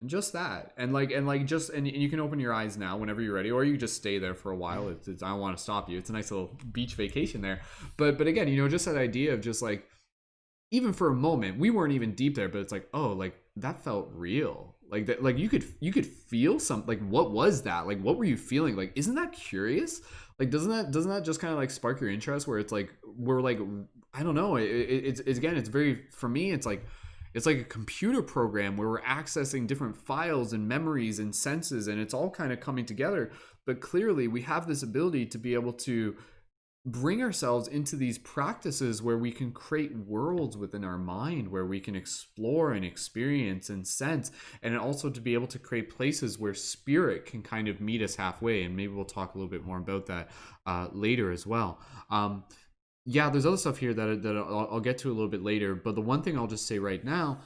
Speaker 1: And just that. And you can open your eyes now whenever you're ready, or you just stay there for a while. I don't want to stop you. It's a nice little beach vacation there. But again, you know, just that idea of just like, even for a moment, we weren't even deep there, but it's like, oh, like that felt real. Like that, like you could feel something. Like, what was that? Like, what were you feeling? Like, isn't that curious? Like, doesn't that just kind of like spark your interest? Where it's like we're like, I don't know. It's again, it's very, for me, it's like a computer program where we're accessing different files and memories and senses, and it's all kind of coming together. But clearly, we have this ability to be able to bring ourselves into these practices where we can create worlds within our mind, where we can explore and experience and sense, and also to be able to create places where spirit can kind of meet us halfway. And maybe we'll talk a little bit more about that later as well. Yeah, there's other stuff here that I'll get to a little bit later, but the one thing I'll just say right now,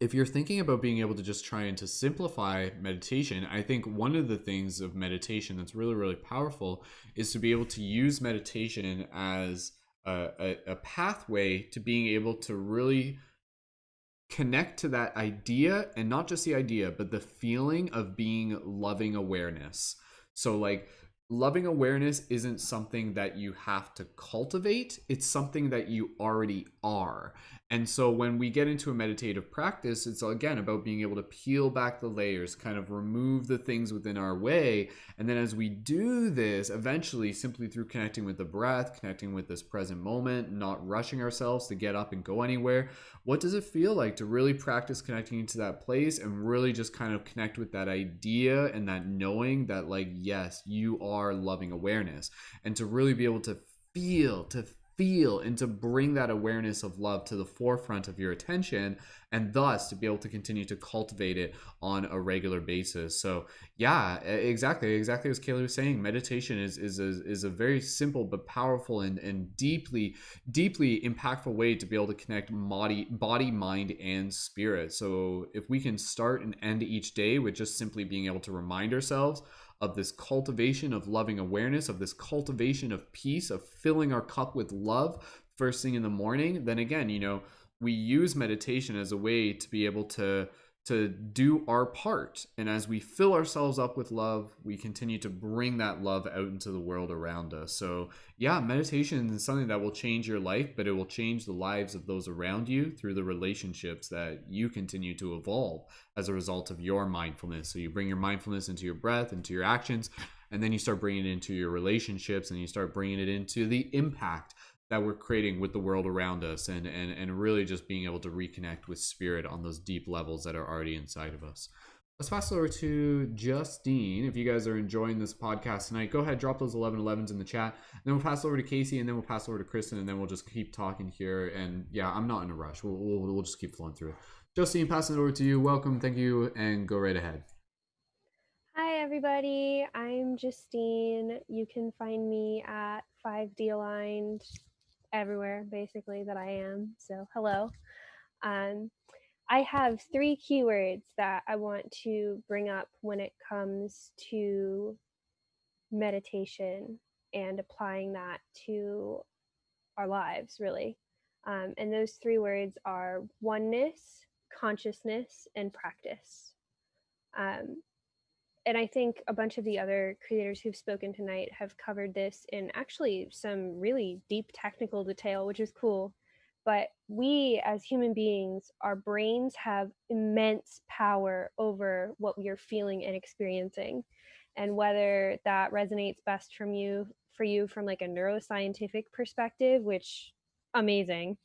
Speaker 1: if you're thinking about being able to just try and to simplify meditation, I think one of the things of meditation that's really, really powerful is to be able to use meditation as a pathway to being able to really connect to that idea, and not just the idea, but the feeling of being loving awareness. So like, loving awareness isn't something that you have to cultivate, it's something that you already are. And so when we get into a meditative practice, it's again about being able to peel back the layers, kind of remove the things within our way. And then as we do this, eventually, simply through connecting with the breath, connecting with this present moment, not rushing ourselves to get up and go anywhere, what does it feel like to really practice connecting into that place and really just kind of connect with that idea and that knowing that, like, yes, you are loving awareness, and to really be able to feel and to bring that awareness of love to the forefront of your attention, and thus to be able to continue to cultivate it on a regular basis. So yeah, exactly as Kaiey was saying, meditation is a very simple but powerful and deeply impactful way to be able to connect body, mind, and spirit. So if we can start and end each day with just simply being able to remind ourselves of this cultivation of loving awareness, of this cultivation of peace, of filling our cup with love first thing in the morning, then again, we use meditation as a way to be able to do our part. And as we fill ourselves up with love, we continue to bring that love out into the world around us. So yeah, meditation is something that will change your life, but it will change the lives of those around you through the relationships that you continue to evolve as a result of your mindfulness. So you bring your mindfulness into your breath, into your actions, and then you start bringing it into your relationships, and you start bringing it into the impact that we're creating with the world around us, and really just being able to reconnect with spirit on those deep levels that are already inside of us. Let's fast over to Justine. If you guys are enjoying this podcast tonight, go ahead, drop those 1111s in the chat. And then we'll pass over to Kaci, and then we'll pass over to Kristen, and then we'll just keep talking here. And yeah, I'm not in a rush. We'll just keep flowing through it. Justine, passing it over to you. Welcome, thank you, and go right ahead.
Speaker 10: Hi, everybody. I'm Justine. You can find me at 5D Aligned everywhere, basically, that I am. So, hello. I have 3 keywords that I want to bring up when it comes to meditation and applying that to our lives, really. And those 3 words are oneness, consciousness, and practice. And I think a bunch of the other creators who've spoken tonight have covered this in actually some really deep technical detail, which is cool. But we as human beings, our brains have immense power over what we are feeling and experiencing. And whether that resonates best for you from like a neuroscientific perspective, which amazing.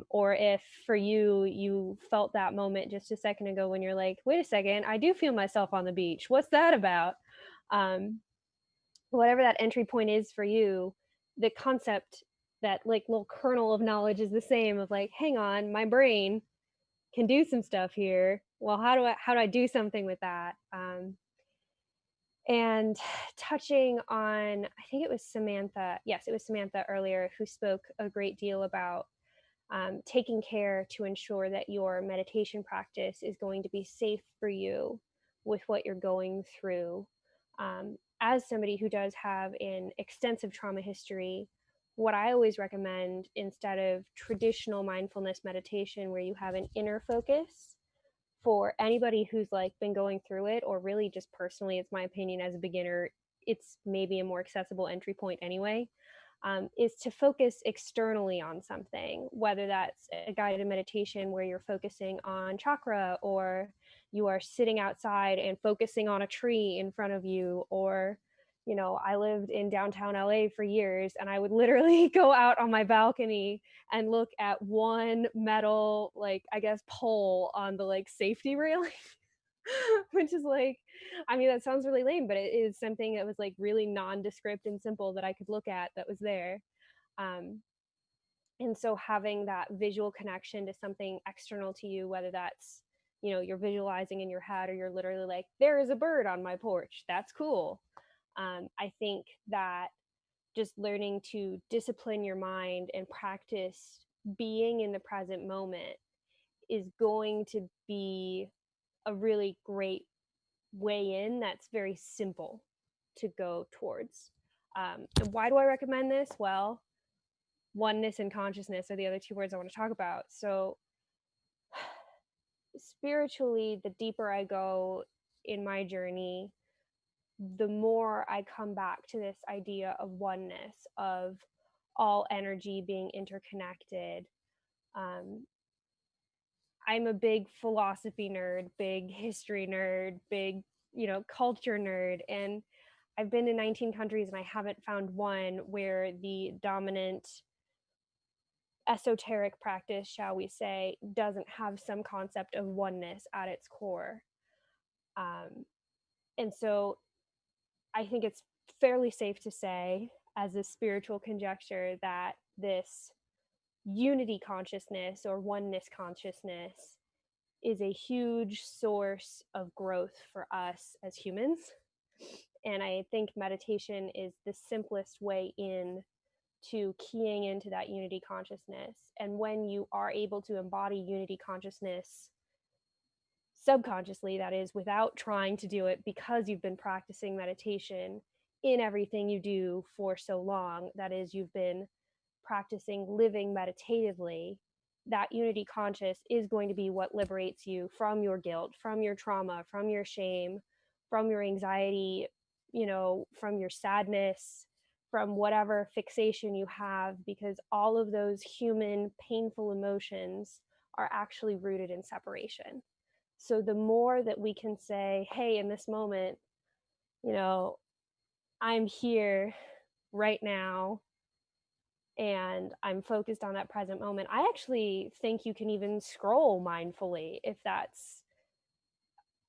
Speaker 10: Or if for you felt that moment just a second ago when you're like, wait a second, I do feel myself on the beach. What's that about? Whatever that entry point is for you, the concept, that like little kernel of knowledge is the same of like, hang on, my brain can do some stuff here. Well, how do I do something with that? And touching on, I think it was Samantha. Yes, it was Samantha earlier who spoke a great deal about taking care to ensure that your meditation practice is going to be safe for you with what you're going through. As somebody who does have an extensive trauma history, what I always recommend, instead of traditional mindfulness meditation where you have an inner focus, for anybody who's like been going through it, or really just personally, it's my opinion as a beginner, it's maybe a more accessible entry point anyway. is to focus externally on something, whether that's a guided meditation where you're focusing on chakra, or you are sitting outside and focusing on a tree in front of you, or, you know, I lived in downtown LA for years, and I would literally go out on my balcony and look at one metal, like, I guess, pole on the like safety railing. Which is like, I mean, that sounds really lame, but it is something that was like really nondescript and simple that I could look at that was there. Um, and so having that visual connection to something external to you, whether that's, you know, you're visualizing in your head, or you're literally like, there is a bird on my porch, that's cool. I think that just learning to discipline your mind and practice being in the present moment is going to be a really great way in that's very simple to go towards. And why do I recommend this? Well, oneness and consciousness are the other two words I want to talk about. So spiritually, the deeper I go in my journey, the more I come back to this idea of oneness, of all energy being interconnected. I'm a big philosophy nerd, big history nerd, big, you know, culture nerd. And I've been to 19 countries and I haven't found one where the dominant esoteric practice, shall we say, doesn't have some concept of oneness at its core. And so I think it's fairly safe to say, as a spiritual conjecture, that this unity consciousness or oneness consciousness is a huge source of growth for us as humans. And I think meditation is the simplest way in to keying into that unity consciousness. And when you are able to embody unity consciousness subconsciously, that is, without trying to do it, because you've been practicing meditation in everything you do for so long, that is, you've been practicing living meditatively, that unity conscious is going to be what liberates you from your guilt, from your trauma, from your shame, from your anxiety, you know, from your sadness, from whatever fixation you have, because all of those human painful emotions are actually rooted in separation. So the more that we can say, hey, in this moment, you know, I'm here right now and I'm focused on that present moment. I actually think you can even scroll mindfully, if that's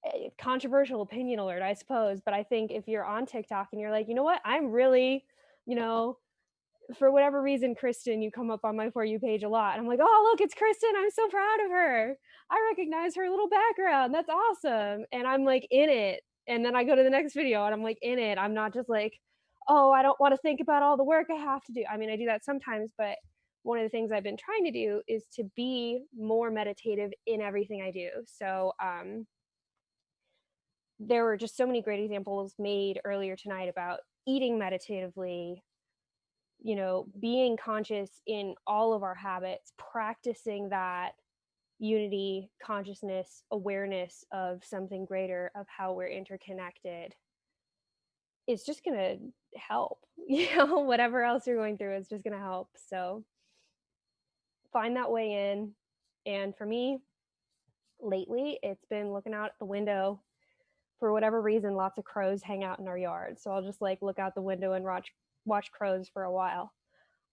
Speaker 10: a controversial opinion alert, I suppose. But I think if you're on TikTok and you're like, you know what, I'm really, you know, for whatever reason, Kristen, you come up on my For You page a lot. And I'm like, oh, look, it's Kristen. I'm so proud of her. I recognize her little background. That's awesome. And I'm like in it. And then I go to the next video and I'm like in it. I'm not just like, oh, I don't want to think about all the work I have to do. I mean, I do that sometimes, but one of the things I've been trying to do is to be more meditative in everything I do. So there were just so many great examples made earlier tonight about eating meditatively, you know, being conscious in all of our habits, practicing that unity, consciousness, awareness of something greater, of how we're interconnected. It's just going to help, you know, whatever else you're going through, it's just going to help. So find that way in. And for me, lately, it's been looking out the window. For whatever reason, lots of crows hang out in our yard. So I'll just like look out the window and watch crows for a while.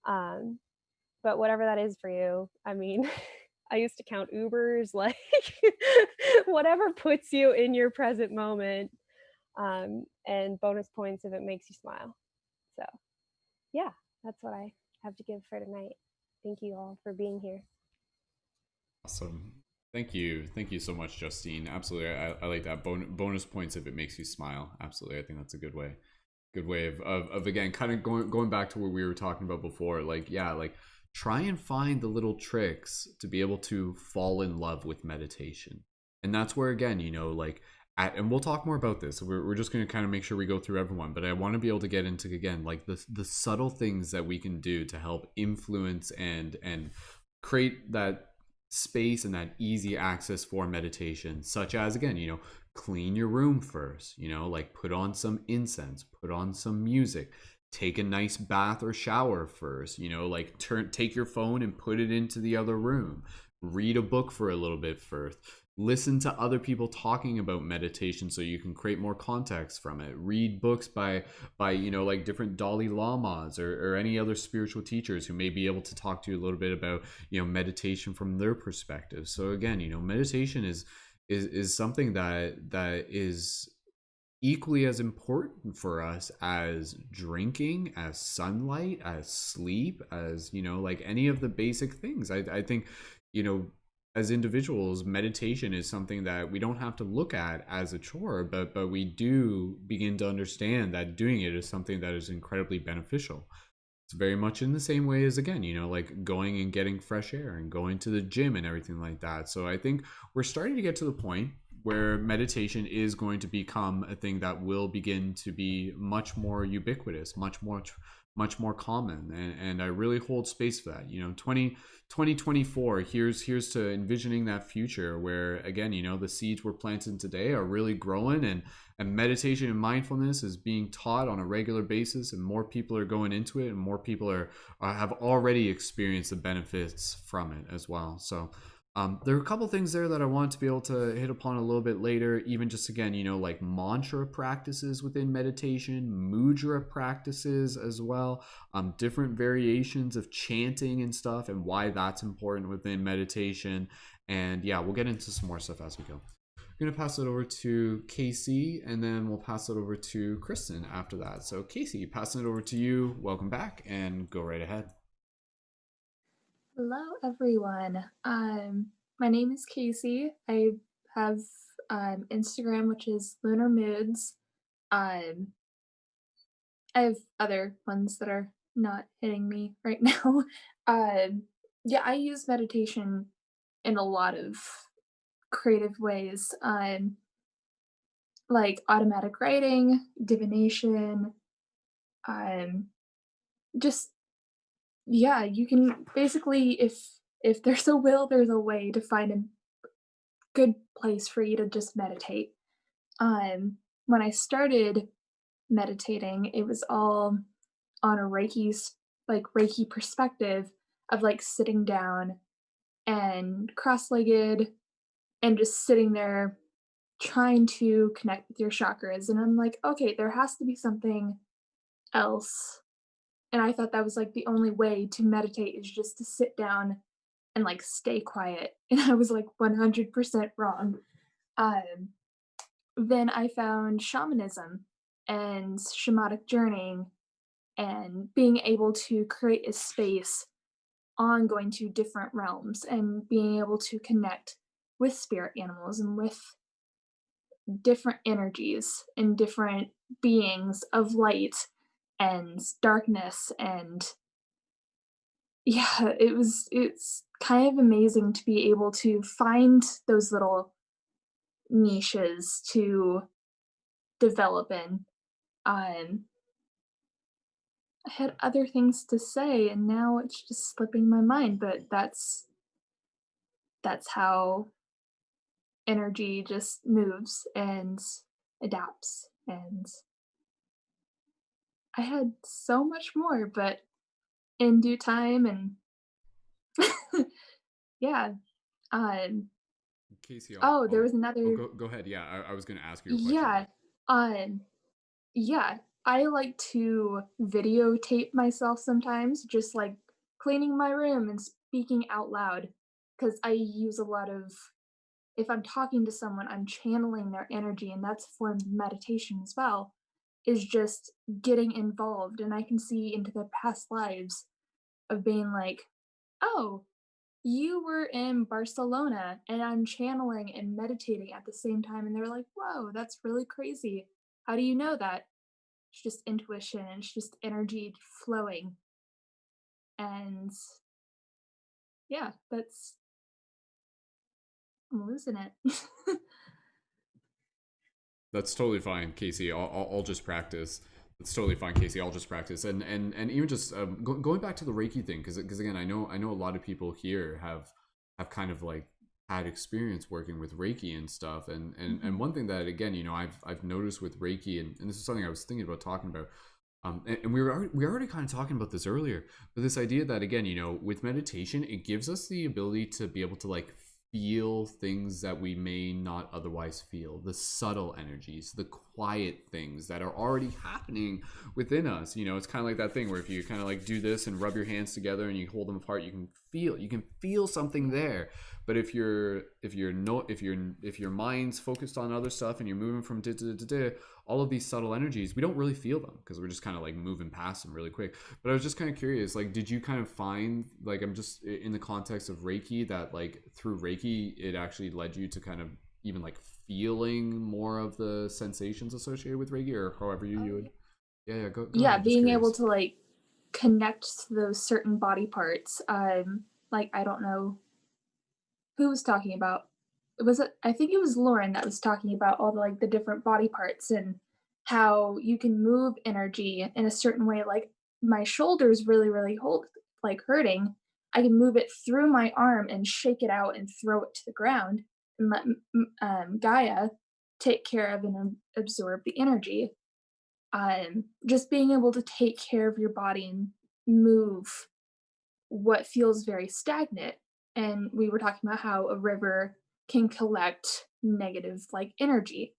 Speaker 10: But whatever that is for you, I mean, I used to count Ubers, like whatever puts you in your present moment, and bonus points if it makes you smile. So yeah, that's what I have to give for tonight. Thank you all for being here.
Speaker 1: Awesome. Thank you so much, Justine. Absolutely. I like that. Bonus points if it makes you smile. Absolutely. I think that's a good way of again kind of going back to what we were talking about before. Like, yeah, like try and find the little tricks to be able to fall in love with meditation. And that's where, again, you know, like and we'll talk more about this. We're just going to kind of make sure we go through everyone, but I want to be able to get into, again, like the subtle things that we can do to help influence and create that space and that easy access for meditation, such as, again, you know, clean your room first, you know, like put on some incense, put on some music, take a nice bath or shower first, you know, like take your phone and put it into the other room, read a book for a little bit first, listen to other people talking about meditation so you can create more context from it, read books by you know, like different Dalai Lamas or any other spiritual teachers who may be able to talk to you a little bit about, you know, meditation from their perspective. So again, you know, meditation is something that is equally as important for us as drinking, as sunlight, as sleep, as, you know, like any of the basic things. I think, you know, as individuals, meditation is something that we don't have to look at as a chore, but we do begin to understand that doing it is something that is incredibly beneficial. It's very much in the same way as, again, you know, like going and getting fresh air and going to the gym and everything like that. So I think we're starting to get to the point where meditation is going to become a thing that will begin to be much more ubiquitous, much more common. And I really hold space for that. You know, 2024, here's to envisioning that future where, again, you know, the seeds we're planting today are really growing, and meditation and mindfulness is being taught on a regular basis, and more people are going into it, and more people have already experienced the benefits from it as well. So there are a couple things there that I want to be able to hit upon a little bit later, even just, again, you know, like mantra practices within meditation, mudra practices as well, different variations of chanting and stuff, and why that's important within meditation. And yeah, we'll get into some more stuff as we go. I'm going to pass it over to Kaci, and then we'll pass it over to Kristen after that. So Kaci, passing it over to you. Welcome back, and go right ahead.
Speaker 11: Hello, everyone. My name is Kaci. I have Instagram, which is Lunar Moods. I have other ones that are not hitting me right now. Yeah, I use meditation in a lot of creative ways, like automatic writing, divination, just, yeah, you can basically, if there's a will, there's a way to find a good place for you to just meditate. When I started meditating, it was all on a Reiki perspective of like sitting down and cross-legged and just sitting there trying to connect with your chakras. And I'm like, okay, there has to be something else. And I thought that was like the only way to meditate, is just to sit down and like stay quiet. And I was like 100% wrong. Then I found shamanism and shamanic journeying, and being able to create a space on going to different realms and being able to connect with spirit animals and with different energies and different beings of light and darkness. And yeah, it's kind of amazing to be able to find those little niches to develop in. I had other things to say and now it's just slipping my mind, but that's how energy just moves and adapts. And I had so much more, but in due time. And yeah.
Speaker 1: Kaci,
Speaker 11: There was another.
Speaker 1: Go ahead. Yeah, I was going to ask you a
Speaker 11: Yeah.
Speaker 1: question.
Speaker 11: Yeah, I like to videotape myself sometimes, just like cleaning my room and speaking out loud, because I use a lot of, if I'm talking to someone, I'm channeling their energy, and that's a form of meditation as well, is just getting involved. And I can see into their past lives of being like, oh, you were in Barcelona, and I'm channeling and meditating at the same time. And they're like, whoa, that's really crazy. How do you know that? It's just intuition, and it's just energy flowing. And yeah, I'm losing it.
Speaker 1: That's totally fine, Kaci. I'll just practice. That's totally fine, Kaci. I'll just practice. And even just going back to the Reiki thing, because again, I know a lot of people here have kind of like had experience working with Reiki and stuff. And one thing that, again, you know, I've noticed with Reiki, and this is something I was thinking about talking about. And we were already kind of talking about this earlier, but this idea that, again, with meditation, it gives us the ability to be able to like feel things that we may not otherwise feel, the subtle energies, the quiet things that are already happening within us. It's kind of like that thing where if you kind of like do this and rub your hands together and you hold them apart, you can feel something there. But if your mind's focused on other stuff and you're moving from all of these subtle energies, we don't really feel them because we're just kind of like moving past them really quick. But I was just kind of curious, like, did you kind of find, like, I'm just in the context of Reiki, that like through Reiki it actually led you to kind of even like feeling more of the sensations associated with Reiki, or however you would? Yeah, go
Speaker 11: Yeah,
Speaker 1: ahead, just
Speaker 11: being able
Speaker 1: curious.
Speaker 11: to like connect to those certain body parts. Like, I don't know who was talking about. I think it was Lauren that was talking about all the like the different body parts and how you can move energy in a certain way. Like, my shoulders really hurting. I can move it through my arm and shake it out and throw it to the ground and let Gaia take care of and absorb the energy. Just being able to take care of your body and move what feels very stagnant. And we were talking about how a river can collect negative like energy.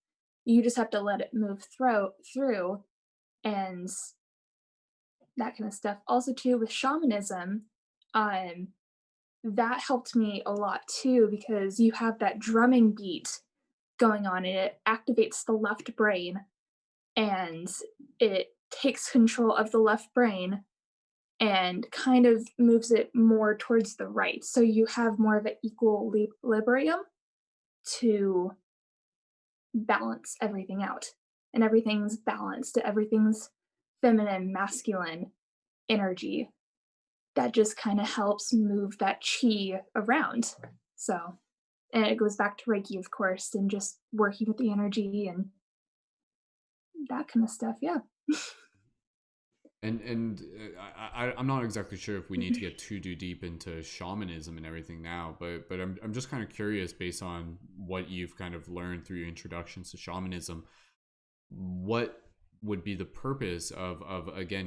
Speaker 11: You just have to let it move through and that kind of stuff. Also too with shamanism, um, that helped me a lot too, because you have that drumming beat going on and it activates the left brain and it takes control of the left brain and kind of moves it more towards the right. So you have more of an equilibrium to balance everything out. And everything's balanced, everything's feminine, masculine energy that just kind of helps move that chi around. So, and it goes back to Reiki, of course, and just working with the energy and that kind of stuff. Yeah.
Speaker 1: And I'm not exactly sure if we need to get too deep into shamanism and everything now, but I'm just kind of curious, based on what you've kind of learned through your introductions to shamanism, what would be the purpose of again,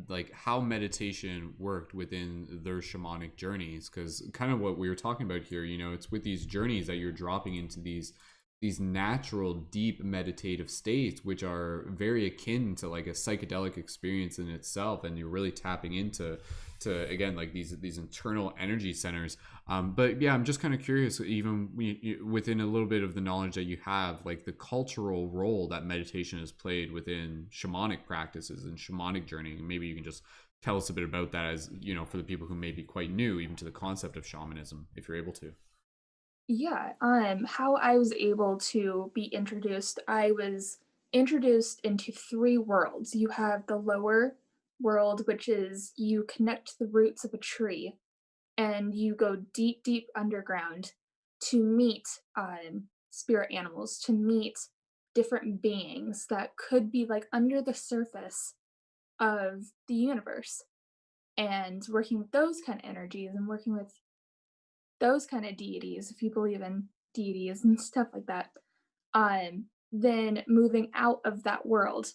Speaker 1: like how meditation worked within their shamanic journeys? Because kind of what we were talking about here, it's with these journeys that you're dropping into these natural deep meditative states, which are very akin to like a psychedelic experience in itself, and you're really tapping into again like these internal energy centers. But yeah, I'm just kind of curious, even within a little bit of the knowledge that you have, like the cultural role that meditation has played within shamanic practices and shamanic journeying. Maybe you can just tell us a bit about that, as for the people who may be quite new even to the concept of shamanism, if you're able to.
Speaker 11: Yeah, how I was able to be introduced, I was introduced into 3 worlds. You have the lower world, which is you connect to the roots of a tree and you go deep underground to meet spirit animals, to meet different beings that could be like under the surface of the universe, and working with those kind of energies and working with those kind of deities, if you believe in deities and stuff like that, then moving out of that world,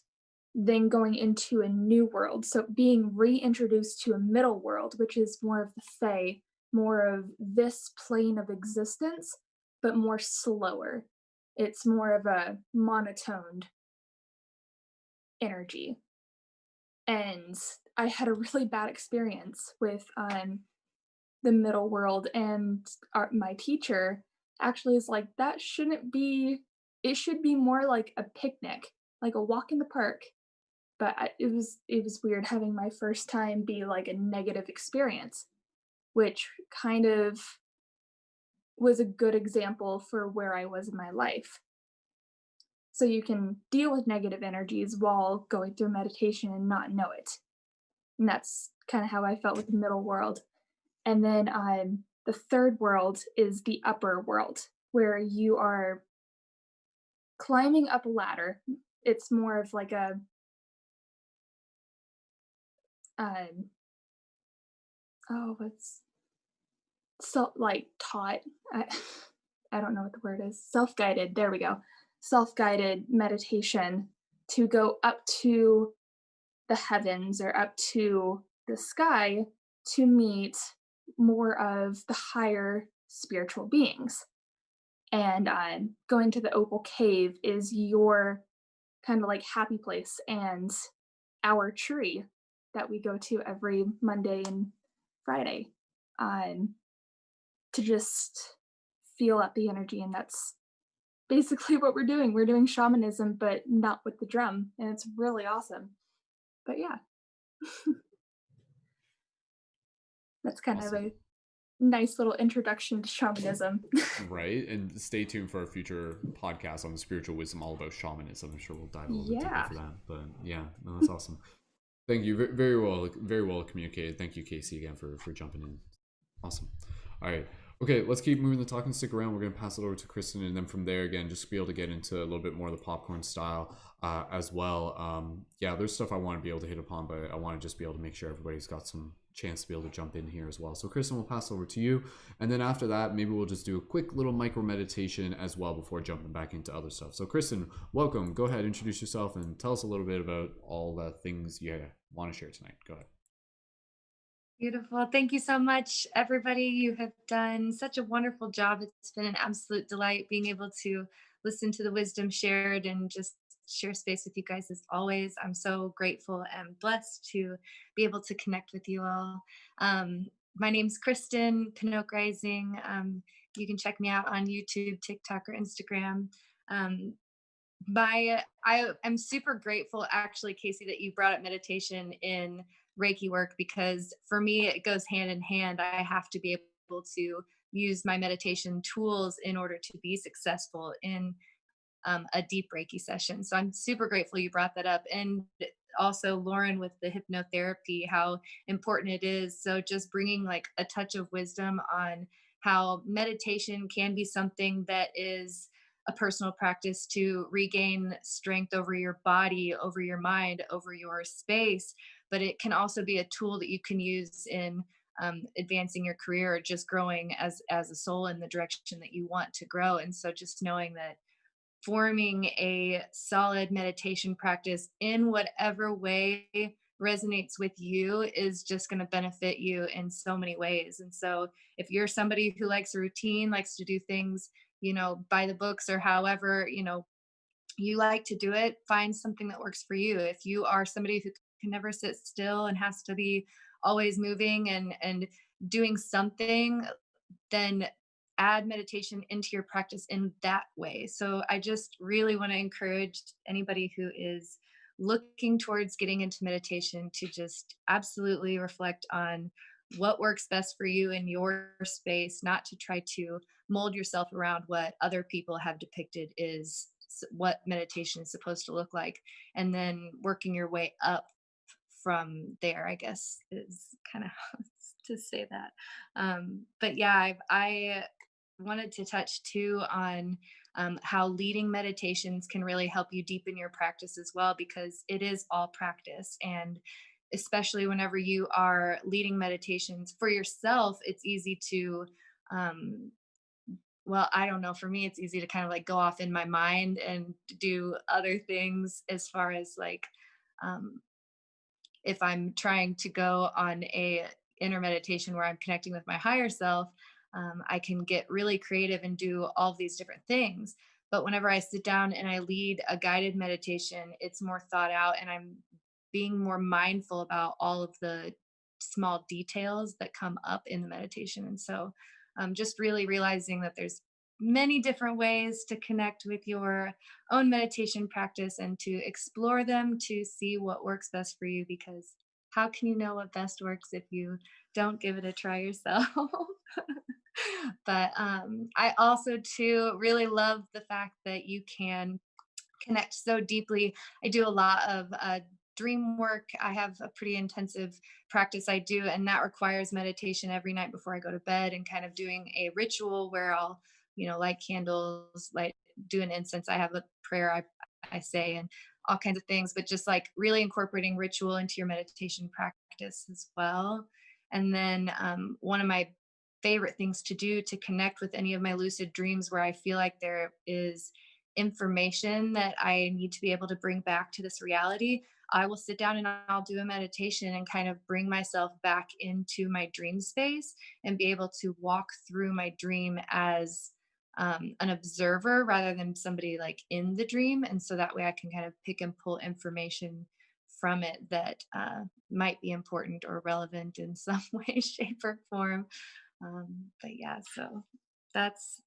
Speaker 11: then going into a new world. So being reintroduced to a middle world, which is more of the Fae, more of this plane of existence, but more slower. It's more of a monotoned energy. And I had a really bad experience with the middle world, and my teacher actually is like, that shouldn't be, it should be more like a picnic, like a walk in the park. But it was weird having my first time be like a negative experience, which kind of was a good example for where I was in my life. So you can deal with negative energies while going through meditation and not know it. And that's kind of how I felt with the middle world. And then the third world is the upper world, where you are climbing up a ladder. It's more of like a what's like taught. I don't know what the word is. Self-guided. There we go. Self-guided meditation to go up to the heavens or up to the sky to meet more of the higher spiritual beings. And going to the Opal Cave is your kind of like happy place and our tree that we go to every Monday and Friday to just feel out the energy. And that's basically what we're doing. We're doing shamanism, but not with the drum. And it's really awesome. But yeah, that's kind of a nice little introduction to shamanism.
Speaker 1: Right. And stay tuned for a future podcast on spiritual wisdom all about shamanism. I'm sure we'll dive a little bit deeper for that. But yeah, no, that's awesome. Thank you. Very well communicated. Thank you, Kaci, again for jumping in. Awesome. All right. Okay, let's keep moving the talk and stick around. We're going to pass it over to Kristen, and then from there, again, just to be able to get into a little bit more of the popcorn style as well. Yeah, there's stuff I want to be able to hit upon, but I want to just be able to make sure everybody's got some chance to be able to jump in here as well. So Kristen, we'll pass over to you. And then after that, maybe we'll just do a quick little micro meditation as well before jumping back into other stuff. So Kristen, welcome. Go ahead, introduce yourself, and tell us a little bit about all the things you want to share tonight. Go ahead.
Speaker 12: Beautiful. Thank you so much, everybody. You have done such a wonderful job. It's been an absolute delight being able to listen to the wisdom shared and just share space with you guys as always. I'm so grateful and blessed to be able to connect with you all. My name's Kristen, Pinoak Rising. You can check me out on YouTube, TikTok, or Instagram. I am super grateful, actually, Kaci, that you brought up meditation in Reiki work, because for me, it goes hand in hand. I have to be able to use my meditation tools in order to be successful in a deep Reiki session. So I'm super grateful you brought that up. And also Lauren with the hypnotherapy, how important it is. So just bringing like a touch of wisdom on how meditation can be something that is a personal practice to regain strength over your body, over your mind, over your space. But it can also be a tool that you can use in advancing your career or just growing as a soul in the direction that you want to grow. And so just knowing that forming a solid meditation practice in whatever way resonates with you is just going to benefit you in so many ways. And so if you're somebody who likes a routine, likes to do things, by the books, or however, you like to do it, find something that works for you. If you are somebody who can never sit still and has to be always moving and doing something, then add meditation into your practice in that way. So I just really want to encourage anybody who is looking towards getting into meditation to just absolutely reflect on what works best for you in your space, not to try to mold yourself around what other people have depicted is what meditation is supposed to look like, and then working your way up from there, I guess, is kind of to say that. But yeah, I wanted to touch too on how leading meditations can really help you deepen your practice as well, because it is all practice. And especially whenever you are leading meditations for yourself, it's easy to well, I don't know, for me it's easy to kind of like go off in my mind and do other things, as far as like if I'm trying to go on a inner meditation where I'm connecting with my higher self, I can get really creative and do all of these different things. But whenever I sit down and I lead a guided meditation, it's more thought out, and I'm being more mindful about all of the small details that come up in the meditation. And so just really realizing that there's many different ways to connect with your own meditation practice and to explore them to see what works best for you, because how can you know what best works if you don't give it a try yourself? But I also too really love the fact that you can connect so deeply. I do a lot of dream work. I have a pretty intensive practice I do, and that requires meditation every night before I go to bed, and kind of doing a ritual where I'll, light candles, do an incense. I have a prayer I say, and all kinds of things, but just like really incorporating ritual into your meditation practice as well. And then one of my favorite things to do to connect with any of my lucid dreams where I feel like there is information that I need to be able to bring back to this reality, I will sit down and I'll do a meditation and kind of bring myself back into my dream space and be able to walk through my dream as an observer rather than somebody like in the dream. And so that way I can kind of pick and pull information from it that might be important or relevant in some way, shape, or form. But yeah, so that's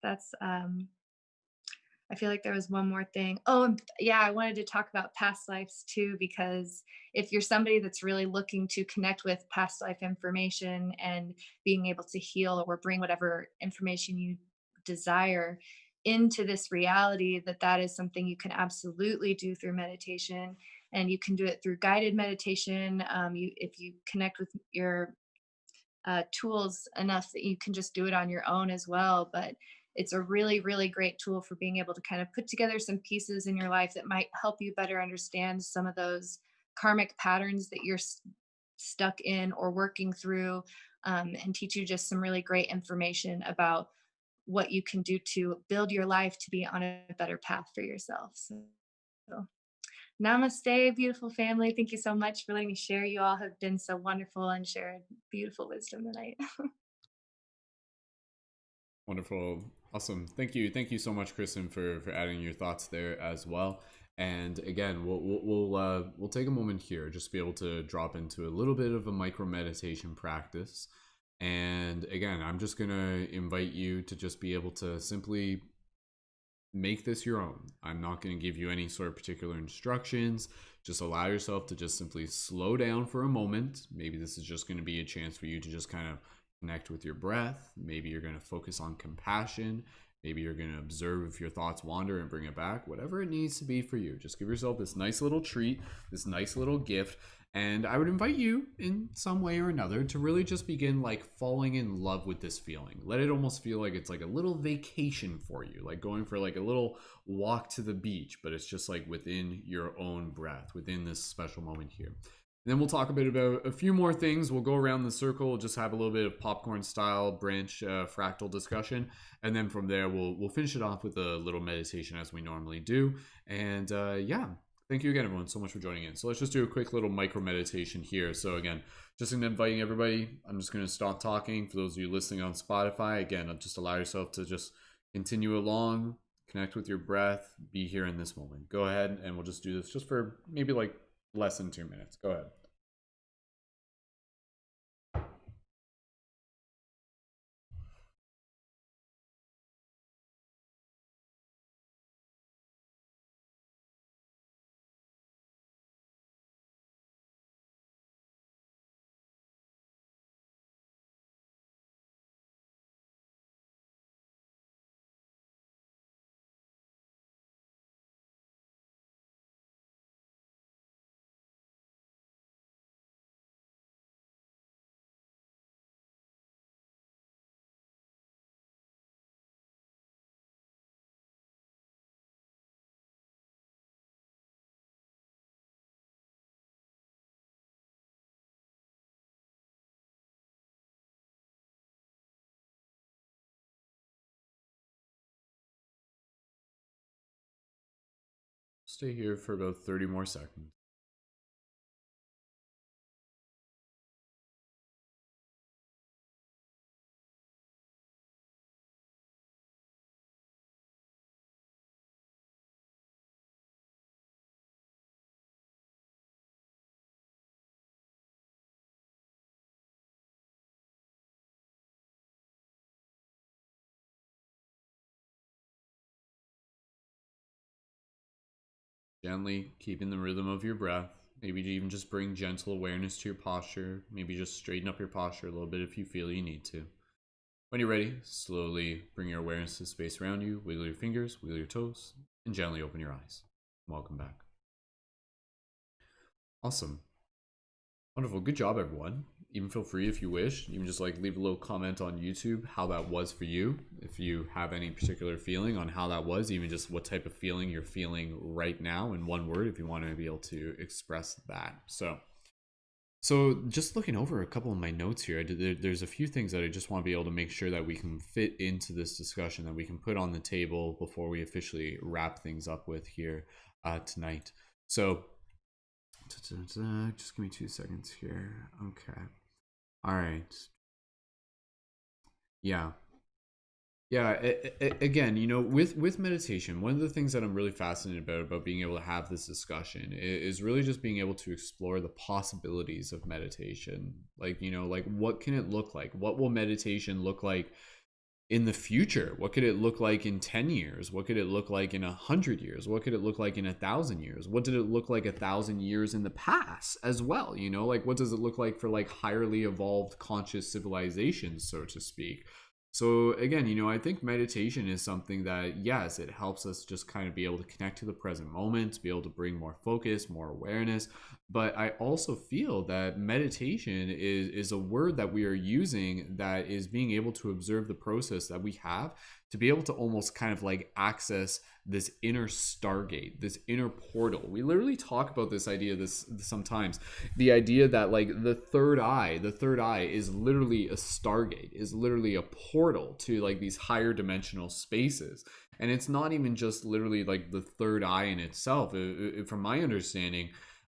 Speaker 12: I feel like there was one more thing. Oh, yeah, I wanted to talk about past lives too, because if you're somebody that's really looking to connect with past life information and being able to heal or bring whatever information you desire into this reality, that is something you can absolutely do through meditation. And you can do it through guided meditation. If you connect with your tools enough that you can just do it on your own as well. But it's a really, really great tool for being able to kind of put together some pieces in your life that might help you better understand some of those karmic patterns that you're stuck in or working through, and teach you just some really great information about what you can do to build your life to be on a better path for yourself. So namaste, beautiful family. Thank you so much for letting me share. You all have been so wonderful and shared beautiful wisdom tonight.
Speaker 1: Wonderful. Awesome. Thank you so much, Kristen, for adding your thoughts there as well. And again, we'll take a moment here just to be able to drop into a little bit of a micro meditation practice. And again, I'm just gonna invite you to just be able to simply make this your own. I'm not going to give you any sort of particular instructions. Just allow yourself to just simply slow down for a moment. Maybe this is just going to be a chance for you to just kind of connect with your breath. Maybe you're going to focus on compassion. Maybe you're going to observe if your thoughts wander and bring it back. Whatever it needs to be for you. Just give yourself this nice little treat, this nice little gift. And I would invite you in some way or another to really just begin like falling in love with this feeling. Let it almost feel like it's like a little vacation for you, like going for like a little walk to the beach, but it's just like within your own breath, within this special moment here. And then we'll talk a bit about a few more things. We'll go around the circle, just have a little bit of popcorn style branch fractal discussion. And then from there, we'll finish it off with a little meditation as we normally do. And yeah. Thank you again, everyone, so much for joining in. So let's just do a quick little micro meditation here. So again, just inviting everybody, I'm just going to stop talking. For those of you listening on Spotify, again, just allow yourself to just continue along, connect with your breath, be here in this moment. Go ahead and we'll just do this just for maybe like less than 2 minutes. Go ahead. Stay here for about 30 more seconds. Gently keeping the rhythm of your breath. Maybe even just bring gentle awareness to your posture. Maybe just straighten up your posture a little bit if you feel you need to. When you're ready, slowly bring your awareness to the space around you. Wiggle your fingers, wiggle your toes, and gently open your eyes. Welcome back. Awesome. Wonderful. Good job, everyone. Even feel free if you wish, even just like leave a little comment on YouTube how that was for you. If you have any particular feeling on how that was, even just what type of feeling you're feeling right now in one word, if you want to be able to express that. So So just looking over a couple of my notes here, there's a few things that I just want to be able to make sure that we can fit into this discussion, that we can put on the table before we officially wrap things up with here tonight. So just give me 2 seconds here. Okay. All right. Yeah. Yeah, again, you know, with meditation, one of the things that I'm really fascinated about being able to have this discussion is really just being able to explore the possibilities of meditation. Like, you know, like what can it look like? What will meditation look like in the future? What could it look like in 10 years? What could it look like in 100 years? What could it look like in 1,000 years? What did it look like 1,000 years in the past as well? You know, like what does it look like for like highly evolved conscious civilizations, so to speak? So again, you know, I think meditation is something that, yes, it helps us just kind of be able to connect to the present moment, to be able to bring more focus, more awareness. But I also feel that meditation is a word that we are using that is being able to observe the process that we have to be able to almost kind of like access this inner stargate, this inner portal. We literally talk about this idea this sometimes, the idea that like the third eye is literally a stargate, is literally a portal to like these higher dimensional spaces. And it's not even just literally like the third eye in itself. From my understanding,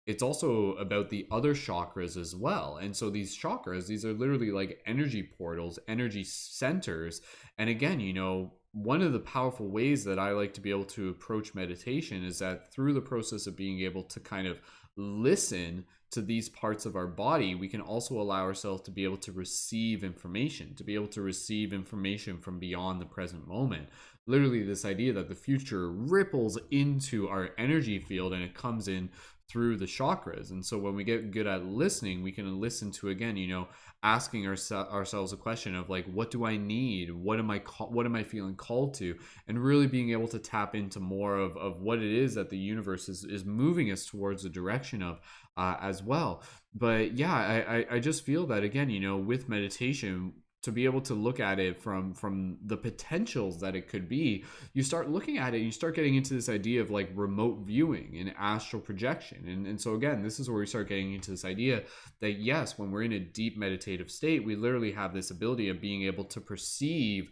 Speaker 1: it's also about the other chakras as well. And so these chakras, these are literally like energy portals, energy centers. And again, you know, one of the powerful ways that I like to be able to approach meditation is that through the process of being able to kind of listen to these parts of our body, we can also allow ourselves to be able to receive information, from beyond the present moment. Literally this idea that the future ripples into our energy field and it comes in through the chakras. And so when we get good at listening, we can listen to, again, you know, asking ourselves a question of like, what do I need? What am I feeling called to? And really being able to tap into more of what it is that the universe is moving us towards the direction of as well. But yeah, I just feel that, again, you know, with meditation, to be able to look at it from the potentials that it could be, you start looking at it and you start getting into this idea of like remote viewing and astral projection. And so again, this is where we start getting into this idea that yes, when we're in a deep meditative state, we literally have this ability of being able to perceive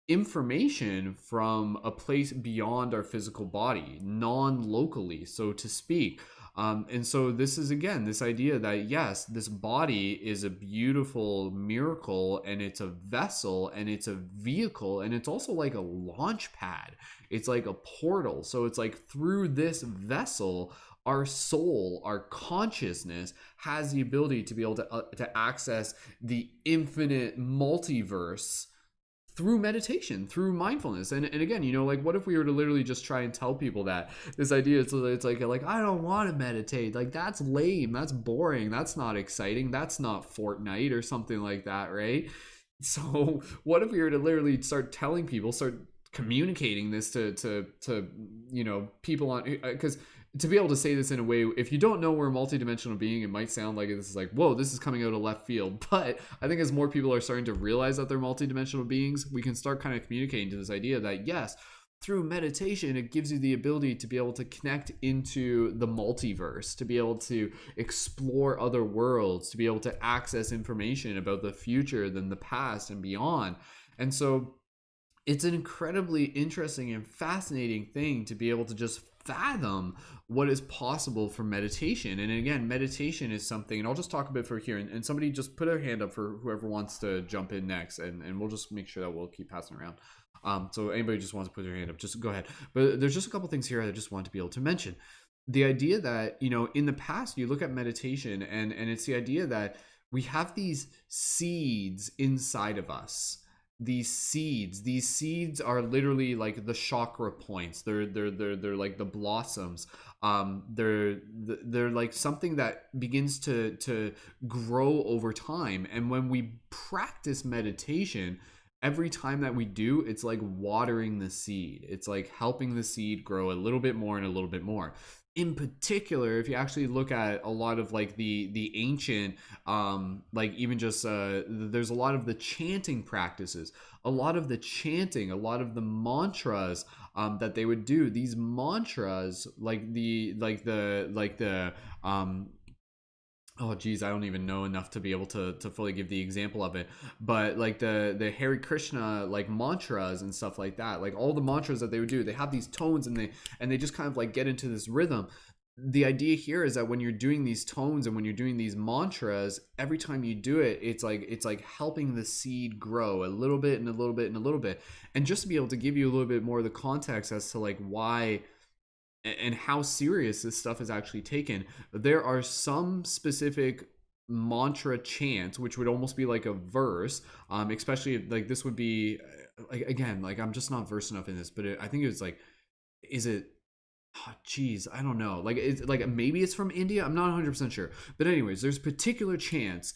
Speaker 1: information from a place beyond our physical body, non-locally, so to speak. And so this is, again, this idea that yes, this body is a beautiful miracle, and it's a vessel, and it's a vehicle, and it's also like a launch pad. It's like a portal. So it's like through this vessel, our soul, our consciousness has the ability to be able to access the infinite multiverse through meditation, through mindfulness. And again, you know, like what if we were to literally just try and tell people that this idea, it's like I don't want to meditate, like that's lame, that's boring, that's not exciting, that's not Fortnite or something like that, right? So what if we were to literally start telling people, start communicating this to you know, people on, because to be able to say this in a way, if you don't know we're a multidimensional being, it might sound like this is like, whoa, this is coming out of left field. But I think as more people are starting to realize that they're multidimensional beings, we can start kind of communicating to this idea that yes, through meditation, it gives you the ability to be able to connect into the multiverse, to be able to explore other worlds, to be able to access information about the future, then the past and beyond. And so it's an incredibly interesting and fascinating thing to be able to just fathom what is possible for meditation. And again, meditation is something, and I'll just talk a bit for here, and somebody just put their hand up for whoever wants to jump in next, and we'll just make sure that we'll keep passing around. So anybody just wants to put their hand up, just go ahead. But there's just a couple things here I just want to be able to mention. The idea that, you know, in the past, you look at meditation, and it's the idea that we have these seeds inside of us. These seeds are literally like the chakra points. They're like the blossoms. They're like something that begins to grow over time. And when we practice meditation, every time that we do, it's like watering the seed. It's like helping the seed grow a little bit more and a little bit more. In particular, if you actually look at a lot of like the ancient, like even just there's a lot of the chanting practices, a lot of the mantras that they would do. These mantras, like the oh geez, I don't even know enough to be able to fully give the example of it, but like the Hare Krishna like mantras and stuff like that, like all the mantras that they would do, they have these tones, and they just kind of like get into this rhythm. The idea here is that when you're doing these tones and when you're doing these mantras, every time you do it, it's like helping the seed grow a little bit and a little bit and a little bit. And just to be able to give you a little bit more of the context as to like why and how serious this stuff is actually taken, there are some specific mantra chants which would almost be like a verse, especially if, like this would be like, again, like I'm just not versed enough in this, but I think it was like, is it, oh, geez, I don't know, like it's like maybe it's from India, I'm not 100% sure, but anyways, there's particular chants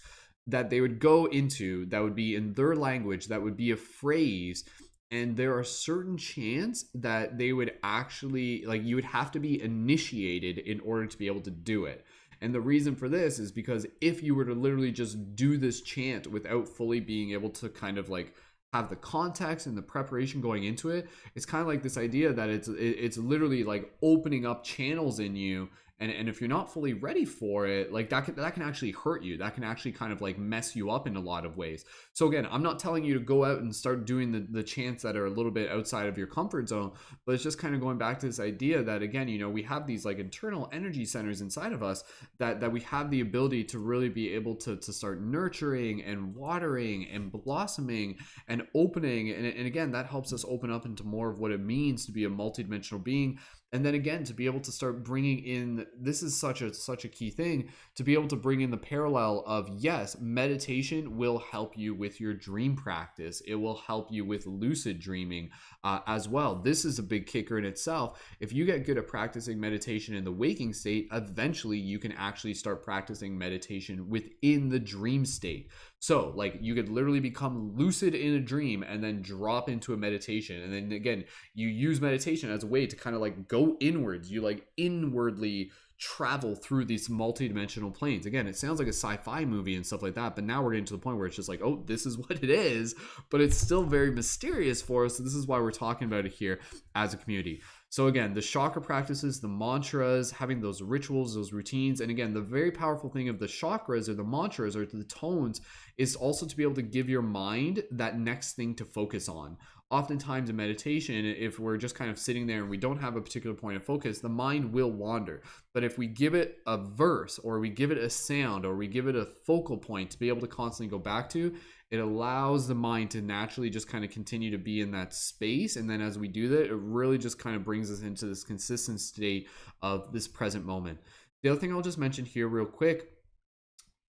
Speaker 1: that they would go into that would be in their language, that would be a phrase. And there are certain chants that they would actually, like, you would have to be initiated in order to be able to do it. And the reason for this is because if you were to literally just do this chant without fully being able to kind of like have the context and the preparation going into it, it's kind of like this idea that it's literally like opening up channels in you. And if you're not fully ready for it, like that can actually hurt you. That can actually kind of like mess you up in a lot of ways. So again, I'm not telling you to go out and start doing the chants that are a little bit outside of your comfort zone, but it's just kind of going back to this idea that, again, you know, we have these like internal energy centers inside of us that we have the ability to really be able to start nurturing and watering and blossoming and opening. And again, that helps us open up into more of what it means to be a multidimensional being. And then again, to be able to start bringing in, this is such a key thing, to be able to bring in the parallel of, yes, meditation will help you with your dream practice. It will help you with lucid dreaming as well. This is a big kicker in itself. If you get good at practicing meditation in the waking state, eventually you can actually start practicing meditation within the dream state. So like you could literally become lucid in a dream and then drop into a meditation. And then again, you use meditation as a way to kind of like go inwards. You like inwardly travel through these multidimensional planes. Again, it sounds like a sci-fi movie and stuff like that, but now we're getting to the point where it's just like, oh, this is what it is, but it's still very mysterious for us. So this is why we're talking about it here as a community. So again, the chakra practices, the mantras, having those rituals, those routines. And again, the very powerful thing of the chakras or the mantras or the tones is also to be able to give your mind that next thing to focus on. Oftentimes in meditation, if we're just kind of sitting there and we don't have a particular point of focus, the mind will wander. But if we give it a verse or we give it a sound or we give it a focal point to be able to constantly go back to, it allows the mind to naturally just kind of continue to be in that space. And then as we do that, it really just kind of brings us into this consistent state of this present moment. The other thing I'll just mention here real quick,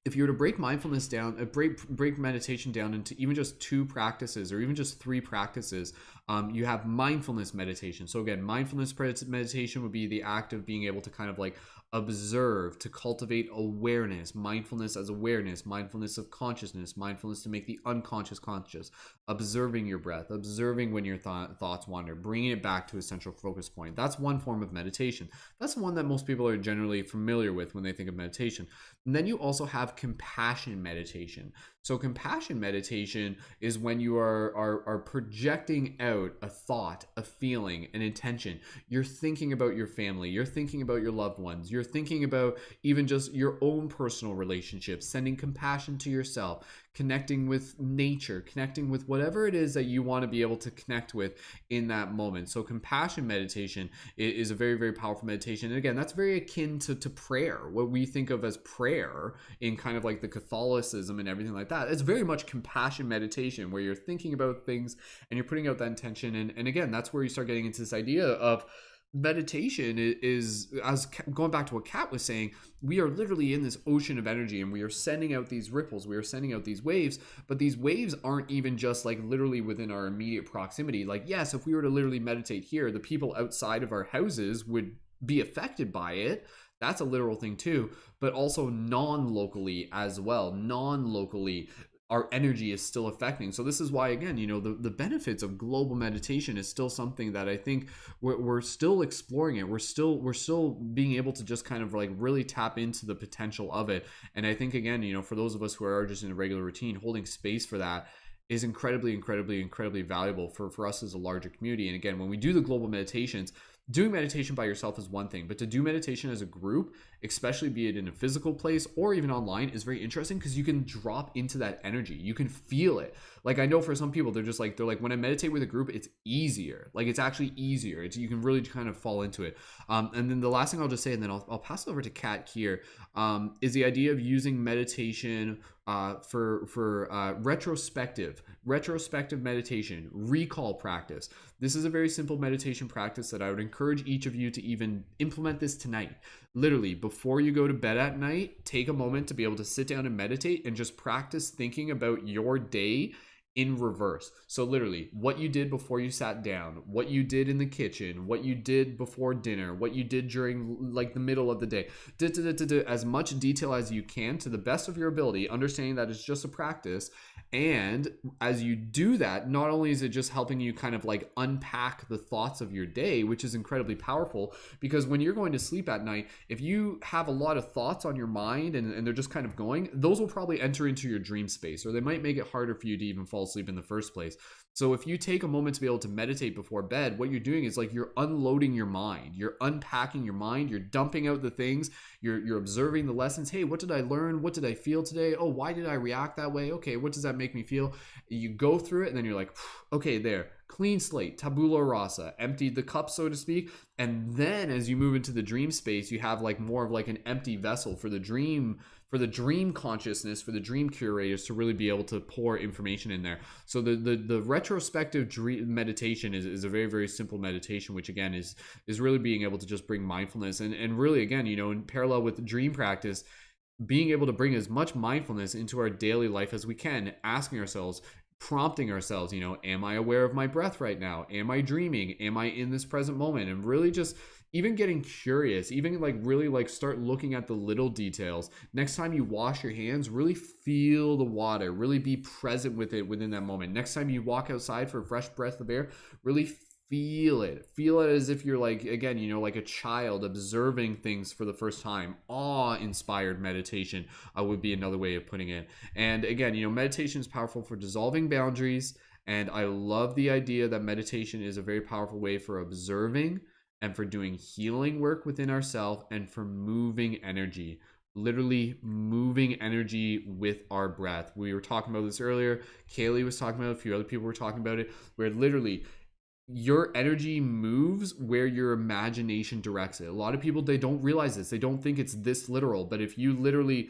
Speaker 1: if you were to break mindfulness down, break meditation down into even just 2 practices or even just 3 practices, you have mindfulness meditation. So again, mindfulness meditation would be the act of being able to kind of like observe, to cultivate awareness, mindfulness as awareness, mindfulness of consciousness, mindfulness to make the unconscious conscious, observing your breath, observing when your thoughts wander, bringing it back to a central focus point. That's one form of meditation. That's one that most people are generally familiar with when they think of meditation. And then you also have compassion meditation. So compassion meditation is when you are projecting out a thought, a feeling, an intention. You're thinking about your family. You're thinking about your loved ones. You're thinking about even just your own personal relationships, sending compassion to yourself, connecting with nature, connecting with whatever it is that you want to be able to connect with in that moment. So compassion meditation is a very, very powerful meditation. And again, that's very akin to prayer, what we think of as prayer in kind of like the Catholicism and everything like that. It's very much compassion meditation where you're thinking about things and you're putting out that intention. And again, that's where you start getting into this idea of meditation is, as going back to what Kat was saying, we are literally in this ocean of energy and we are sending out these ripples, we are sending out these waves, but these waves aren't even just like literally within our immediate proximity. Like, yes, if we were to literally meditate here, the people outside of our houses would be affected by it. That's a literal thing too, but also non-locally as well. Non-locally, our energy is still affecting. So this is why, again, you know, the benefits of global meditation is still something that I think we're still exploring it. We're still being able to just kind of like really tap into the potential of it. And I think, again, you know, for those of us who are just in a regular routine, holding space for that is incredibly valuable for us as a larger community. And again, when we do the global meditations, doing meditation by yourself is one thing, but to do meditation as a group, especially be it in a physical place or even online, is very interesting because you can drop into that energy. You can feel it. Like, I know for some people, they're like, when I meditate with a group, it's easier. Like, it's actually easier. You can really kind of fall into it. And then the last thing I'll just say, and then I'll pass it over to Kat here, is the idea of using meditation for retrospective meditation, recall practice. This is a very simple meditation practice that I would encourage each of you to even implement this tonight. Literally, before you go to bed at night, take a moment to be able to sit down and meditate and just practice thinking about your day in reverse. So literally, what you did before you sat down, what you did in the kitchen, what you did before dinner, what you did during like the middle of the day, as much detail as you can to the best of your ability, understanding that it's just a practice. And as you do that, not only is it just helping you kind of like unpack the thoughts of your day, which is incredibly powerful, because when you're going to sleep at night, if you have a lot of thoughts on your mind and they're just kind of going, those will probably enter into your dream space, or they might make it harder for you to even fall asleep in the first place. So if you take a moment to be able to meditate before bed, what you're doing is like you're unloading your mind, you're unpacking your mind, you're dumping out the things, you're observing the lessons. Hey, what did I learn? What did I feel today? Oh, why did I react that way? Okay, what does that make me feel? You go through it and then you're like, okay, there, clean slate, tabula rasa, emptied the cup, so to speak. And then as you move into the dream space, you have like more of like an empty vessel for the dream consciousness, for the dream curators to really be able to pour information in there. So the retrospective dream meditation is a very, very simple meditation, which again is really being able to just bring mindfulness and really, again, you know, in parallel with the dream practice, being able to bring as much mindfulness into our daily life as we can, asking ourselves, prompting ourselves, you know, am I aware of my breath right now? Am I dreaming? Am I in this present moment? And really just even getting curious, even like really like start looking at the little details. Next time you wash your hands, really feel the water, really be present with it within that moment. Next time you walk outside for a fresh breath of air, really feel it as if you're like, again, you know, like a child observing things for the first time. Awe-inspired meditation would be another way of putting it. And again, you know, meditation is powerful for dissolving boundaries, and I love the idea that meditation is a very powerful way for observing and for doing healing work within ourselves and for moving energy, literally moving energy with our breath. We were talking about this earlier. Kaiey was talking about it. A few other people were talking about it, where literally your energy moves where your imagination directs it. A lot of people, they don't realize this. They don't think it's this literal, but if you literally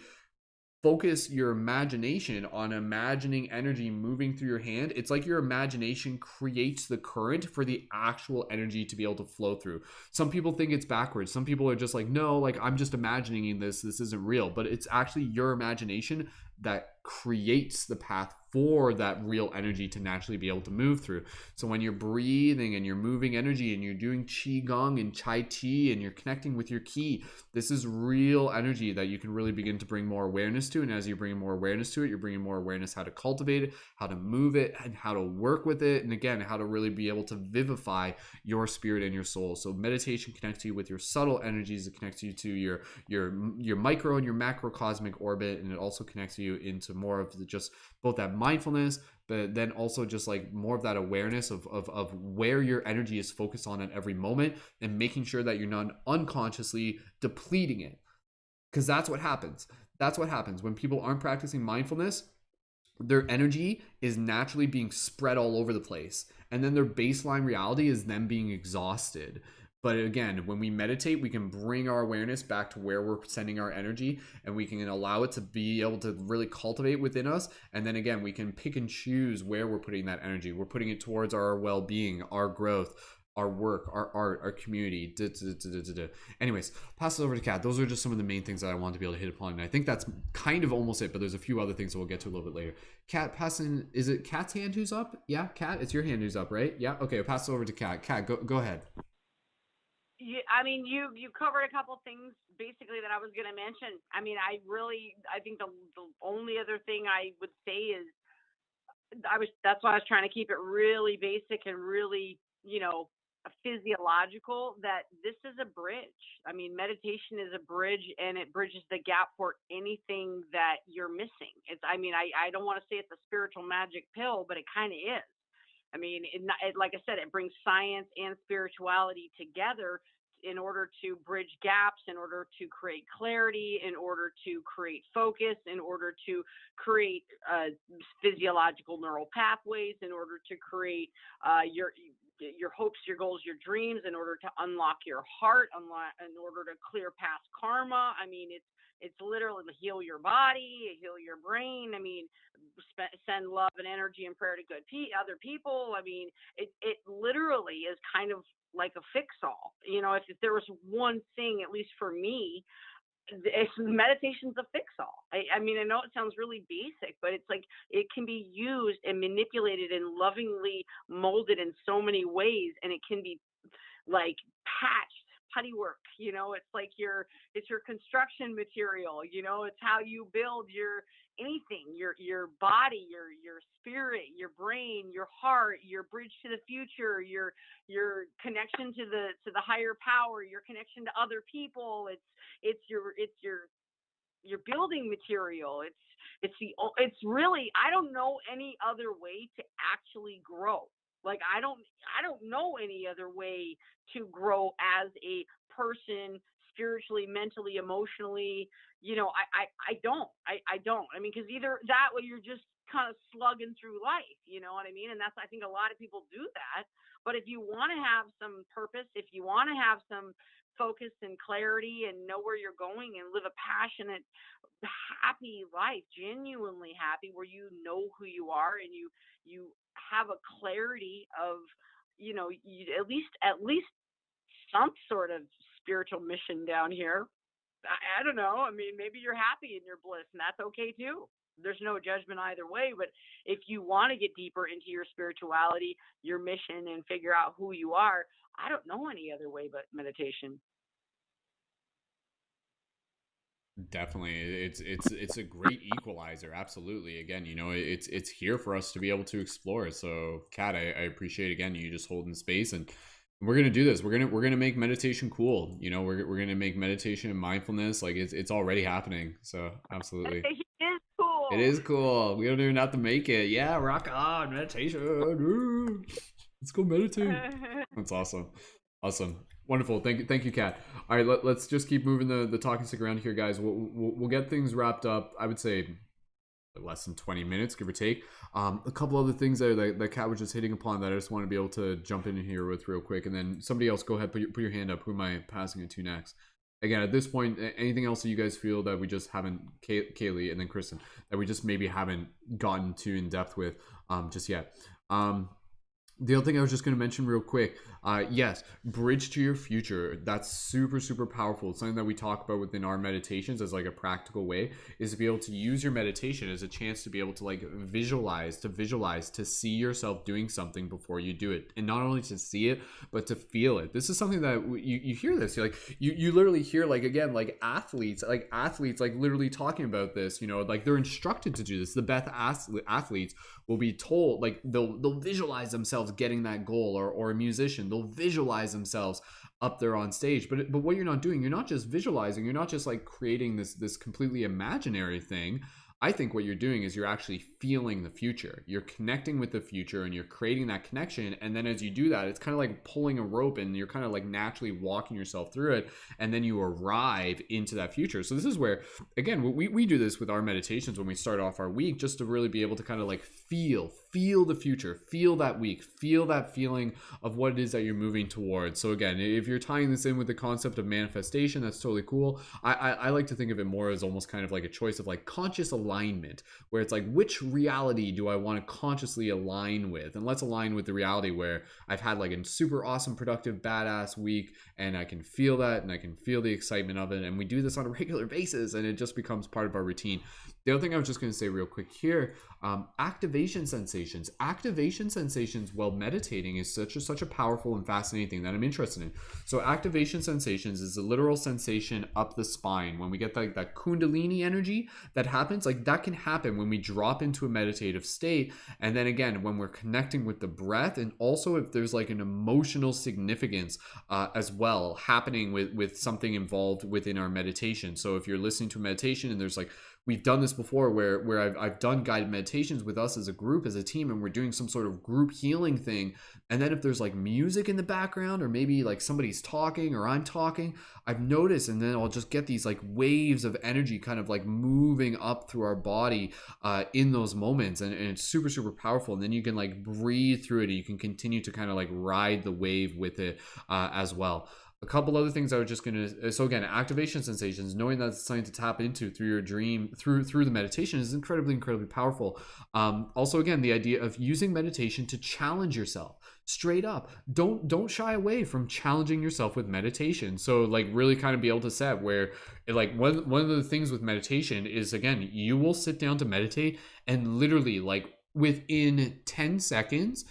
Speaker 1: focus your imagination on imagining energy moving through your hand, it's like your imagination creates the current for the actual energy to be able to flow through. Some people think it's backwards. Some people are just like, no, like I'm just imagining this isn't real, but it's actually your imagination that creates the path for that real energy to naturally be able to move through. So when you're breathing and you're moving energy and you're doing qigong and chai tea and you're connecting with your ki, this is real energy that you can really begin to bring more awareness to. And as you bring more awareness to it, you're bringing more awareness how to cultivate it, how to move it, and how to work with it, and again, how to really be able to vivify your spirit and your soul. So meditation connects you with your subtle energies. It connects you to your micro and your macrocosmic orbit, and it also connects you into more of just both that mindfulness, but then also just like more of that awareness of where your energy is focused on at every moment, and making sure that you're not unconsciously depleting it. Because that's what happens. That's what happens when people aren't practicing mindfulness. Their energy is naturally being spread all over the place, and then their baseline reality is them being exhausted. But again, when we meditate, we can bring our awareness back to where we're sending our energy, and we can allow it to be able to really cultivate within us. And then again, we can pick and choose where we're putting that energy. We're putting it towards our well-being, our growth, our work, our art, our community. Anyways, pass it over to Kat. Those are just some of the main things that I want to be able to hit upon. And I think that's kind of almost it, but there's a few other things that we'll get to a little bit later. Kat, passing, is it Kat's hand who's up? Yeah, Kat, it's your hand who's up, right? Yeah, okay, I'll pass it over to Kat. Kat, go ahead.
Speaker 5: I mean, you covered a couple things basically that I was going to mention. I mean, I think the only other thing I would say is that's why I was trying to keep it really basic and really, you know, physiological, that this is a bridge. I mean, meditation is a bridge, and it bridges the gap for anything that you're missing. I don't want to say it's a spiritual magic pill, but it kind of is. I mean, like I said, it brings science and spirituality together in order to bridge gaps, in order to create clarity, in order to create focus, in order to create physiological neural pathways, in order to create your hopes, your goals, your dreams, in order to unlock your heart, in order to clear past karma. I mean, it's literally heal your body, heal your brain. I mean, send love and energy and prayer to other people. I mean, it literally is kind of like a fix-all. You know, if there was one thing, at least for me, meditation's a fix-all. I mean, I know it sounds really basic, but it's like it can be used and manipulated and lovingly molded in so many ways, and it can be like patched, putty work. You know, it's like it's your construction material. You know, it's how you build your anything, your body, your spirit, your brain, your heart, your bridge to the future, your connection to the higher power, your connection to other people. It's your building material. It's really, I don't know any other way to actually grow. Like I don't know any other way to grow as a person, spiritually, mentally, emotionally. You know, I don't. I mean, because either that way you're just kind of slugging through life, you know what I mean? And that's, I think a lot of people do that. But if you want to have some purpose, if you want to have some focus and clarity and know where you're going and live a passionate, happy life, genuinely happy, where you know who you are and you have a clarity of, you know, at least some sort of spiritual mission down here. I don't know. I mean, maybe you're happy in your bliss, and that's okay too. There's no judgment either way. But if you want to get deeper into your spirituality, your mission, and figure out who you are, I don't know any other way but meditation.
Speaker 1: Definitely, it's a great equalizer. Absolutely. Again, you know, it's here for us to be able to explore. So, Kat, I appreciate again you just holding space, and we're gonna do this. We're gonna make meditation cool. You know, we're gonna make meditation and mindfulness like it's already happening. So, absolutely,
Speaker 5: it is cool.
Speaker 1: It is cool. We don't even have to make it. Yeah, rock on meditation. Let's go meditate. That's awesome. Awesome. Wonderful. Thank you, Kat. All right, let's just keep moving the talking stick around here, guys. We'll get things wrapped up. I would say less than 20 minutes, give or take. A couple other things that Kat was just hitting upon that I just want to be able to jump in here with real quick, and then somebody else, go ahead, put your hand up. Who am I passing it to next? Again, at this point, anything else that you guys feel that we just haven't, Kaiey and then Kristen, that we just maybe haven't gotten too in depth with just yet? The other thing I was just going to mention real quick, yes, bridge to your future. That's super, super powerful. It's something that we talk about within our meditations as like a practical way, is to be able to use your meditation as a chance to be able to like visualize, to see yourself doing something before you do it. And not only to see it, but to feel it. This is something that you hear this, you're like, you literally hear like, again, like athletes like literally talking about this, you know, like they're instructed to do this. The best athletes will be told, like they'll visualize themselves getting that goal, or a musician, they'll visualize themselves up there on stage. But what you're not doing, you're not just visualizing, you're not just like creating this completely imaginary thing. I think what you're doing is you're actually feeling the future. You're connecting with the future and you're creating that connection. And then as you do that, it's kind of like pulling a rope and you're kind of like naturally walking yourself through it. And then you arrive into that future. So this is where, again, we do this with our meditations when we start off our week, just to really be able to kind of like feel the future, feel that week, feel that feeling of what it is that you're moving towards. So again, if you're tying this in with the concept of manifestation, that's totally cool. I like to think of it more as almost kind of like a choice of like conscious alignment, where it's like, which reality do I want to consciously align with? And let's align with the reality where I've had like a super awesome, productive, badass week, and I can feel that, and I can feel the excitement of it. And we do this on a regular basis, and it just becomes part of our routine. The other thing I was just going to say real quick here, activation sensations. Activation sensations while meditating is such a powerful and fascinating thing that I'm interested in. So activation sensations is a literal sensation up the spine. When we get that kundalini energy that happens, like that can happen when we drop into a meditative state. And then again, when we're connecting with the breath, and also if there's like an emotional significance as well happening with something involved within our meditation. So if you're listening to a meditation and there's like, we've done this before where I've done guided meditations meditations with us as a group, as a team, and we're doing some sort of group healing thing, and then if there's like music in the background, or maybe like somebody's talking or I'm talking, I've noticed, and then I'll just get these like waves of energy kind of like moving up through our body in those moments, and it's super, super powerful. And then you can like breathe through it, and you can continue to kind of like ride the wave with it as well. A couple other things I was just gonna, so again, activation sensations, knowing that it's something to tap into through your dream, through the meditation, is incredibly, incredibly powerful. Also, again, the idea of using meditation to challenge yourself. Straight up, don't shy away from challenging yourself with meditation. So like really kind of be able to set where like one of the things with meditation is, again, you will sit down to meditate, and literally like within 10 seconds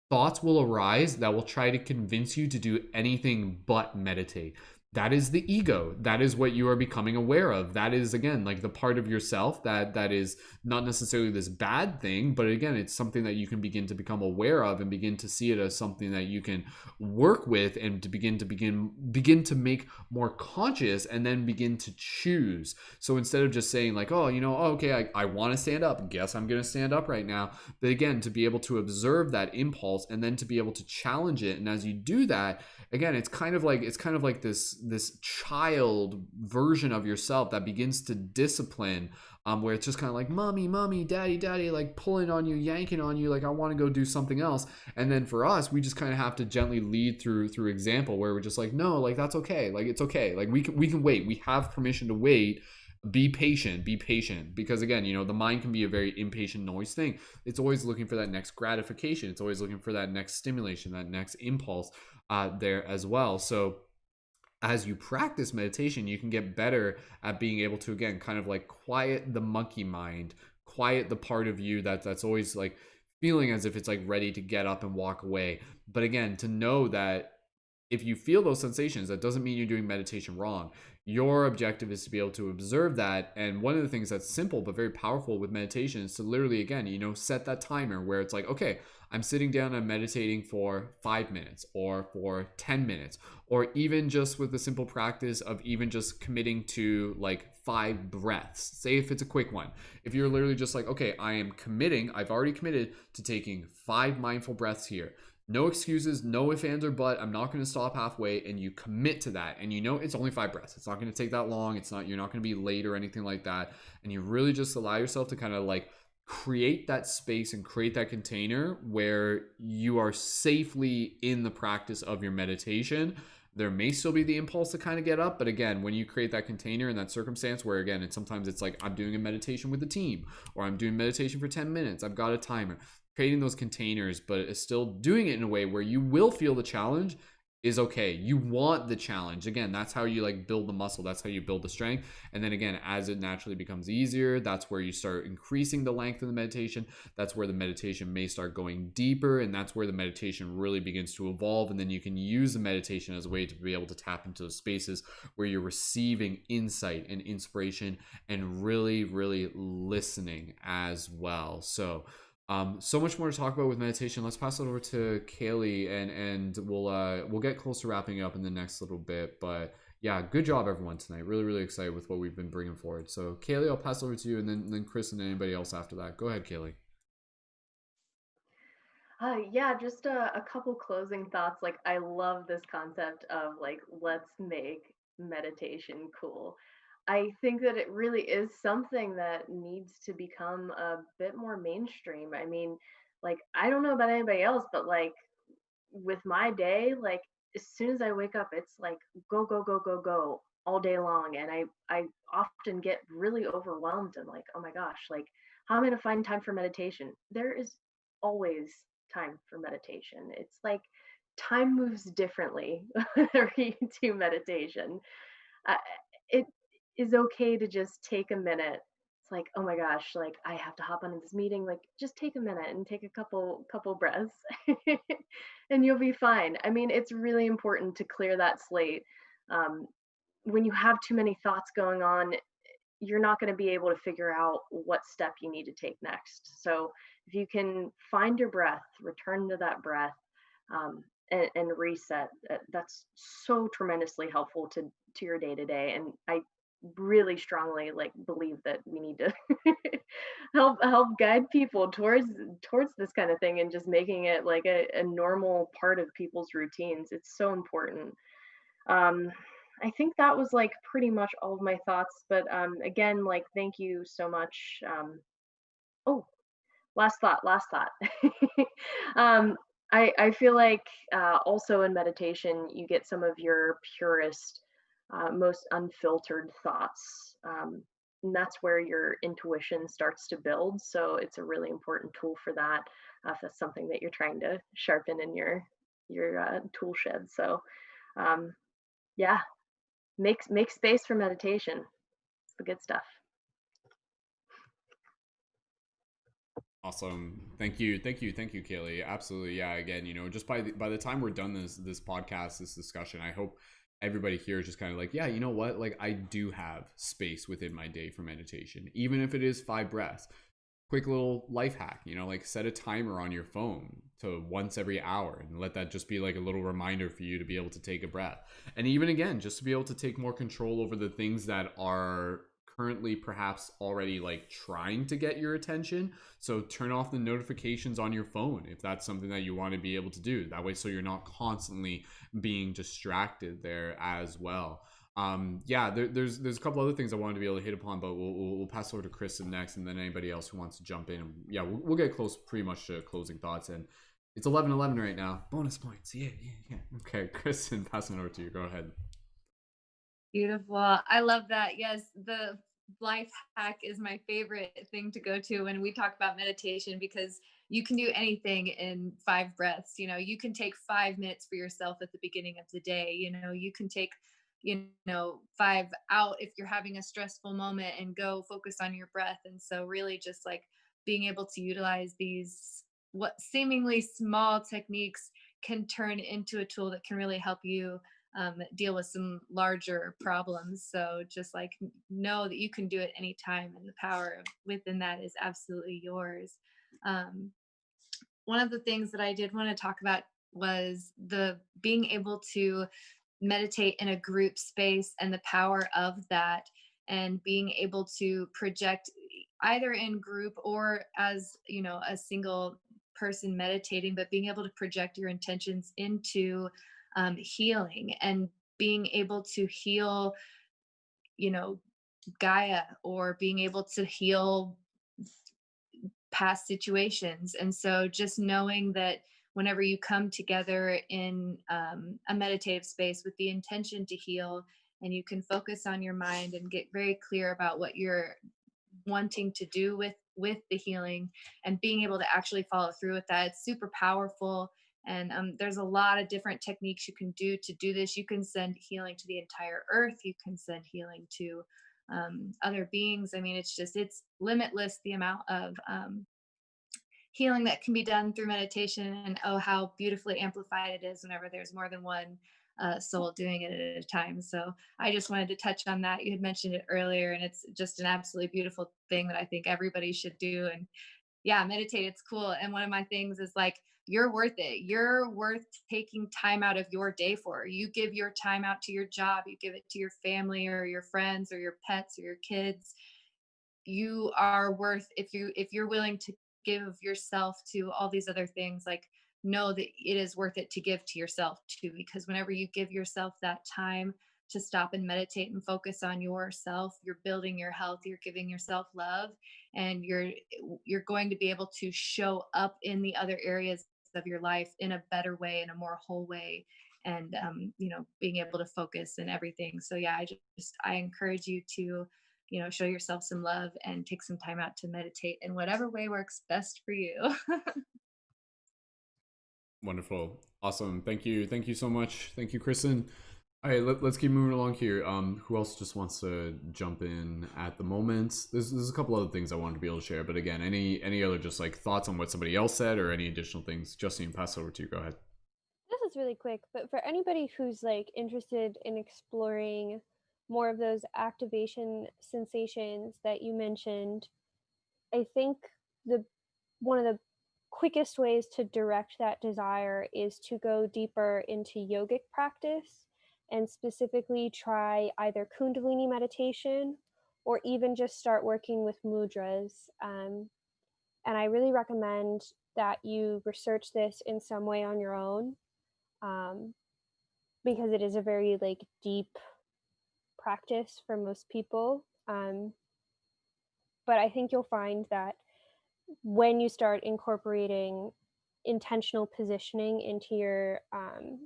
Speaker 1: thoughts will arise that will try to convince you to do anything but meditate. That is the ego. That is what you are becoming aware of. That is, again, like the part of yourself that is not necessarily this bad thing, but again, it's something that you can begin to become aware of and begin to see it as something that you can work with, and to begin to make more conscious, and then begin to choose. So instead of just saying like, oh, okay, I want to stand up, guess I'm going to stand up right now. But again, to be able to observe that impulse, and then to be able to challenge it. And as you do that, again, it's kind of like this child version of yourself that begins to discipline, where it's just kind of like mommy, daddy, like pulling on you, yanking on you, like I want to go do something else. And then for us, we just kind of have to gently lead through example, where we're just like, no, like that's okay, like it's okay, like we can wait, we have permission to wait. Be patient, because again, the mind can be a very impatient noise thing. It's always looking for that next gratification. It's always looking for that next stimulation, that next impulse there as well. So as you practice meditation, you can get better at being able to, again, kind of like quiet the monkey mind, quiet the part of you that's always like feeling as if it's like ready to get up and walk away. But again, to know that if you feel those sensations, that doesn't mean you're doing meditation wrong. Your objective is to be able to observe that. And one of the things that's simple but very powerful with meditation is to literally, again, set that timer where it's like, okay, I'm sitting down and meditating for 5 minutes or for 10 minutes, or even just with the simple practice of even just committing to like 5 breaths. Say if it's a quick one, if you're literally just like, okay, I've already committed to taking 5 mindful breaths here. No excuses, no ifs, ands, or but. I'm not going to stop halfway, and you commit to that. And it's only 5 breaths. It's not going to take that long. You're not going to be late or anything like that. And you really just allow yourself to kind of like create that space and create that container where you are safely in the practice of your meditation. There may still be the impulse to kind of get up, but again, when you create that container in that circumstance where, again, sometimes it's like I'm doing a meditation with the team, or I'm doing meditation for 10 minutes, I've got a timer. Creating those containers, but still doing it in a way where you will feel the challenge is okay. You want the challenge. Again, that's how you like build the muscle. That's how you build the strength. And then again, as it naturally becomes easier, that's where you start increasing the length of the meditation. That's where the meditation may start going deeper, and that's where the meditation really begins to evolve. And then you can use the meditation as a way to be able to tap into those spaces where you're receiving insight and inspiration and really, really listening as well. So much more to talk about with meditation. Let's pass it over to Kaiey, and we'll get close to wrapping up in the next little bit. But yeah, good job everyone tonight. Really, really excited with what we've been bringing forward. So Kaiey, I'll pass it over to you, and then Kristen and anybody else after that. Go ahead, Kaiey.
Speaker 9: Yeah, just a couple closing thoughts. Like, I love this concept of like, let's make meditation cool. I think that it really is something that needs to become a bit more mainstream. I mean, like, I don't know about anybody else, but like with my day, like as soon as I wake up, it's like go, go, go, go, go all day long. And I often get really overwhelmed and like, oh my gosh, like how am I gonna find time for meditation? There is always time for meditation. It's like time moves differently whenever you do meditation. It is okay to just take a minute. It's like, oh my gosh, like I have to hop onto this meeting. Like, just take a minute and take a couple breaths, and you'll be fine. I mean, it's really important to clear that slate. When you have too many thoughts going on, you're not going to be able to figure out what step you need to take next. So if you can find your breath, return to that breath, and reset, that's so tremendously helpful to your day to day. And really strongly like believe that we need to help guide people towards this kind of thing, and just making it like a normal part of people's routines. It's so important. um I think that was like pretty much all of my thoughts, but again, like, thank you so much. Oh, last thought. um I feel like also in meditation you get some of your purest, most unfiltered thoughts, and that's where your intuition starts to build. So it's a really important tool for that, if that's something that you're trying to sharpen in your tool shed. So um, yeah, make space for meditation. It's the good stuff.
Speaker 1: Awesome. Thank you. Kaylee. Absolutely. Yeah. Again, just by the time we're done this podcast, this discussion, I hope everybody here is just kind of like, yeah, you know what? Like, I do have space within my day for meditation, even if it is 5 breaths. Quick little life hack, like set a timer on your phone to once every hour, and let that just be like a little reminder for you to be able to take a breath. And even again, just to be able to take more control over the things that are currently perhaps already like trying to get your attention. So turn off the notifications on your phone if that's something that you want to be able to do that way, so you're not constantly being distracted there as well. Yeah, there's a couple other things I wanted to be able to hit upon, but we'll pass over to Kristen next, and then anybody else who wants to jump in. Yeah, we'll get close pretty much to closing thoughts, and it's 11:11 right now. Bonus points. Yeah. Okay, Kristen, passing it over to you. Go ahead.
Speaker 12: Beautiful. I love that. Yes, the life hack is my favorite thing to go to when we talk about meditation, because you can do anything in 5 breaths. You can take 5 minutes for yourself at the beginning of the day. You can take 5 out if you're having a stressful moment, and go focus on your breath. And so really just like being able to utilize these what seemingly small techniques can turn into a tool that can really help you deal with some larger problems. So just like know that you can do it anytime, and the power within that is absolutely yours. One of the things that I did want to talk about was the being able to meditate in a group space, and the power of that, and being able to project either in group or as a single person meditating, but being able to project your intentions into healing, and being able to heal Gaia, or being able to heal past situations. And so just knowing that whenever you come together in a meditative space with the intention to heal, and you can focus on your mind and get very clear about what you're wanting to do with the healing, and being able to actually follow through with that, it's super powerful. And there's a lot of different techniques you can do to do this. You can send healing to the entire earth. You can send healing to other beings. I mean, it's limitless, the amount of healing that can be done through meditation. And oh, how beautifully amplified it is whenever there's more than one soul doing it at a time. So I just wanted to touch on that. You had mentioned it earlier, and it's just an absolutely beautiful thing that I think everybody should do. And yeah, meditate, it's cool. And one of my things is like, you're worth it. You're worth taking time out of your day for. You give your time out to your job, you give it to your family or your friends or your pets or your kids. You are worth, if you're willing to give yourself to all these other things, like, know that it is worth it to give to yourself too, because whenever you give yourself that time to stop and meditate and focus on yourself, you're building your health, you're giving yourself love, and you're going to be able to show up in the other areas of your life in a better way, in a more whole way, and being able to focus and everything. So yeah, I encourage you to show yourself some love and take some time out to meditate in whatever way works best for you.
Speaker 1: Wonderful. Awesome. Thank you so much. Thank you, Kristen. All right, let's keep moving along here. Who else just wants to jump in at the moment? There's a couple other things I wanted to be able to share, but again, any other just like thoughts on what somebody else said, or any additional things? Justine, pass over to you. Go ahead.
Speaker 10: This is really quick, but for anybody who's like interested in exploring more of those activation sensations that you mentioned, I think one of the quickest ways to direct that desire is to go deeper into yogic practice. and specifically try either Kundalini meditation or even just start working with mudras. And I really recommend that you research this in some way on your own, because it is a very like deep practice for most people. But I think you'll find that when you start incorporating intentional positioning into your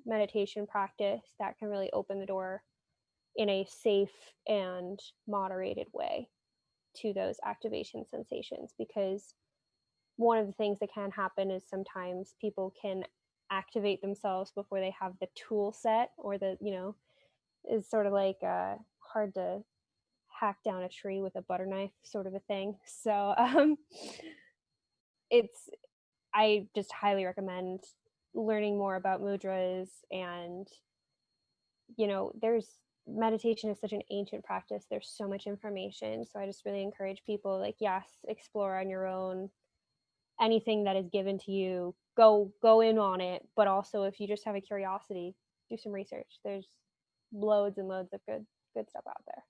Speaker 10: meditation practice, that can really open the door in a safe and moderated way to those activation sensations. Because one of the things that can happen is sometimes people can activate themselves before they have the tool set, or the, is sort of like hard to hack down a tree with a butter knife sort of a thing. So I just highly recommend learning more about mudras. And there's meditation is such an ancient practice. There's so much information, so I just really encourage people, like, yes, explore on your own. Anything that is given to you, go in on it. But also, if you just have a curiosity, do some research. There's loads and loads of good stuff out there.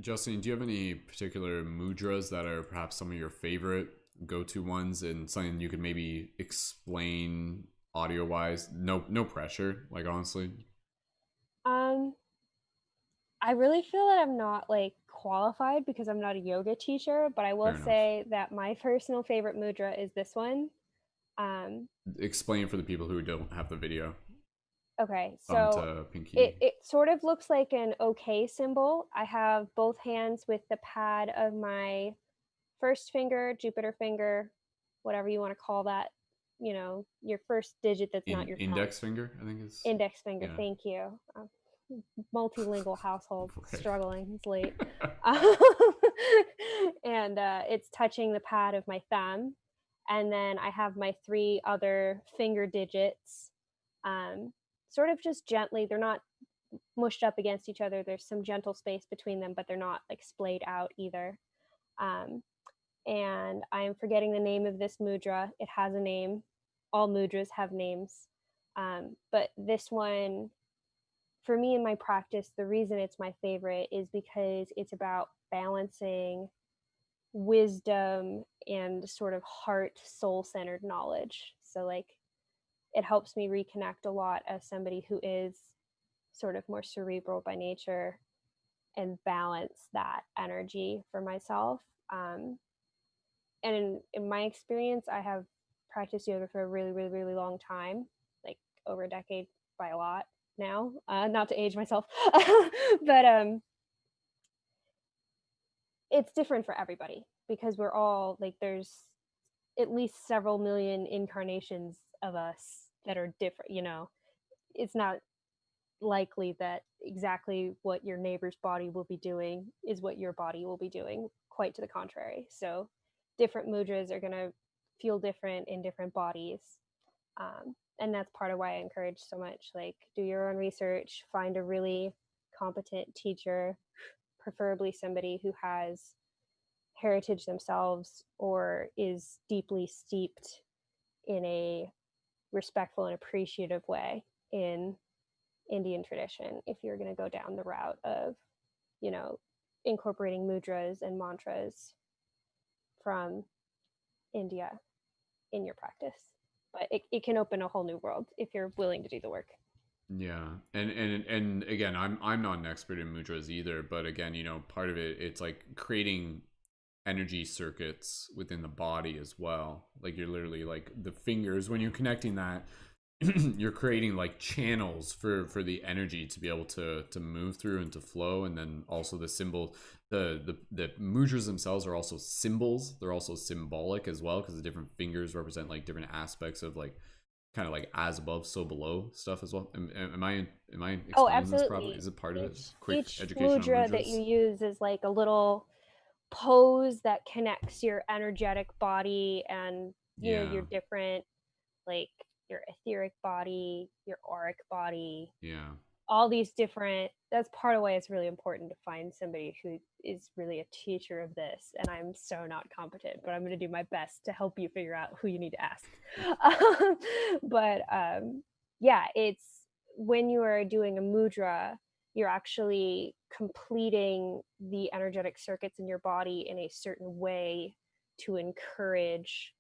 Speaker 1: Justine, do you have any particular mudras that are perhaps some of your favorite go-to ones, and something you could maybe explain audio wise? No pressure, like, honestly.
Speaker 10: I really feel that I'm not like qualified because I'm not a yoga teacher, but I will say that my personal favorite mudra is this one.
Speaker 1: Explain for the people who don't have the video.
Speaker 10: Okay, so it sort of looks like an OK symbol. I have both hands with the pad of my first finger, Jupiter finger, whatever you want to call that, your first digit that's not your
Speaker 1: index
Speaker 10: thumb.
Speaker 1: Finger, I think is
Speaker 10: index finger. Yeah. Thank you. Multilingual household, struggling. It's late. And it's touching the pad of my thumb, and then I have my 3 other finger digits, sort of just gently. They're not mushed up against each other. There's some gentle space between them, but they're not like splayed out either. And I'm forgetting the name of this mudra. It has a name. All mudras have names, but this one, for me in my practice, the reason it's my favorite is because it's about balancing wisdom and sort of heart, soul-centered knowledge. So like, it helps me reconnect a lot as somebody who is sort of more cerebral by nature, and balance that energy for myself. And in my experience, I have practiced yoga for a really, really, really long time, like over a decade by a lot now, not to age myself, but it's different for everybody, because we're all like, there's at least several million incarnations of us that are different. It's not likely that exactly what your neighbor's body will be doing is what your body will be doing. Quite to the contrary. So different mudras are going to feel different in different bodies. And that's part of why I encourage so much, like, do your own research, find a really competent teacher, preferably somebody who has heritage themselves or is deeply steeped in a respectful and appreciative way in Indian tradition, if you're going to go down the route of, incorporating mudras and mantras from India in your practice. But it can open a whole new world if you're willing to do the work.
Speaker 1: Yeah. And again, I'm not an expert in mudras either, but again, part of it's like creating energy circuits within the body as well. Like, you're literally like the fingers, when you're connecting that, you're creating like channels for the energy to be able to move through and to flow. And then also the symbol, the mudras themselves are also symbols. They're also symbolic as well, because the different fingers represent like different aspects of like kind of like as above so below stuff as well. Am I explaining this properly? Is it part of it? Quick
Speaker 10: Each
Speaker 1: education
Speaker 10: mudra
Speaker 1: on
Speaker 10: that you use is like a little pose that connects your energetic body and your different, like, your etheric body, your auric body, all these different. That's part of why it's really important to find somebody who is really a teacher of this. And I'm so not competent, but I'm going to do my best to help you figure out who you need to ask. But yeah, it's when you are doing a mudra, you're actually completing the energetic circuits in your body in a certain way to encourage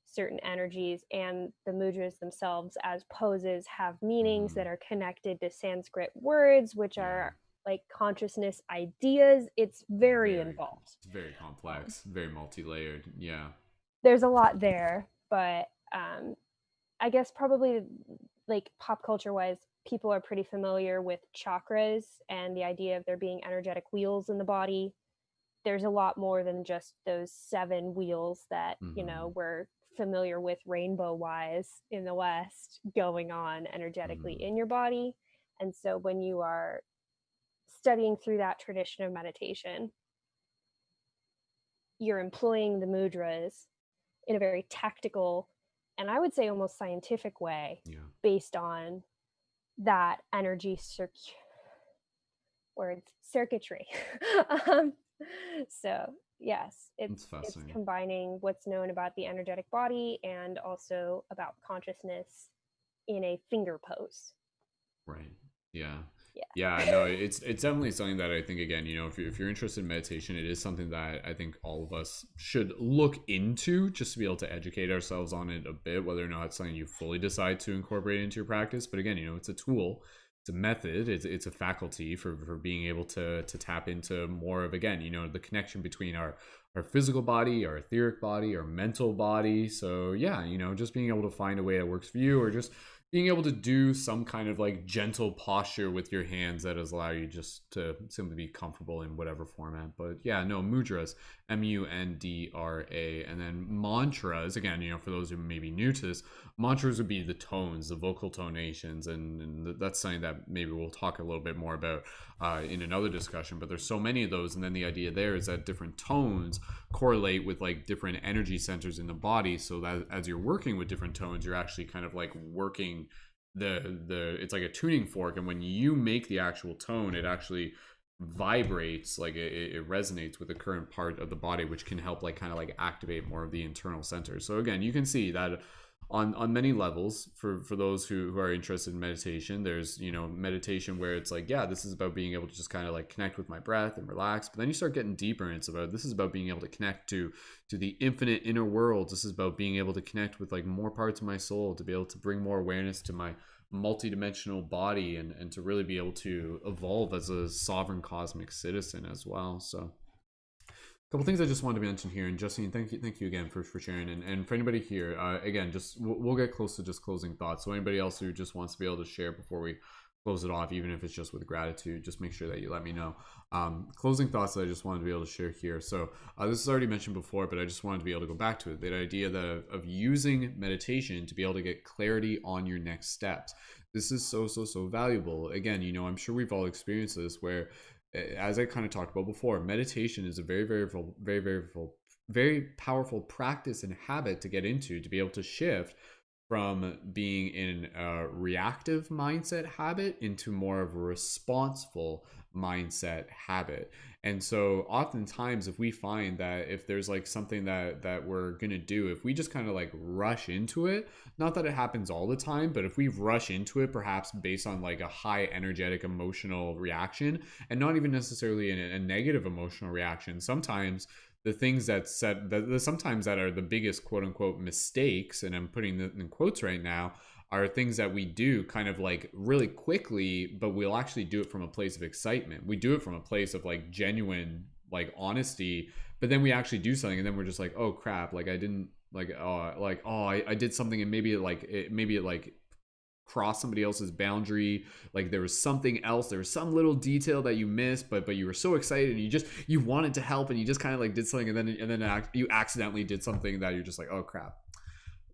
Speaker 10: certain energies. And the mudras themselves as poses have meanings that are connected to Sanskrit words, which are like consciousness ideas. It's very involved.
Speaker 1: It's very complex, very multi-layered. Yeah.
Speaker 10: There's a lot there, but I guess probably like pop culture wise, people are pretty familiar with chakras and the idea of there being energetic wheels in the body. There's a lot more than just those 7 wheels that, you know, we're familiar with rainbow wise in the West going on energetically in your body. And so when you are studying through that tradition of meditation, you're employing the mudras in a very tactical and I would say almost scientific way based on that energy circuitry. So yes, it's combining what's known about the energetic body and also about consciousness in a finger pose.
Speaker 1: Right. Yeah. Yeah, no, it's definitely something that I think, again, you know, if you're interested in meditation, it is something that I think all of us should look into just to be able to educate ourselves on it a bit, whether or not it's something you fully decide to incorporate into your practice. But again, you know, it's a tool, it's a method, it's a faculty for being able to tap into more of, again, you know, the connection between our physical body, our etheric body, our mental body. So yeah, you know, just being able to find a way that works for you, or just being able to do some kind of like gentle posture with your hands that allow you just to simply be comfortable in whatever format. But yeah, no, mudras, M-U-N-D-R-A, and then mantras, again, you know, for those who may be new to this, mantras would be the tones, the vocal tonations, and that's something that maybe we'll talk a little bit more about in another discussion. But there's so many of those, and then the idea there is that different tones correlate with like different energy centers in the body, so that as you're working with different tones, you're actually kind of like working it's like a tuning fork, and when you make the actual tone, it actually vibrates, like it resonates with the current part of the body, which can help like kind of like activate more of the internal centers. So again, you can see that on many levels for those who are interested in meditation. There's, you know, meditation where it's like, yeah, this is about being able to just kind of like connect with my breath and relax, but then you start getting deeper, and this is about being able to connect to the infinite inner world. This is about being able to connect with like more parts of my soul, to be able to bring more awareness to my multidimensional body, and to really be able to evolve as a sovereign cosmic citizen as well. So couple things I just wanted to mention here, and Justine, thank you again for sharing, and for anybody here, again, just we'll get close to just closing thoughts. So anybody else who just wants to be able to share before we close it off, even if it's just with gratitude, just make sure that you let me know. Closing thoughts that I just wanted to be able to share here. So this is already mentioned before, but I just wanted to be able to go back to it. The idea of using meditation to be able to get clarity on your next steps. This is so valuable. Again, you know, I'm sure we've all experienced this, where, as I kind of talked about before, meditation is a very powerful practice and habit to get into, to be able to shift from being in a reactive mindset habit into more of a responsible mindset habit. And so oftentimes, if we find that if there's like something that we're gonna do, if we just kind of like rush into it, not that it happens all the time, but if we rush into it perhaps based on like a high energetic emotional reaction, and not even necessarily a negative emotional reaction, sometimes the things sometimes that are the biggest quote unquote mistakes, and I'm putting that in quotes right now, are things that we do kind of like really quickly, but we'll actually do it from a place of excitement. We do it from a place of like genuine like honesty, but then we actually do something, and then we're just like, oh crap, like I didn't I did something, and maybe it cross somebody else's boundary, like there was something else, there was some little detail that you missed, but you were so excited and you wanted to help, and you just kind of like did something, and then you accidentally did something that you're just like, oh crap,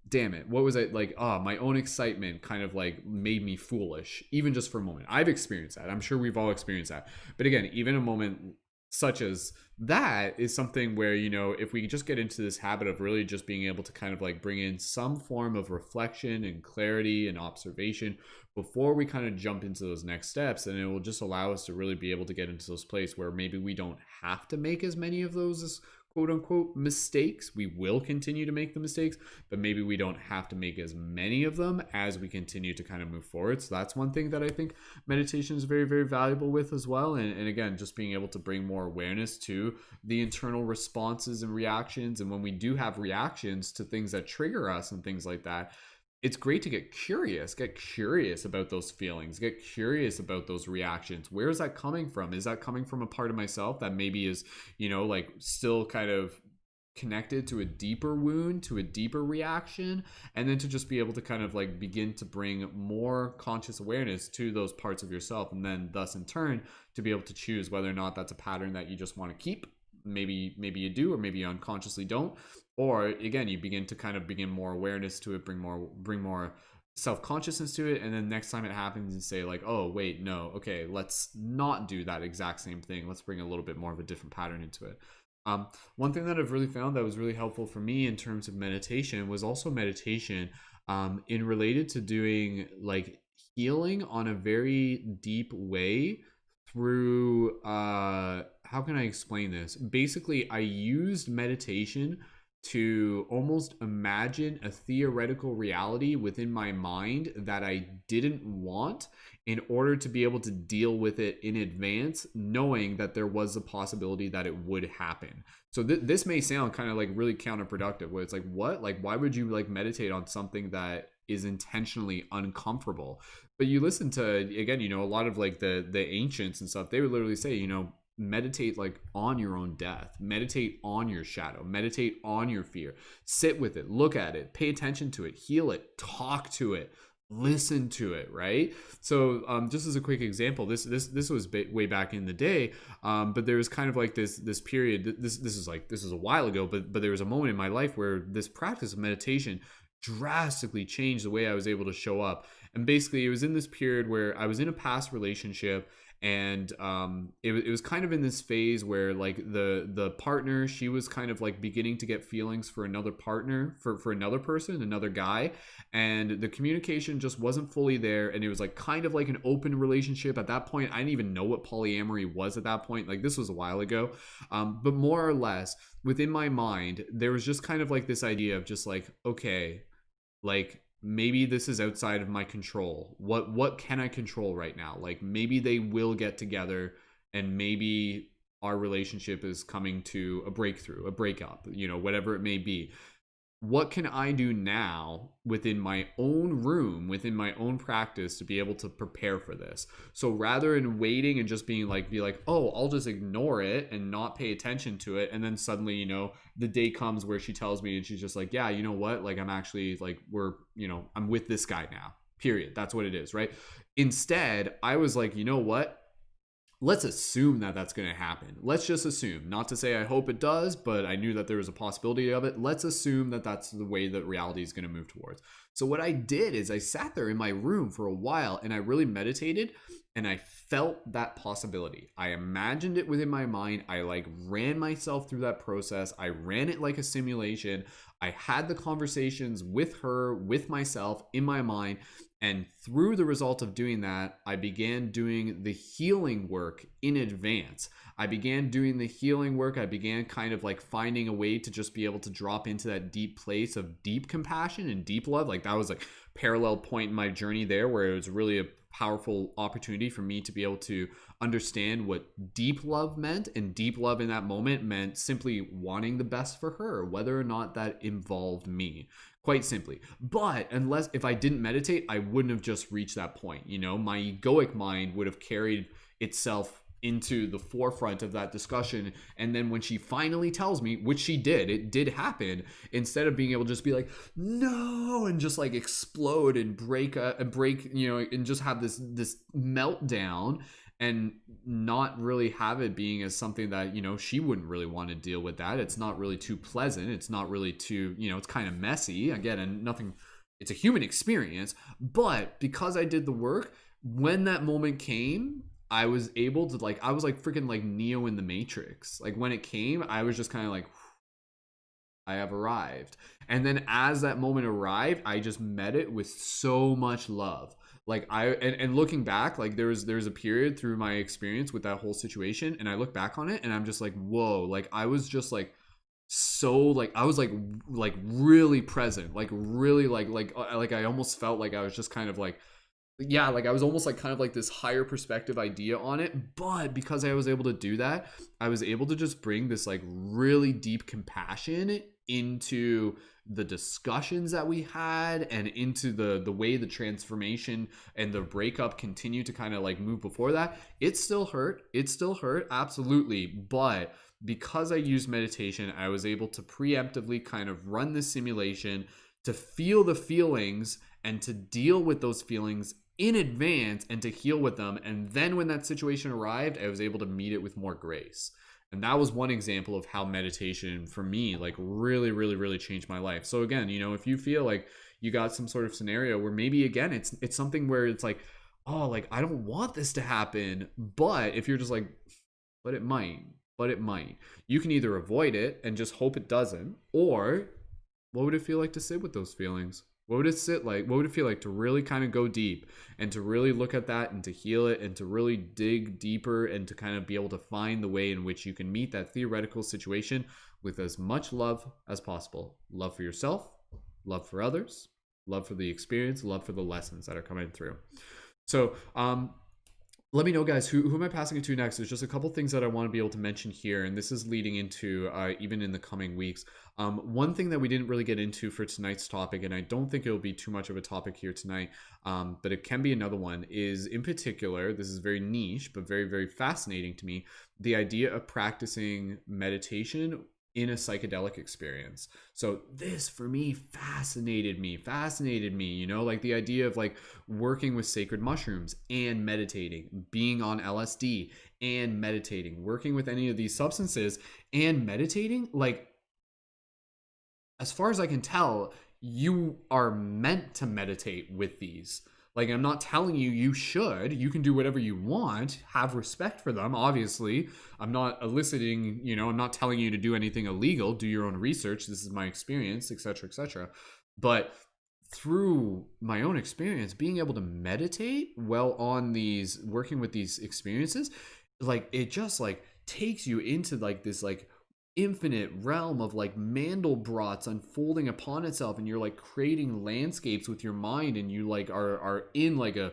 Speaker 1: damn it, what was it, like, my own excitement kind of like made me foolish, even just for a moment. I've experienced that. I'm sure we've all experienced that. But again, even a moment such as that is something where, you know, if we just get into this habit of really just being able to kind of like bring in some form of reflection and clarity and observation before we kind of jump into those next steps, and it will just allow us to really be able to get into those places where maybe we don't have to make as many of those quote unquote mistakes. We will continue to make the mistakes, but maybe we don't have to make as many of them as we continue to kind of move forward. So that's one thing that I think meditation is very, very valuable with as well. And again, just being able to bring more awareness to the internal responses and reactions. And when we do have reactions to things that trigger us and things like that, it's great to get curious about those feelings, get curious about those reactions. Where is that coming from? Is that coming from a part of myself that maybe is, you know, like still kind of connected to a deeper wound, to a deeper reaction? And then to just be able to kind of like begin to bring more conscious awareness to those parts of yourself, and then thus in turn to be able to choose whether or not that's a pattern that you just want to keep. Maybe you do, or maybe you unconsciously don't. Or again, you begin to kind of bring more awareness to it, bring more self-consciousness to it, and then next time it happens, you say like, oh wait, no, okay, let's not do that exact same thing. Let's bring a little bit more of a different pattern into it. One thing that I've really found that was really helpful for me in terms of meditation was also meditation in related to doing like healing on a very deep way through how can I explain this? Basically, I used meditation to almost imagine a theoretical reality within my mind that I didn't want, in order to be able to deal with it in advance, knowing that there was a possibility that it would happen. So this may sound kind of like really counterproductive, where it's like, what? Like, why would you like meditate on something that is intentionally uncomfortable? But you listen to, again, you know, a lot of like the ancients and stuff, they would literally say, you know, meditate like on your own death, meditate on your shadow, meditate on your fear, sit with it, look at it, pay attention to it, heal it, talk to it, listen to it, right? So just as a quick example, this was way back in the day, but there was kind of like this period, this is a while ago, but there was a moment in my life where this practice of meditation drastically changed the way I was able to show up. And basically it was in this period where I was in a past relationship, and it was kind of in this phase where like the partner, she was kind of like beginning to get feelings for another partner, for another person, another guy, and the communication just wasn't fully there, and it was like kind of like an open relationship. At that point, I didn't even know what polyamory was at that point. Like, this was a while ago, but more or less within my mind there was just kind of like this idea of just like, okay, like maybe this is outside of my control. What can I control right now? Like, maybe they will get together, and maybe our relationship is coming to a breakthrough, a breakup, you know, whatever it may be. What can I do now within my own room, within my own practice, to be able to prepare for this? So rather than waiting and just be like, oh, I'll just ignore it and not pay attention to it, and then suddenly, you know, the day comes where she tells me and she's just like, yeah, you know what, like, I'm actually like, I'm with this guy now, period. That's what it is, right? Instead, I was like, you know what? Let's assume that that's going to happen. Let's just assume. Not to say I hope it does, but I knew that there was a possibility of it. Let's assume that that's the way that reality is going to move towards. So what I did is I sat there in my room for a while, and I really meditated, and I felt that possibility. I imagined it within my mind. I like ran myself through that process. I ran it like a simulation. I had the conversations with her, with myself in my mind. And through the result of doing that, I began doing the healing work in advance. I began doing the healing work. I began kind of like finding a way to just be able to drop into that deep place of deep compassion and deep love. Like, that was like parallel point in my journey there, where it was really a powerful opportunity for me to be able to understand what deep love meant. And deep love in that moment meant simply wanting the best for her, whether or not that involved me. Quite simply. But if I didn't meditate, I wouldn't have just reached that point. You know, my egoic mind would have carried itself into the forefront of that discussion. And then when she finally tells me, which she did, it did happen, instead of being able to just be like, no, and just like explode and break, you know, and just have this meltdown, and not really have it being as something that, you know, she wouldn't really want to deal with that. It's not really too pleasant. It's not really too, you know, it's kind of messy. Again, and nothing, it's a human experience. But because I did the work, when that moment came, I was able to I was like freaking like Neo in the Matrix. Like, when it came, I was just kind of like, I have arrived. And then as that moment arrived, I just met it with so much love. Like, and looking back, like there's a period through my experience with that whole situation, and I look back on it and I'm just like, whoa, like I was just like so like I was like really present, like really like I almost felt like I was just kind of like, yeah, like I was almost like kind of like this higher perspective idea on it. But because I was able to do that, I was able to just bring this like really deep compassion into the discussions that we had, and into the way the transformation and the breakup continued to kind of like move before that. It still hurt, absolutely, but because I used meditation, I was able to preemptively kind of run this simulation to feel the feelings and to deal with those feelings in advance and to heal with them. And then when that situation arrived, I was able to meet it with more grace. And that was one example of how meditation for me like really changed my life. So again, you know, if you feel like you got some sort of scenario where maybe again it's something where it's like, oh, like I don't want this to happen, but if you're just like, but it might, you can either avoid it and just hope it doesn't, or what would it feel like to sit with those feelings? What would it feel like to really kind of go deep and to really look at that and to heal it and to really dig deeper and to kind of be able to find the way in which you can meet that theoretical situation with as much love as possible. Love for yourself, love for others, love for the experience, love for the lessons that are coming through. So, let me know, guys, who am I passing it to next? There's just a couple things that I want to be able to mention here, and this is leading into even in the coming weeks. One thing that we didn't really get into for tonight's topic, and I don't think it'll be too much of a topic here tonight, but it can be another one, is in particular, this is very niche, but very fascinating to me, the idea of practicing meditation in a psychedelic experience. So this for me fascinated me, you know, like the idea of like working with sacred mushrooms and meditating, being on LSD and meditating, working with any of these substances and meditating. Like, as far as I can tell, you are meant to meditate with these. Like, I'm not telling you you should. You can do whatever you want. Have respect for them, obviously. I'm not eliciting, you know, I'm not telling you to do anything illegal. Do your own research. This is my experience, etc., etc. But through my own experience, being able to meditate well on these, working with these experiences, like, it just, like, takes you into, like, this, like, infinite realm of like Mandelbrot's unfolding upon itself, and you're like creating landscapes with your mind, and you like are in like a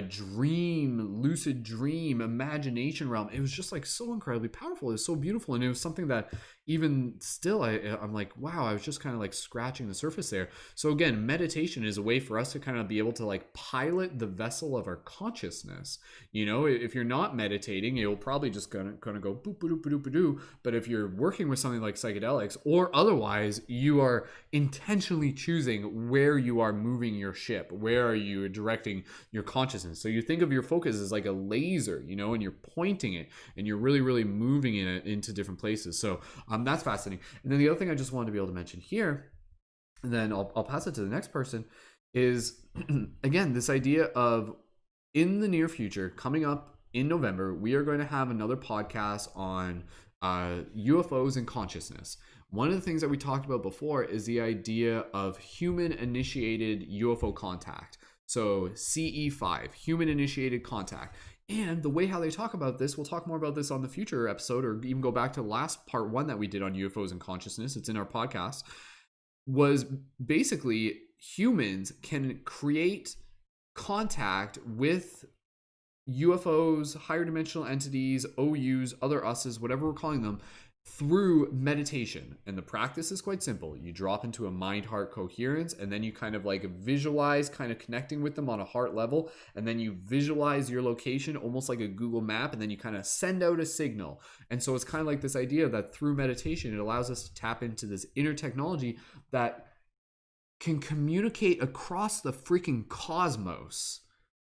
Speaker 1: dream, lucid dream, imagination realm. It was just like so incredibly powerful. It was so beautiful, and it was something that even still I'm like, wow, I was just kind of like scratching the surface there. So again, meditation is a way for us to kind of be able to like pilot the vessel of our consciousness. You know, if you're not meditating, you'll probably just gonna go boop boop boop boop boop. But if you're working with something like psychedelics or otherwise, you are intentionally choosing where you are moving your ship, where are you directing your consciousness. So you think of your focus as like a laser, you know, and you're pointing it, and you're really moving it into different places. So that's fascinating. And then the other thing I just wanted to be able to mention here, and then I'll pass it to the next person, is again, this idea of in the near future, coming up in November, we are going to have another podcast on UFOs and consciousness. One of the things that we talked about before is the idea of human initiated UFO contact. So CE5, human initiated contact. And the way how they talk about this, we'll talk more about this on the future episode, or even go back to the last part 1 that we did on UFOs and consciousness. It's in our podcast. Was basically humans can create contact with UFOs, higher dimensional entities, OUs, other us's, whatever we're calling them, through meditation. And the practice is quite simple. You drop into a mind-heart coherence, and then you kind of like visualize kind of connecting with them on a heart level, and then you visualize your location almost like a Google map, and then you kind of send out a signal. And so it's kind of like this idea that through meditation, it allows us to tap into this inner technology that can communicate across the freaking cosmos.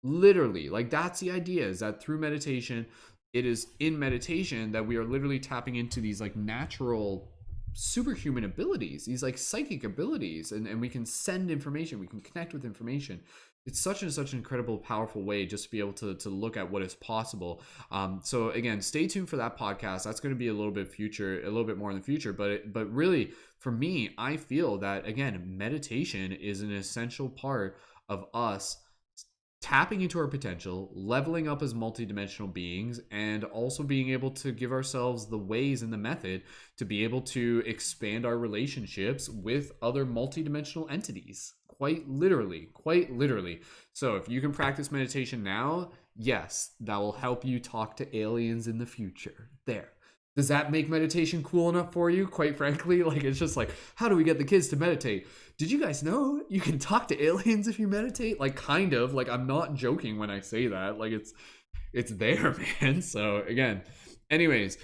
Speaker 1: Literally, like that's the idea, is that through meditation, it is in meditation that we are literally tapping into these like natural superhuman abilities, these like psychic abilities, and we can send information, we can connect with information. It's such an incredible, powerful way just to be able to look at what is possible. So again, stay tuned for that podcast. That's going to be a little bit more in the future, but really for me, I feel that again, meditation is an essential part of us tapping into our potential, leveling up as multidimensional beings, and also being able to give ourselves the ways and the method to be able to expand our relationships with other multidimensional entities. Quite literally, quite literally. So if you can practice meditation now, yes, that will help you talk to aliens in the future. There. Does that make meditation cool enough for you? Quite frankly, like, it's just like, how do we get the kids to meditate? Did you guys know you can talk to aliens if you meditate? Like, kind of. Like, I'm not joking when I say that. Like, it's there, man. So again, anyways,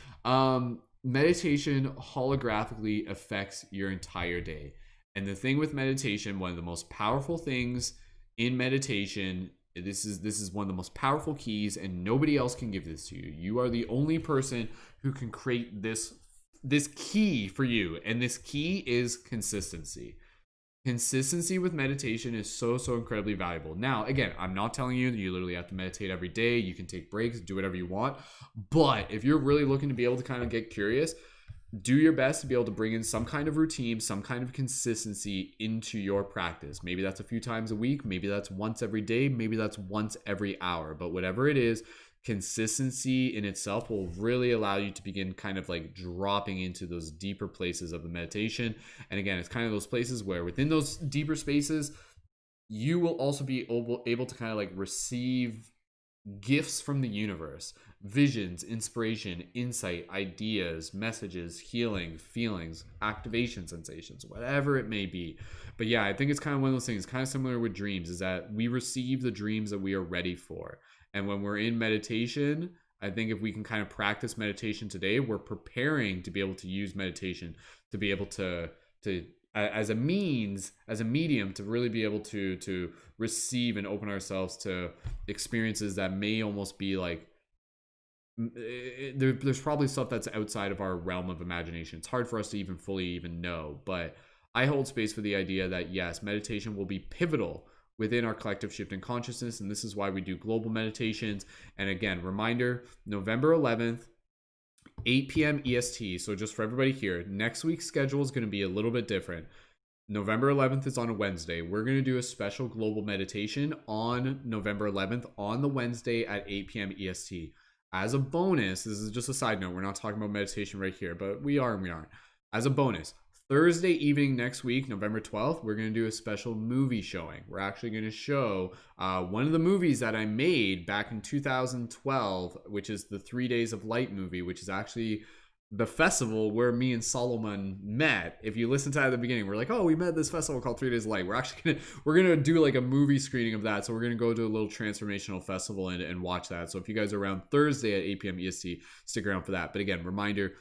Speaker 1: meditation holographically affects your entire day. And the thing with meditation, one of the most powerful things in meditation, this is one of the most powerful keys, and nobody else can give this to you. You are the only person who can create this key for you, and this key is consistency. Consistency with meditation is so incredibly valuable. Now, again, I'm not telling you that you literally have to meditate every day. You can take breaks, do whatever you want. But if you're really looking to be able to kind of get curious, do your best to be able to bring in some kind of routine, some kind of consistency into your practice. Maybe that's a few times a week. Maybe that's once every day. Maybe that's once every hour. But whatever it is, consistency in itself will really allow you to begin kind of like dropping into those deeper places of the meditation. And again, it's kind of those places where within those deeper spaces, you will also be able to kind of like receive gifts from the universe, visions, inspiration, insight, ideas, messages, healing, feelings, activation sensations, whatever it may be. But yeah, I think it's kind of one of those things, kind of similar with dreams, is that we receive the dreams that we are ready for. And when we're in meditation, I think if we can kind of practice meditation today, we're preparing to be able to use meditation to be able to as a means, as a medium, to really be able to receive and open ourselves to experiences that may almost be like, there's probably stuff that's outside of our realm of imagination. It's hard for us to even fully even know, but I hold space for the idea that yes, meditation will be pivotal within our collective shift in consciousness, and this is why we do global meditations. And again, reminder, November 11th, 8 p.m. EST. So just for everybody here, next week's schedule is going to be a little bit different. November 11th is on a Wednesday. We're going to do a special global meditation on November 11th on the Wednesday at 8 p.m. EST. As a bonus, this is just a side note, we're not talking about meditation right here, but we are and we aren't. As a bonus, Thursday evening next week, November 12th, we're going to do a special movie showing. We're actually going to show one of the movies that I made back in 2012, which is the 3 Days of Light movie, which is actually the festival where me and Selomon met. If you listen to that at the beginning, we're like, oh, we met at this festival called 3 Days of Light. We're gonna do like a movie screening of that. So we're gonna go to a little transformational festival and watch that. So if you guys are around Thursday at 8 p.m. EST, stick around for that. But again, reminder,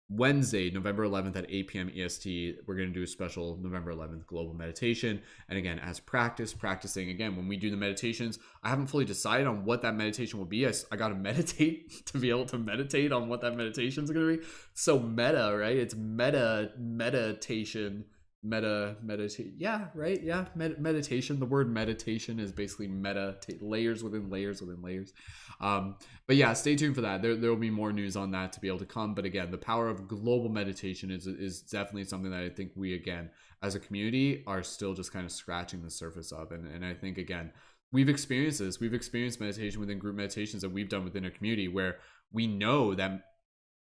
Speaker 1: Wednesday, November 11th at 8 p.m. EST, we're going to do a special November 11th global meditation. And again, as practicing, again, when we do the meditations, I haven't fully decided on what that meditation will be. I got to meditate to be able to meditate on what that meditation is going to be. So meta, right? It's meditation. Meditate. Yeah, right. Yeah. Meditation. The word meditation is basically layers within layers within layers. But yeah, stay tuned for that. There will be more news on that to be able to come. But again, the power of global meditation is definitely something that I think we, again, as a community, are still just kind of scratching the surface of. And I think, again, we've experienced this. We've experienced meditation within group meditations that we've done within a community where we know that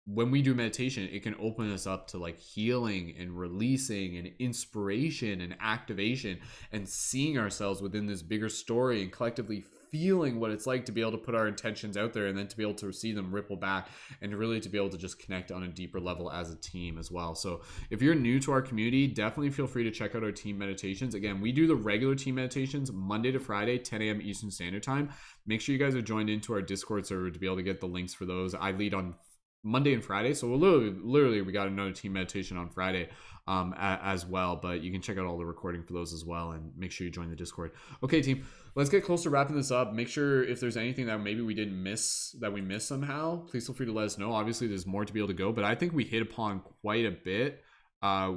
Speaker 1: when we do meditation, it can open us up to like healing and releasing and inspiration and activation and seeing ourselves within this bigger story and collectively feeling what it's like to be able to put our intentions out there and then to be able to see them ripple back and really to be able to just connect on a deeper level as a team as well. So if you're new to our community, definitely feel free to check out our team meditations. Again, we do the regular team meditations Monday to Friday, 10 a.m. Eastern Standard Time. Make sure you guys are joined into our Discord server to be able to get the links for those. I lead on Monday and Friday, so literally we got another team meditation on Friday as well, but you can check out all the recording for those as well, and make sure you join the Discord. Okay, team, let's get close to wrapping this up. Make sure if there's anything that maybe we didn't miss, that we missed somehow, please feel free to let us know. Obviously there's more to be able to go, but I think we hit upon quite a bit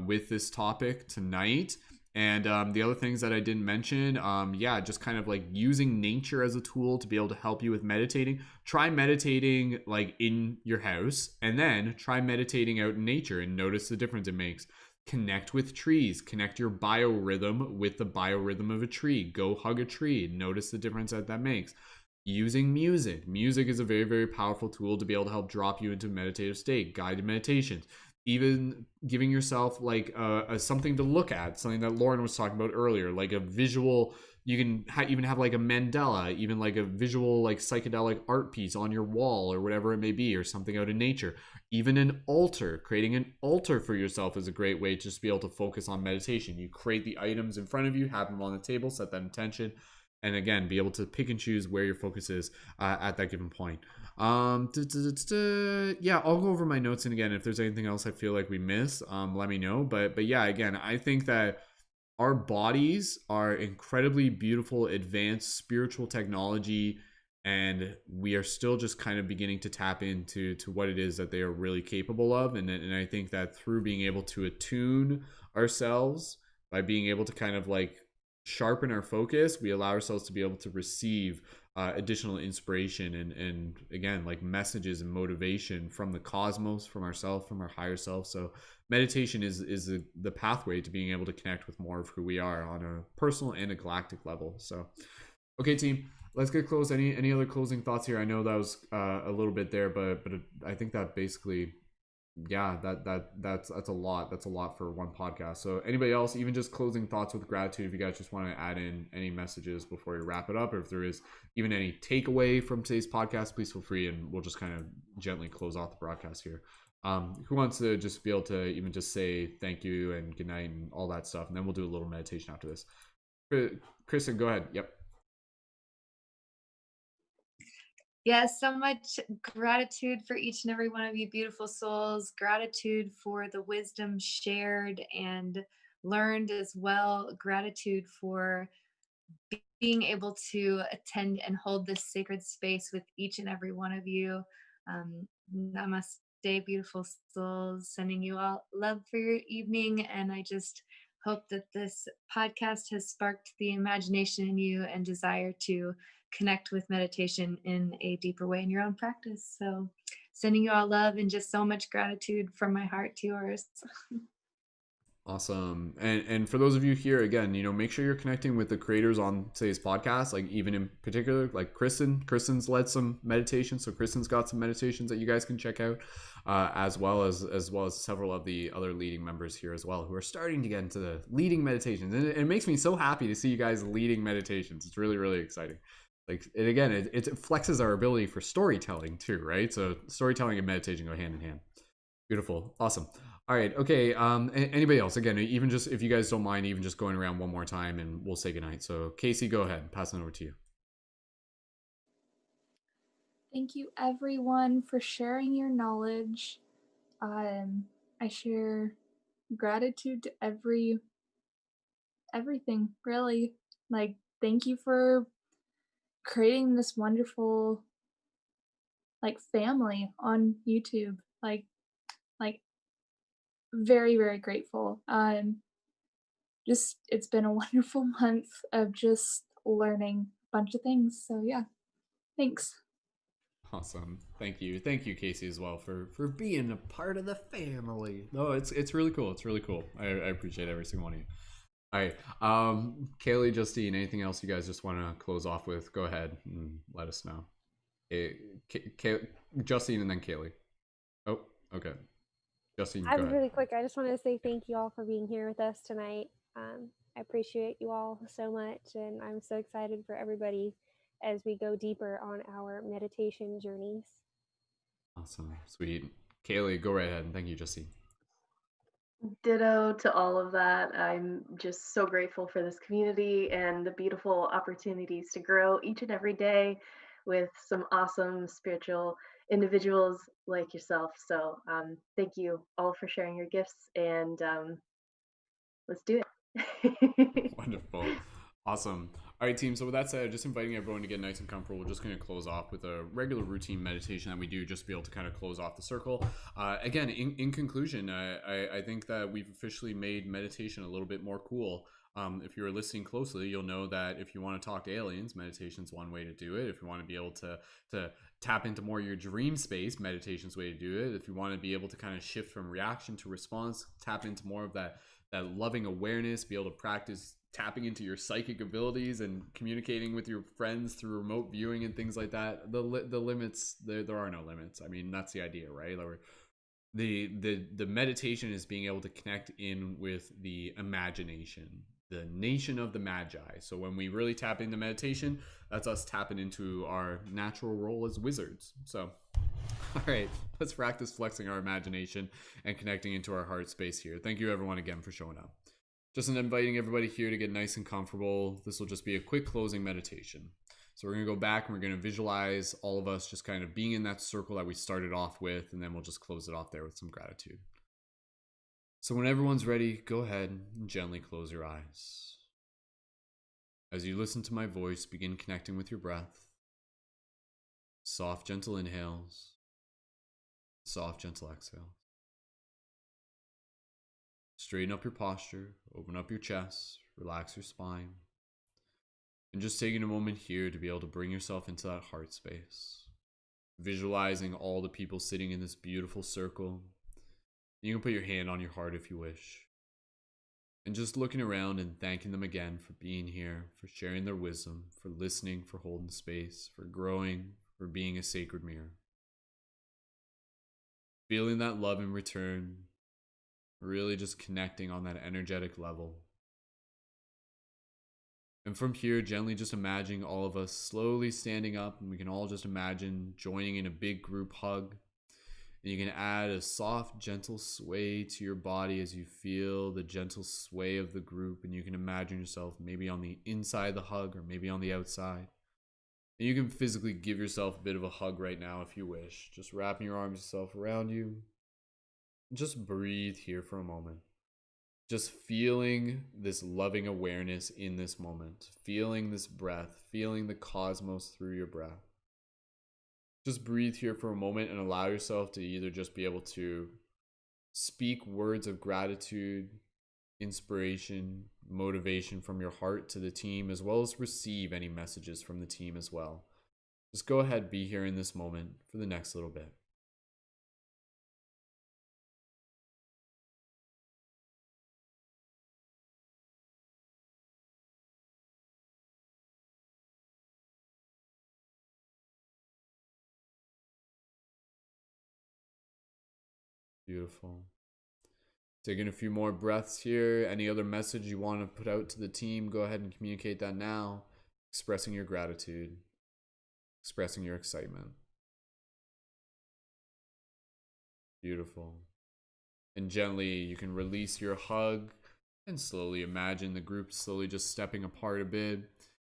Speaker 1: with this topic tonight. And the other things that I didn't mention, just kind of like using nature as a tool to be able to help you with meditating. Try meditating like in your house, and then try meditating out in nature and notice the difference it makes. Connect with trees. Connect your biorhythm with the biorhythm of a tree. Go hug a tree. Notice the difference that makes. Using music. Music is a very, very powerful tool to be able to help drop you into a meditative state. Guided meditations. Even giving yourself like something to look at, something that Lauren was talking about earlier, like a visual. You can even have like a mandala, even like a visual like psychedelic art piece on your wall or whatever it may be, or something out in nature. Even an altar. Creating an altar for yourself is a great way to just be able to focus on meditation. You create the items in front of you, have them on the table, set that intention, and again, be able to pick and choose where your focus is at that given point. Yeah, I'll go over my notes, and again, if there's anything else I feel like we miss, let me know. But yeah, again, I think that our bodies are incredibly beautiful, advanced spiritual technology, and we are still just kind of beginning to tap into what it is that they are really capable of. And I think that through being able to attune ourselves, by being able to kind of like sharpen our focus, we allow ourselves to be able to receive additional inspiration and again, like messages and motivation from the cosmos, from ourselves, from our higher self. So meditation is the pathway to being able to connect with more of who we are on a personal and a galactic level. So okay, team, let's get close. Any other closing thoughts here? I know that was a little bit there, but I think that basically, yeah, that's a lot. That's a lot for one podcast. So anybody else, even just closing thoughts with gratitude, if you guys just want to add in any messages before we wrap it up, or if there is even any takeaway from today's podcast, please feel free, and we'll just kind of gently close off the broadcast here. Who wants to just be able to even just say thank you and good night and all that stuff, and then we'll do a little meditation after this. Kristen, go ahead. Yep.
Speaker 12: Yes, so much gratitude for each and every one of you beautiful souls. Gratitude for the wisdom shared and learned as well. Gratitude for being able to attend and hold this sacred space with each and every one of you. Namaste, beautiful souls. Sending you all love for your evening. And I just hope that this podcast has sparked the imagination in you and desire to connect with meditation in a deeper way in your own practice. So sending you all love and just so much gratitude from my heart to yours.
Speaker 1: Awesome. And for those of you here, again, make sure you're connecting with the creators on today's podcast, like even in particular, like Kristen's led some meditation. So Kristen's got some meditations that you guys can check out, as well as several of the other leading members here as well, who are starting to get into the leading meditations. And it makes me so happy to see you guys leading meditations. It's really, really exciting. Like, and again, it flexes our ability for storytelling too, right? So storytelling and meditation go hand in hand. Beautiful. Awesome. All right. Okay. Anybody else? Again, even just, if you guys don't mind, even just going around one more time and we'll say goodnight. So Kaci, go ahead. Pass it over to you.
Speaker 11: Thank you everyone for sharing your knowledge. I share gratitude to everything, really. Like, thank you for creating this wonderful family on YouTube. Like very, very grateful. It's been a wonderful month of just learning a bunch of things. So yeah, thanks.
Speaker 1: Awesome. Thank you, Kaci, as well for being a part of the family. No, it's really cool. It's really cool. I appreciate every single one of you. All right. Kaiey, Justine, anything else you guys just want to close off with? Go ahead and let us know. Justine and then Kaiey. Oh, okay. Justine,
Speaker 10: I was really quick. I just wanted to say thank you all for being here with us tonight. I appreciate you all so much, and I'm so excited for everybody as we go deeper on our meditation journeys.
Speaker 1: Awesome. Sweet. Kaiey, go right ahead. And thank you, Justine.
Speaker 9: Ditto to all of that. I'm just so grateful for this community and the beautiful opportunities to grow each and every day with some awesome spiritual individuals like yourself. So thank you all for sharing your gifts, and let's do it.
Speaker 1: Wonderful. Awesome. All right, team. So with that said, just inviting everyone to get nice and comfortable. We're just going to close off with a regular routine meditation that we do, just to be able to kind of close off the circle. Again, in conclusion, I think that we've officially made meditation a little bit more cool. If you're listening closely, you'll know that if you want to talk to aliens, meditation's one way to do it. If you want to be able to tap into more of your dream space, meditation's way to do it. If you want to be able to kind of shift from reaction to response, tap into more of that loving awareness, be able to practice tapping into your psychic abilities and communicating with your friends through remote viewing and things like that. The limits, there are no limits. I mean, that's the idea, right? Like, the meditation is being able to connect in with the imagination, the nation of the magi. So when we really tap into meditation, that's us tapping into our natural role as wizards. So all right, let's practice flexing our imagination and connecting into our heart space here. Thank you everyone again for showing up. Just inviting everybody here to get nice and comfortable. This will just be a quick closing meditation. So we're going to go back and we're going to visualize all of us just kind of being in that circle that we started off with, and then we'll just close it off there with some gratitude. So when everyone's ready, go ahead and gently close your eyes. As you listen to my voice, begin connecting with your breath. Soft, gentle inhales. Soft, gentle exhales. Straighten up your posture, open up your chest, relax your spine. And just taking a moment here to be able to bring yourself into that heart space. Visualizing all the people sitting in this beautiful circle. You can put your hand on your heart if you wish. And just looking around and thanking them again for being here, for sharing their wisdom, for listening, for holding space, for growing, for being a sacred mirror. Feeling that love in return, really just connecting on that energetic level. And from here, gently just imagining all of us slowly standing up, and we can all just imagine joining in a big group hug. And you can add a soft, gentle sway to your body as you feel the gentle sway of the group. And you can imagine yourself maybe on the inside of the hug or maybe on the outside. And you can physically give yourself a bit of a hug right now if you wish. Just wrapping your arms yourself around you. Just breathe here for a moment. Just feeling this loving awareness in this moment. Feeling this breath. Feeling the cosmos through your breath. Just breathe here for a moment and allow yourself to either just be able to speak words of gratitude, inspiration, motivation from your heart to the team, as well as receive any messages from the team as well. Just go ahead, be here in this moment for the next little bit. Beautiful. Taking a few more breaths here. Any other message you want to put out to the team, go ahead and communicate that now. Expressing your gratitude. Expressing your excitement. Beautiful. And gently, you can release your hug and slowly imagine the group slowly just stepping apart a bit.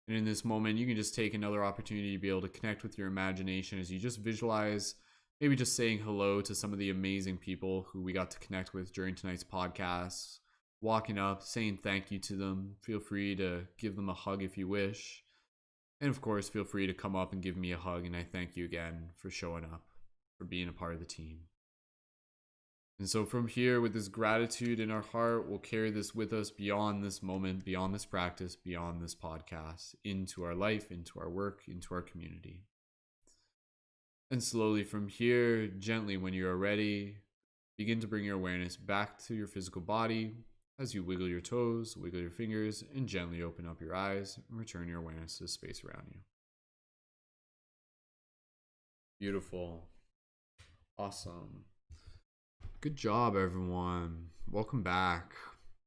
Speaker 1: And in this moment, you can just take another opportunity to be able to connect with your imagination as you just visualize maybe just saying hello to some of the amazing people who we got to connect with during tonight's podcast. Walking up, saying thank you to them. Feel free to give them a hug if you wish. And of course, feel free to come up and give me a hug. And I thank you again for showing up, for being a part of the team. And so from here, with this gratitude in our heart, we'll carry this with us beyond this moment, beyond this practice, beyond this podcast, into our life, into our work, into our community. And slowly from here, gently when you are ready, begin to bring your awareness back to your physical body as you wiggle your toes, wiggle your fingers, and gently open up your eyes and return your awareness to the space around you. Beautiful. Awesome. Good job, everyone. Welcome back.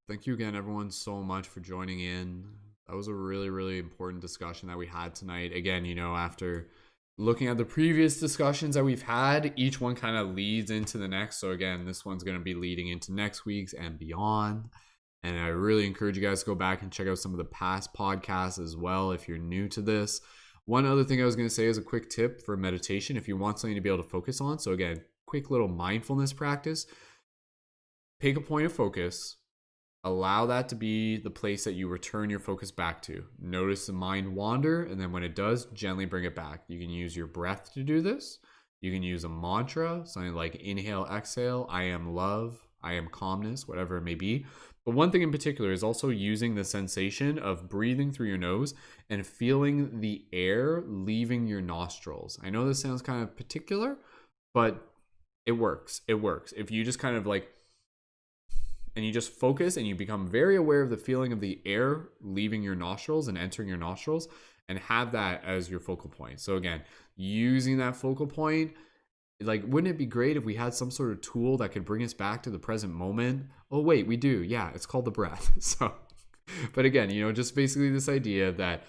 Speaker 1: Thank you again, everyone, so much for joining in. That was a really, really important discussion that we had tonight. Again, after looking at the previous discussions that we've had, each one kind of leads into the next. So again, this one's going to be leading into next week's and beyond. And I really encourage you guys to go back and check out some of the past podcasts as well if you're new to this. One other thing I was going to say is a quick tip for meditation if you want something to be able to focus on. So again, quick little mindfulness practice. Pick a point of focus. Allow that to be the place that you return your focus back to. Notice the mind wander, and then when it does, gently bring it back. You can use your breath to do this. You can use a mantra, something like inhale, exhale, I am love, I am calmness, whatever it may be. But one thing in particular is also using the sensation of breathing through your nose and feeling the air leaving your nostrils. I know this sounds kind of particular, but it works. It works. If you just kind of like, and you just focus and you become very aware of the feeling of the air leaving your nostrils and entering your nostrils, and have that as your focal point. So again, using that focal point, like, wouldn't it be great if we had some sort of tool that could bring us back to the present moment? Oh, wait, we do. Yeah, it's called the breath. So, but again, just basically this idea that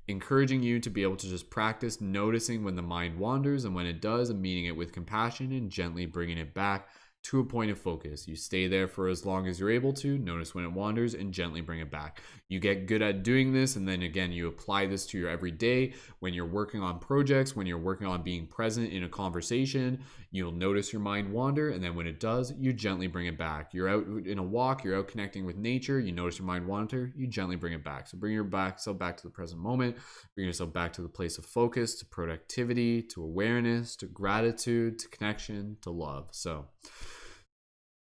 Speaker 1: encouraging you to be able to just practice noticing when the mind wanders, and when it does, and meeting it with compassion and gently bringing it back to a point of focus. You stay there for as long as you're able to, notice when it wanders, and gently bring it back. You get good at doing this, and then again, you apply this to your everyday. When you're working on projects, when you're working on being present in a conversation, you'll notice your mind wander, and then when it does, you gently bring it back. You're out in a walk, you're out connecting with nature, you notice your mind wander, you gently bring it back. So bring yourself back to the present moment, bring yourself back to the place of focus, to productivity, to awareness, to gratitude, to connection, to love. So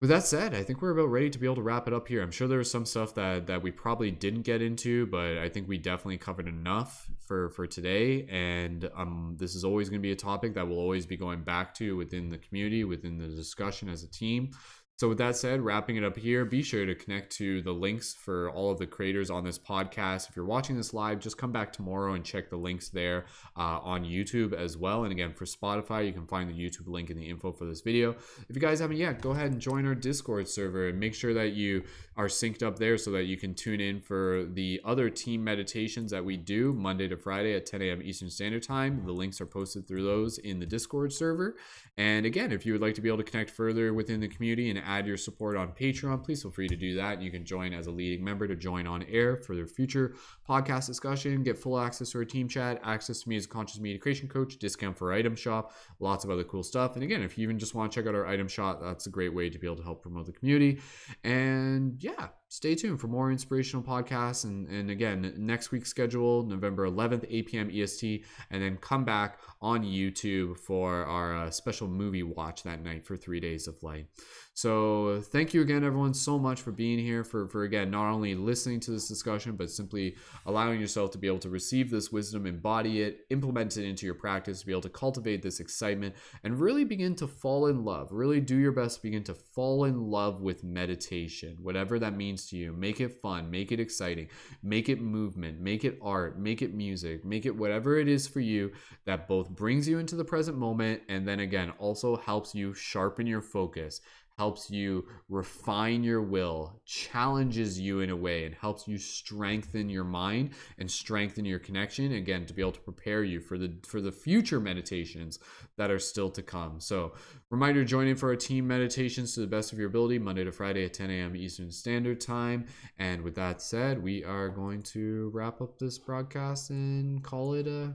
Speaker 1: with that said, I think we're about ready to be able to wrap it up here. I'm sure there was some stuff that we probably didn't get into, but I think we definitely covered enough for today. And this is always going to be a topic that we'll always be going back to within the community, within the discussion as a team. So with that said, wrapping it up here, be sure to connect to the links for all of the creators on this podcast. If you're watching this live, just come back tomorrow and check the links there on YouTube as well. And again, for Spotify, you can find the YouTube link in the info for this video. If you guys haven't yet, go ahead and join our Discord server and make sure that you are synced up there so that you can tune in for the other team meditations that we do Monday to Friday at 10 a.m. Eastern Standard Time. The links are posted through those in the Discord server. And again, if you would like to be able to connect further within the community and add your support on Patreon, please feel free to do that. You can join as a leading member to join on air for their future podcast discussion, get full access to our team chat, access to me as a conscious media creation coach, discount for item shop, lots of other cool stuff. And again, if you even just want to check out our item shop, that's a great way to be able to help promote the community. And yeah, stay tuned for more inspirational podcasts. And again, next week's schedule, November 11th, 8 p.m. EST, and then come back on YouTube for our special movie watch that night for 3 days of light. So thank you again, everyone, so much for being here, for again, not only listening to this discussion, but simply allowing yourself to be able to receive this wisdom, embody it, implement it into your practice, to be able to cultivate this excitement, and really begin to fall in love. Really do your best to begin to fall in love with meditation, whatever that means to you. Make it fun, make it exciting, make it movement, make it art, make it music, make it whatever it is for you that both brings you into the present moment, and then again, also helps you sharpen your focus, helps you refine your will, challenges you in a way, and helps you strengthen your mind and strengthen your connection, again, to be able to prepare you for the future meditations that are still to come. So reminder, join in for our team meditations to the best of your ability, Monday to Friday at 10 a.m. Eastern Standard Time. And with that said, we are going to wrap up this broadcast and call it a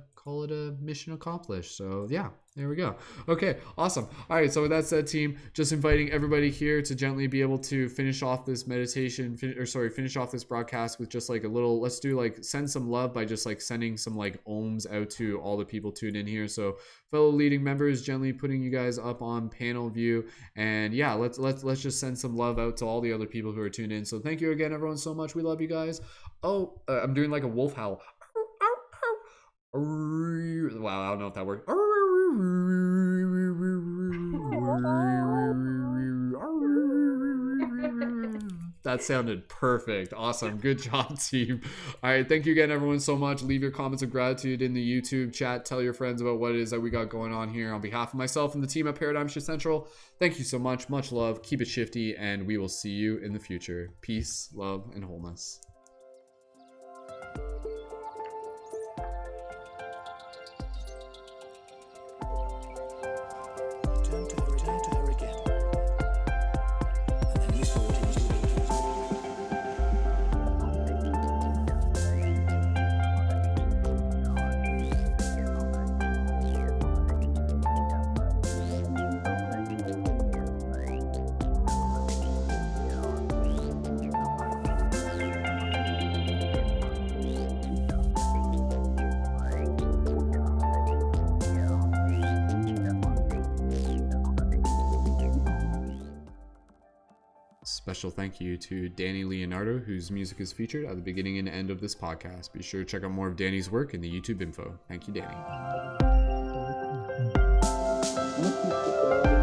Speaker 1: mission accomplished. So yeah, there we go. Okay, awesome. All right, so with that said, team, just inviting everybody here to gently be able to finish off this meditation, finish off this broadcast with just like a little, let's do like send some love by just like sending some like ohms out to all the people tuned in here. So fellow leading members, gently putting you guys up on panel view, and yeah, let's just send some love out to all the other people who are tuned in. So thank you again, everyone, so much. We love you guys. Oh, I'm doing like a wolf howl. Wow, I don't know if that worked. That sounded perfect. Awesome. Good job, team. All right. Thank you again, everyone, so much. Leave your comments of gratitude in the YouTube chat. Tell your friends about what it is that we got going on here. On behalf of myself and the team at Paradigm Shift Central, thank you so much. Much love. Keep it shifty, and we will see you in the future. Peace, love, and wholeness. Special thank you to Danny Leonardo, whose music is featured at the beginning and end of this podcast. Be sure to check out more of Danny's work in the YouTube info. Thank you, Danny.